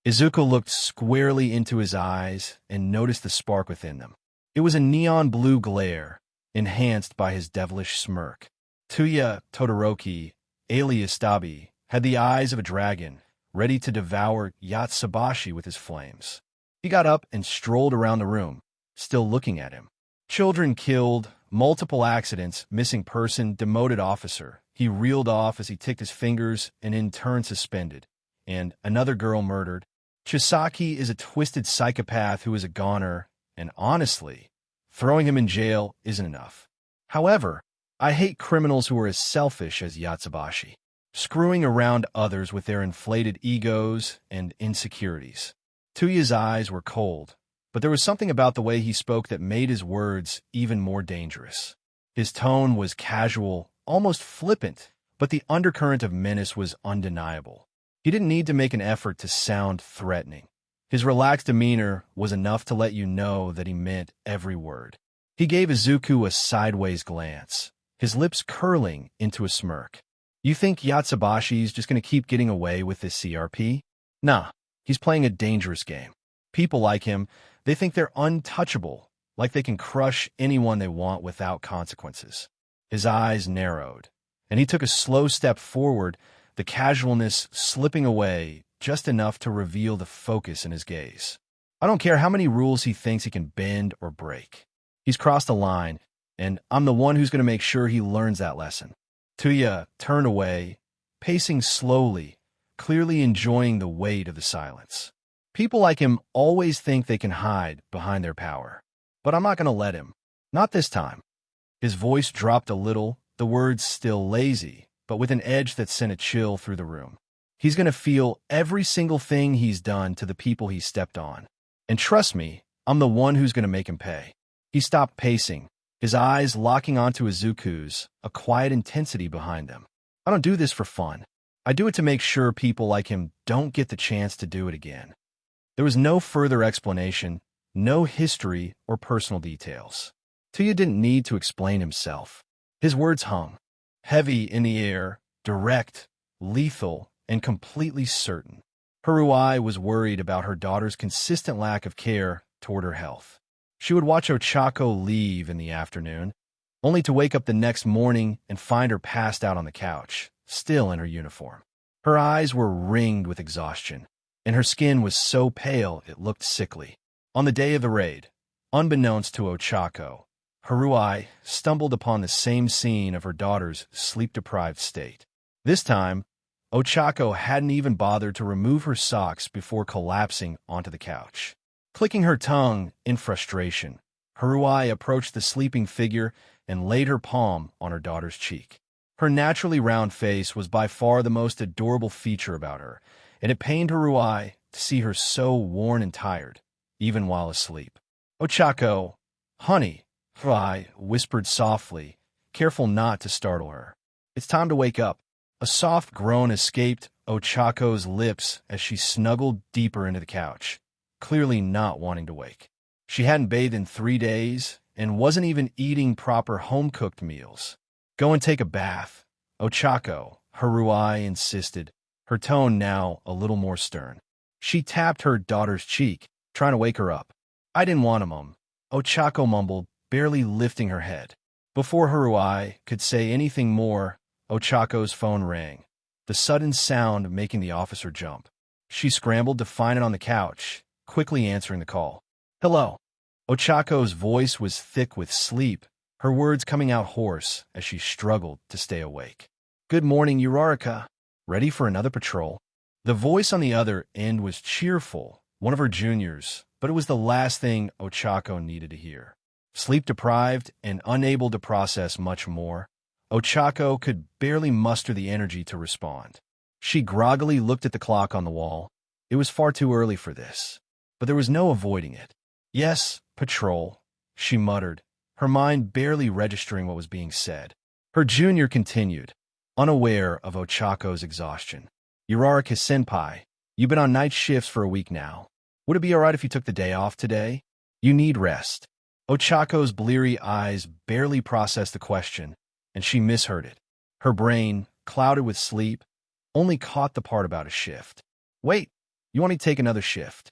Izuku looked squarely into his eyes and noticed the spark within them. It was a neon blue glare, enhanced by his devilish smirk. Tuya Todoroki, alias Dabi, had the eyes of a dragon, ready to devour Yatsubashi with his flames. He got up and strolled around the room, still looking at him. Children killed, multiple accidents, missing person, demoted officer. He reeled off as he ticked his fingers and in turn suspended. And another girl murdered. Chisaki is a twisted psychopath who is a goner, and honestly, throwing him in jail isn't enough. However, I hate criminals who are as selfish as Yatsubashi, screwing around others with their inflated egos and insecurities. Tuya's eyes were cold, but there was something about the way he spoke that made his words even more dangerous. His tone was casual, almost flippant, but the undercurrent of menace was undeniable. He didn't need to make an effort to sound threatening. His relaxed demeanor was enough to let you know that he meant every word. He gave Izuku a sideways glance, his lips curling into a smirk. You think Yatsubashi's just going to keep getting away with this CRP? Nah, he's playing a dangerous game. People like him, they think they're untouchable, like they can crush anyone they want without consequences. His eyes narrowed, and he took a slow step forward, the casualness slipping away just enough to reveal the focus in his gaze. I don't care how many rules he thinks he can bend or break. He's crossed a line, and I'm the one who's going to make sure he learns that lesson. Tuya turned away, pacing slowly, clearly enjoying the weight of the silence. People like him always think they can hide behind their power. But I'm not going to let him. Not this time. His voice dropped a little, the words still lazy, but with an edge that sent a chill through the room. He's going to feel every single thing he's done to the people he stepped on. And trust me, I'm the one who's going to make him pay. He stopped pacing, his eyes locking onto Izuku's, a quiet intensity behind them. I don't do this for fun. I do it to make sure people like him don't get the chance to do it again. There was no further explanation, no history or personal details. Tuya didn't need to explain himself. His words hung, heavy in the air, direct, lethal, and completely certain. Haruai was worried about her daughter's consistent lack of care toward her health. She would watch Ochako leave in the afternoon, only to wake up the next morning and find her passed out on the couch, still in her uniform. Her eyes were ringed with exhaustion, and her skin was so pale it looked sickly. On the day of the raid, unbeknownst to Ochako, Haruai stumbled upon the same scene of her daughter's sleep-deprived state. This time, Ochako hadn't even bothered to remove her socks before collapsing onto the couch. Clicking her tongue in frustration, Haruai approached the sleeping figure and laid her palm on her daughter's cheek. Her naturally round face was by far the most adorable feature about her, and it pained Haruai to see her so worn and tired, even while asleep. "Ochako, honey," Haruai whispered softly, careful not to startle her. "It's time to wake up." A soft groan escaped Ochako's lips as she snuggled deeper into the couch, clearly not wanting to wake. She hadn't bathed in 3 days and wasn't even eating proper home-cooked meals. "Go and take a bath, Ochako," Haruai insisted, her tone now a little more stern. She tapped her daughter's cheek, trying to wake her up. "I didn't want him, Ochako mumbled, barely lifting her head. Before Haruai could say anything more, Ochako's phone rang, the sudden sound making the officer jump. She scrambled to find it on the couch, quickly answering the call. "Hello." Ochako's voice was thick with sleep, her words coming out hoarse as she struggled to stay awake. "Good morning, Uraraka. Ready for another patrol?" The voice on the other end was cheerful, one of her juniors, but it was the last thing Ochako needed to hear. Sleep-deprived and unable to process much more, Ochako could barely muster the energy to respond. She groggily looked at the clock on the wall. It was far too early for this, but there was no avoiding it. "Yes, patrol," she muttered, her mind barely registering what was being said. Her junior continued, unaware of Ochako's exhaustion. "Uraraka-senpai, you've been on night shifts for a week now. Would it be all right if you took the day off today? You need rest." Ochako's bleary eyes barely processed the question, and she misheard it. Her brain, clouded with sleep, only caught the part about a shift. "Wait, you want to take another shift?"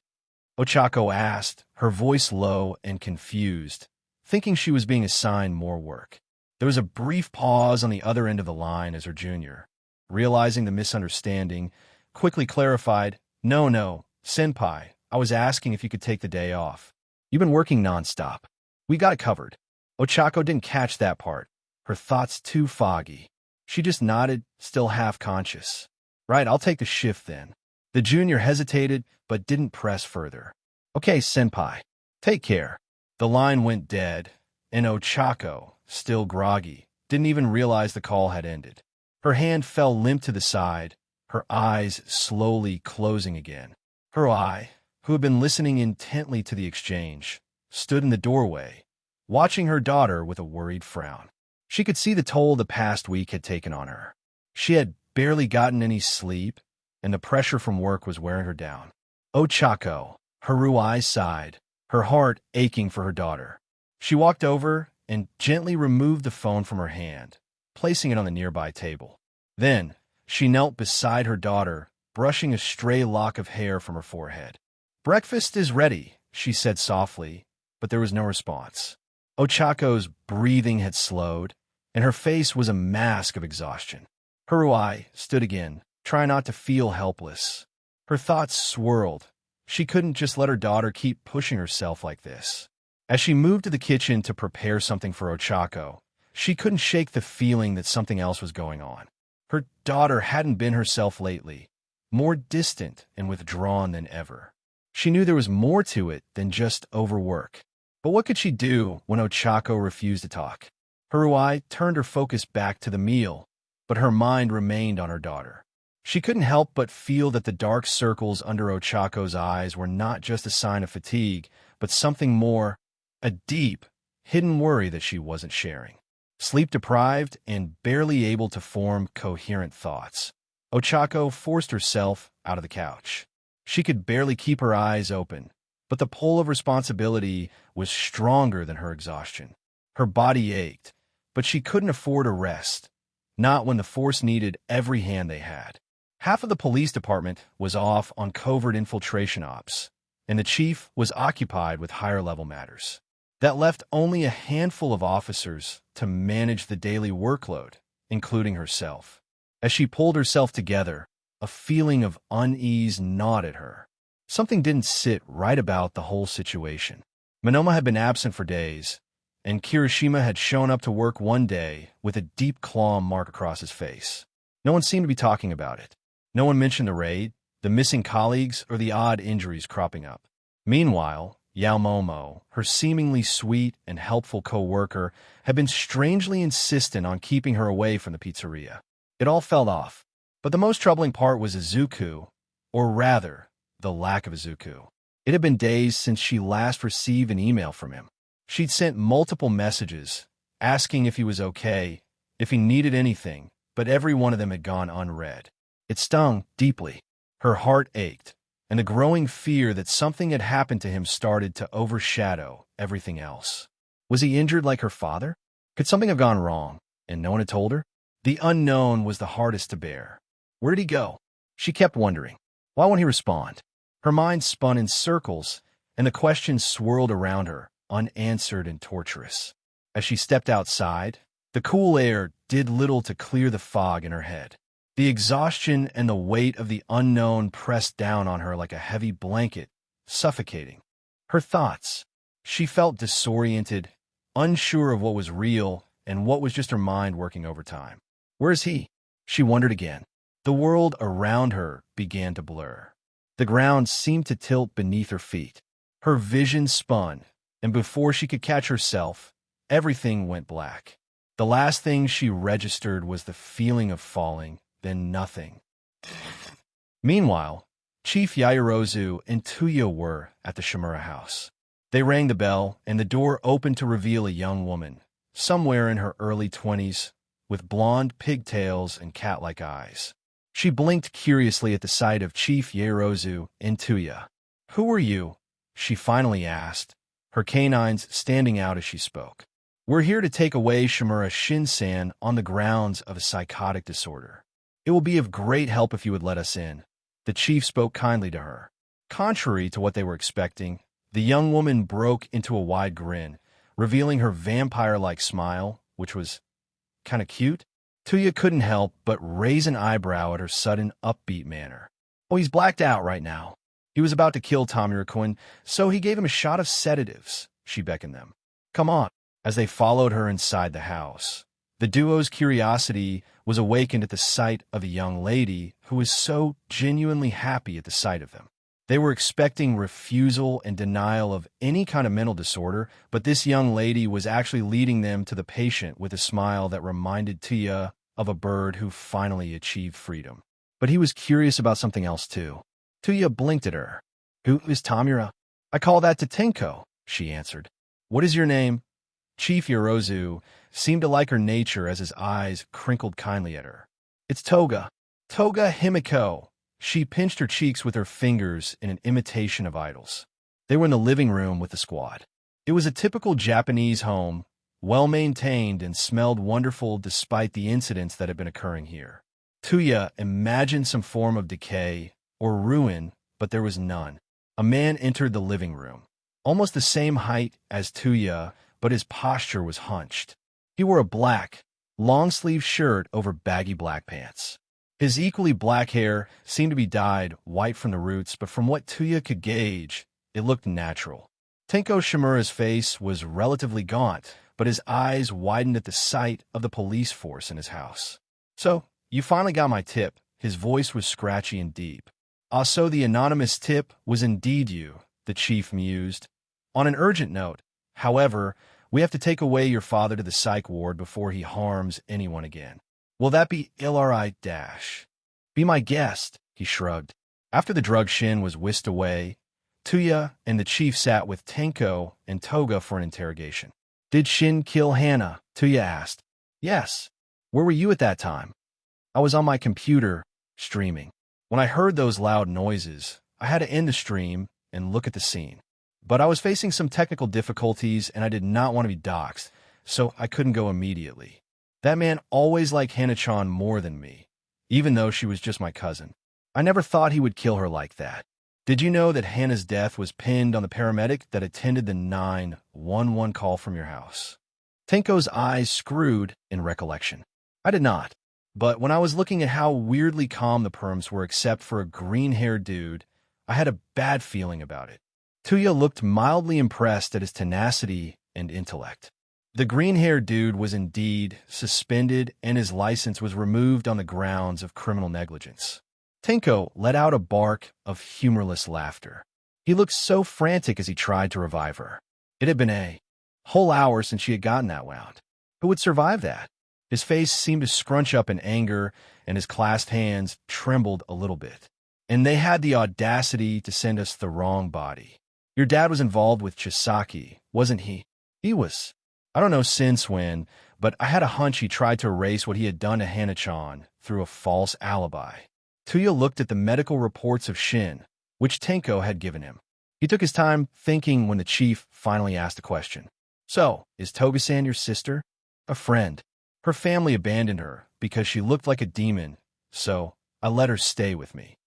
Ochako asked, her voice low and confused, thinking she was being assigned more work. There was a brief pause on the other end of the line as her junior, realizing the misunderstanding, quickly clarified, No, senpai, I was asking if you could take the day off. You've been working nonstop. We got it covered." Ochako didn't catch that part, her thoughts too foggy. She just nodded, still half-conscious. "Right, I'll take the shift then." The junior hesitated, but didn't press further. "Okay, senpai. Take care." The line went dead, and Ochako, still groggy, didn't even realize the call had ended. Her hand fell limp to the side, her eyes slowly closing again. Haruai, who had been listening intently to the exchange, stood in the doorway, watching her daughter with a worried frown. She could see the toll the past week had taken on her. She had barely gotten any sleep, and the pressure from work was wearing her down. "Ochako," Haruai sighed, her heart aching for her daughter. She walked over and gently removed the phone from her hand, placing it on the nearby table. Then, she knelt beside her daughter, brushing a stray lock of hair from her forehead. "Breakfast is ready," she said softly, but there was no response. Ochako's breathing had slowed, and her face was a mask of exhaustion. Haruai stood again, trying not to feel helpless. Her thoughts swirled. She couldn't just let her daughter keep pushing herself like this. As she moved to the kitchen to prepare something for Ochako, she couldn't shake the feeling that something else was going on. Her daughter hadn't been herself lately, more distant and withdrawn than ever. She knew there was more to it than just overwork. But what could she do when Ochako refused to talk? Haruai turned her focus back to the meal, but her mind remained on her daughter. She couldn't help but feel that the dark circles under Ochako's eyes were not just a sign of fatigue, but something more, a deep, hidden worry that she wasn't sharing. Sleep-deprived and barely able to form coherent thoughts, Ochako forced herself out of the couch. She could barely keep her eyes open, but the pull of responsibility was stronger than her exhaustion. Her body ached, but she couldn't afford a rest, not when the force needed every hand they had. Half of the police department was off on covert infiltration ops, and the chief was occupied with higher-level matters. That left only a handful of officers to manage the daily workload, including herself. As she pulled herself together, a feeling of unease gnawed at her. Something didn't sit right about the whole situation. Monoma had been absent for days, and Kirishima had shown up to work one day with a deep claw mark across his face. No one seemed to be talking about it. No one mentioned the raid, the missing colleagues, or the odd injuries cropping up. Meanwhile, Yaomomo, her seemingly sweet and helpful co-worker, had been strangely insistent on keeping her away from the pizzeria. It all fell off. But the most troubling part was Izuku, or rather, the lack of Izuku. It had been days since she last received an email from him. She'd sent multiple messages, asking if he was okay, if he needed anything, but every one of them had gone unread. It stung deeply. Her heart ached, and the growing fear that something had happened to him started to overshadow everything else. Was he injured like her father? Could something have gone wrong, and no one had told her? The unknown was the hardest to bear. Where did he go? She kept wondering. Why won't he respond? Her mind spun in circles, and the questions swirled around her, unanswered and torturous. As she stepped outside, the cool air did little to clear the fog in her head. The exhaustion and the weight of the unknown pressed down on her like a heavy blanket, suffocating. Her thoughts. She felt disoriented, unsure of what was real and what was just her mind working overtime. Where is he? She wondered again. The world around her began to blur. The ground seemed to tilt beneath her feet. Her vision spun, and before she could catch herself, everything went black. The last thing she registered was the feeling of falling, then nothing. Meanwhile, Chief Yaoyorozu and Tuya were at the Shimura house. They rang the bell, and the door opened to reveal a young woman, somewhere in her early 20s, with blonde pigtails and cat-like eyes. She blinked curiously at the sight of Chief Yaoyorozu and Tuya. "Who are you?" she finally asked, her canines standing out as she spoke. "We're here to take away Shimura Shin-san on the grounds of a psychotic disorder. It will be of great help if you would let us in." The chief spoke kindly to her. Contrary to what they were expecting, the young woman broke into a wide grin, revealing her vampire-like smile, which was kind of cute. Tuya couldn't help but raise an eyebrow at her sudden upbeat manner. "Oh, he's blacked out right now. He was about to kill Tamura-kun, so he gave him a shot of sedatives," she beckoned them. "Come on." As they followed her inside the house, the duo's curiosity was awakened at the sight of a young lady who was so genuinely happy at the sight of them. They were expecting refusal and denial of any kind of mental disorder, but this young lady was actually leading them to the patient with a smile that reminded Tuya of a bird who finally achieved freedom. But he was curious about something else too. Tuya blinked at her. "Who is Tamura?" "I call that to Tenko," she answered. "What is your name?" Chief Yaoyorozu seemed to like her nature as his eyes crinkled kindly at her. "It's Toga. Toga Himiko." She pinched her cheeks with her fingers in an imitation of idols. They were in the living room with the squad. It was a typical Japanese home, well-maintained and smelled wonderful despite the incidents that had been occurring here. Tuya imagined some form of decay or ruin, but there was none. A man entered the living room, almost the same height as Tuya, but his posture was hunched. He wore a black, long-sleeved shirt over baggy black pants. His equally black hair seemed to be dyed white from the roots, but from what Tuya could gauge, it looked natural. Tenko Shimura's face was relatively gaunt, but his eyes widened at the sight of the police force in his house. "So, you finally got my tip." His voice was scratchy and deep. "So the anonymous tip was indeed you," the chief mused. "On an urgent note, however, We have to take away your father to the psych ward before he harms anyone again. Will that be alright, Dash? Be my guest, he shrugged. After the drug Shin was whisked away, Tuya and the chief sat with Tenko and Toga for an interrogation. Did Shin kill Hana? Tuya asked. Yes. Where were you at that time? I was on my computer, streaming. When I heard those loud noises, I had to end the stream and look at the scene. But I was facing some technical difficulties and I did not want to be doxxed, so I couldn't go immediately. That man always liked Hana-chan more than me, even though she was just my cousin. I never thought he would kill her like that. Did you know that Hana's death was pinned on the paramedic that attended the 911 call from your house? Tenko's eyes screwed in recollection. I did not. But when I was looking at how weirdly calm the perms were except for a green-haired dude, I had a bad feeling about it. Tuya looked mildly impressed at his tenacity and intellect. The green-haired dude was indeed suspended and his license was removed on the grounds of criminal negligence. Tenko let out a bark of humorless laughter. He looked so frantic as he tried to revive her. It had been a whole hour since she had gotten that wound. Who would survive that? His face seemed to scrunch up in anger, and his clasped hands trembled a little bit. And they had the audacity to send us the wrong body. Your dad was involved with Chisaki, wasn't he? He was. I don't know since when, but I had a hunch he tried to erase what he had done to Hana-chan through a false alibi. Tuya looked at the medical reports of Shin, which Tenko had given him. He took his time thinking when the chief finally asked a question. So, is Toga-san your sister? A friend. Her family abandoned her because she looked like a demon, so I let her stay with me.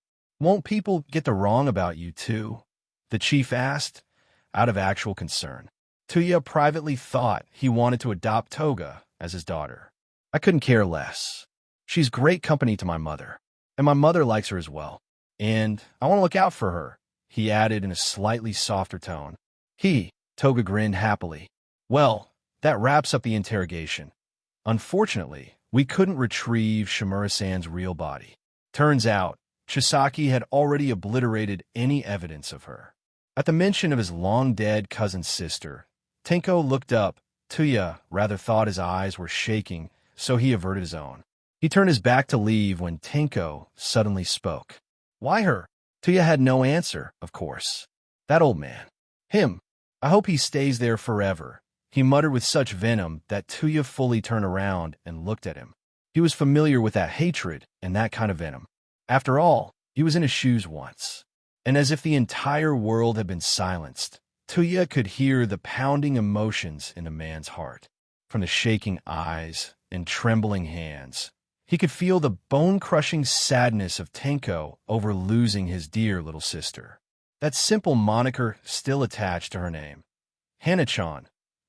Won't people get the wrong about you, too? The chief asked, out of actual concern. Tuya privately thought he wanted to adopt Toga as his daughter. I couldn't care less. She's great company to my mother, and my mother likes her as well. And I want to look out for her, he added in a slightly softer tone. Toga grinned happily. Well, that wraps up the interrogation. Unfortunately, we couldn't retrieve Shimura-san's real body. Turns out, Chisaki had already obliterated any evidence of her. At the mention of his long-dead cousin's sister, Tenko looked up. Tuya rather thought his eyes were shaking, so he averted his own. He turned his back to leave when Tenko suddenly spoke. Why her? Tuya had no answer, of course. That old man. Him. I hope he stays there forever. He muttered with such venom that Tuya fully turned around and looked at him. He was familiar with that hatred and that kind of venom. After all, he was in his shoes once. And as if the entire world had been silenced, Tuya could hear the pounding emotions in the man's heart. From the shaking eyes and trembling hands, he could feel the bone-crushing sadness of Tenko over losing his dear little sister. That simple moniker still attached to her name, Hana-chan,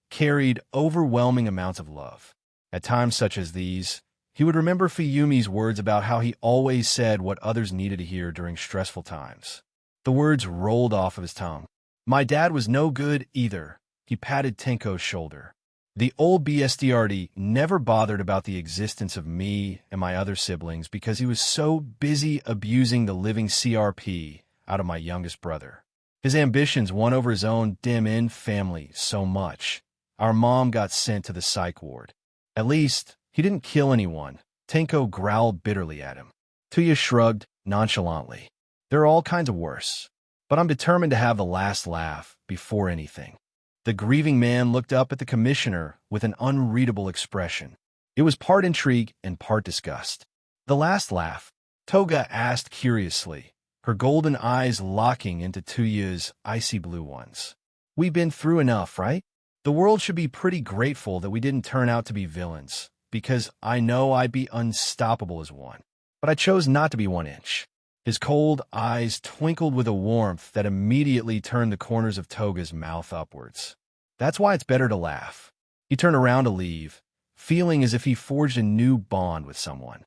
carried overwhelming amounts of love. At times such as these, he would remember Fuyumi's words about how he always said what others needed to hear during stressful times. The words rolled off of his tongue. My dad was no good either. He patted Tenko's shoulder. The old BSDRD never bothered about the existence of me and my other siblings because he was so busy abusing the living CRP out of my youngest brother. His ambitions won over his own dim-in family so much. Our mom got sent to the psych ward. At least, he didn't kill anyone. Tenko growled bitterly at him. Tuya shrugged nonchalantly. There are all kinds of worse. But I'm determined to have the last laugh before anything. The grieving man looked up at the commissioner with an unreadable expression. It was part intrigue and part disgust. The last laugh? Toga asked curiously, her golden eyes locking into Tuya's icy blue ones. We've been through enough, right? The world should be pretty grateful that we didn't turn out to be villains, because I know I'd be unstoppable as one. But I chose not to be 1 inch. His cold eyes twinkled with a warmth that immediately turned the corners of Toga's mouth upwards. That's why it's better to laugh. He turned around to leave, feeling as if he forged a new bond with someone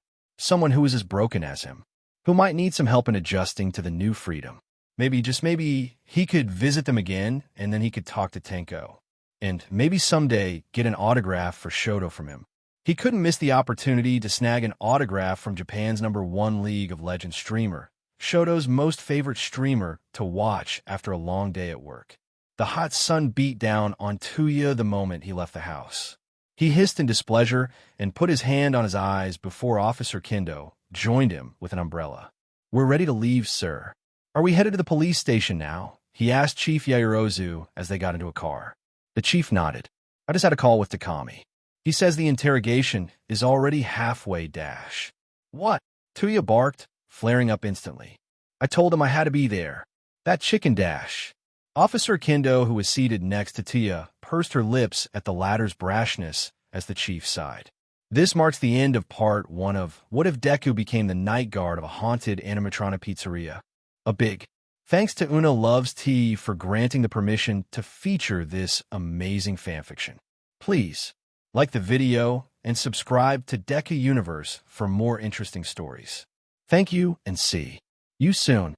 who was as broken as him, who might need some help in adjusting to the new freedom. Maybe, just maybe, he could visit them again, and then he could talk to Tenko. And maybe someday get an autograph for Shoto from him. He couldn't miss the opportunity to snag an autograph from Japan's #1 League of Legends streamer, Shoto's most favorite streamer to watch after a long day at work. The hot sun beat down on Tuya the moment he left the house. He hissed in displeasure and put his hand on his eyes before Officer Kendo joined him with an umbrella. "We're ready to leave, sir." "Are we headed to the police station now?" he asked Chief Yaoyorozu as they got into a car. The chief nodded. "I just had a call with Takami. He says the interrogation is already halfway dash." "What?" Tuya barked, flaring up instantly. "I told him I had to be there. That chicken dash." Officer Kendo, who was seated next to Tuya, pursed her lips at the latter's brashness as the chief sighed. This marks the end of part 1 of What If Deku Became the Night Guard of a Haunted Animatronic Pizzeria? A big thanks to Unalovestea for granting the permission to feature this amazing fanfiction. Please like the video and subscribe to Deku Universe for more interesting stories. Thank you and see you soon.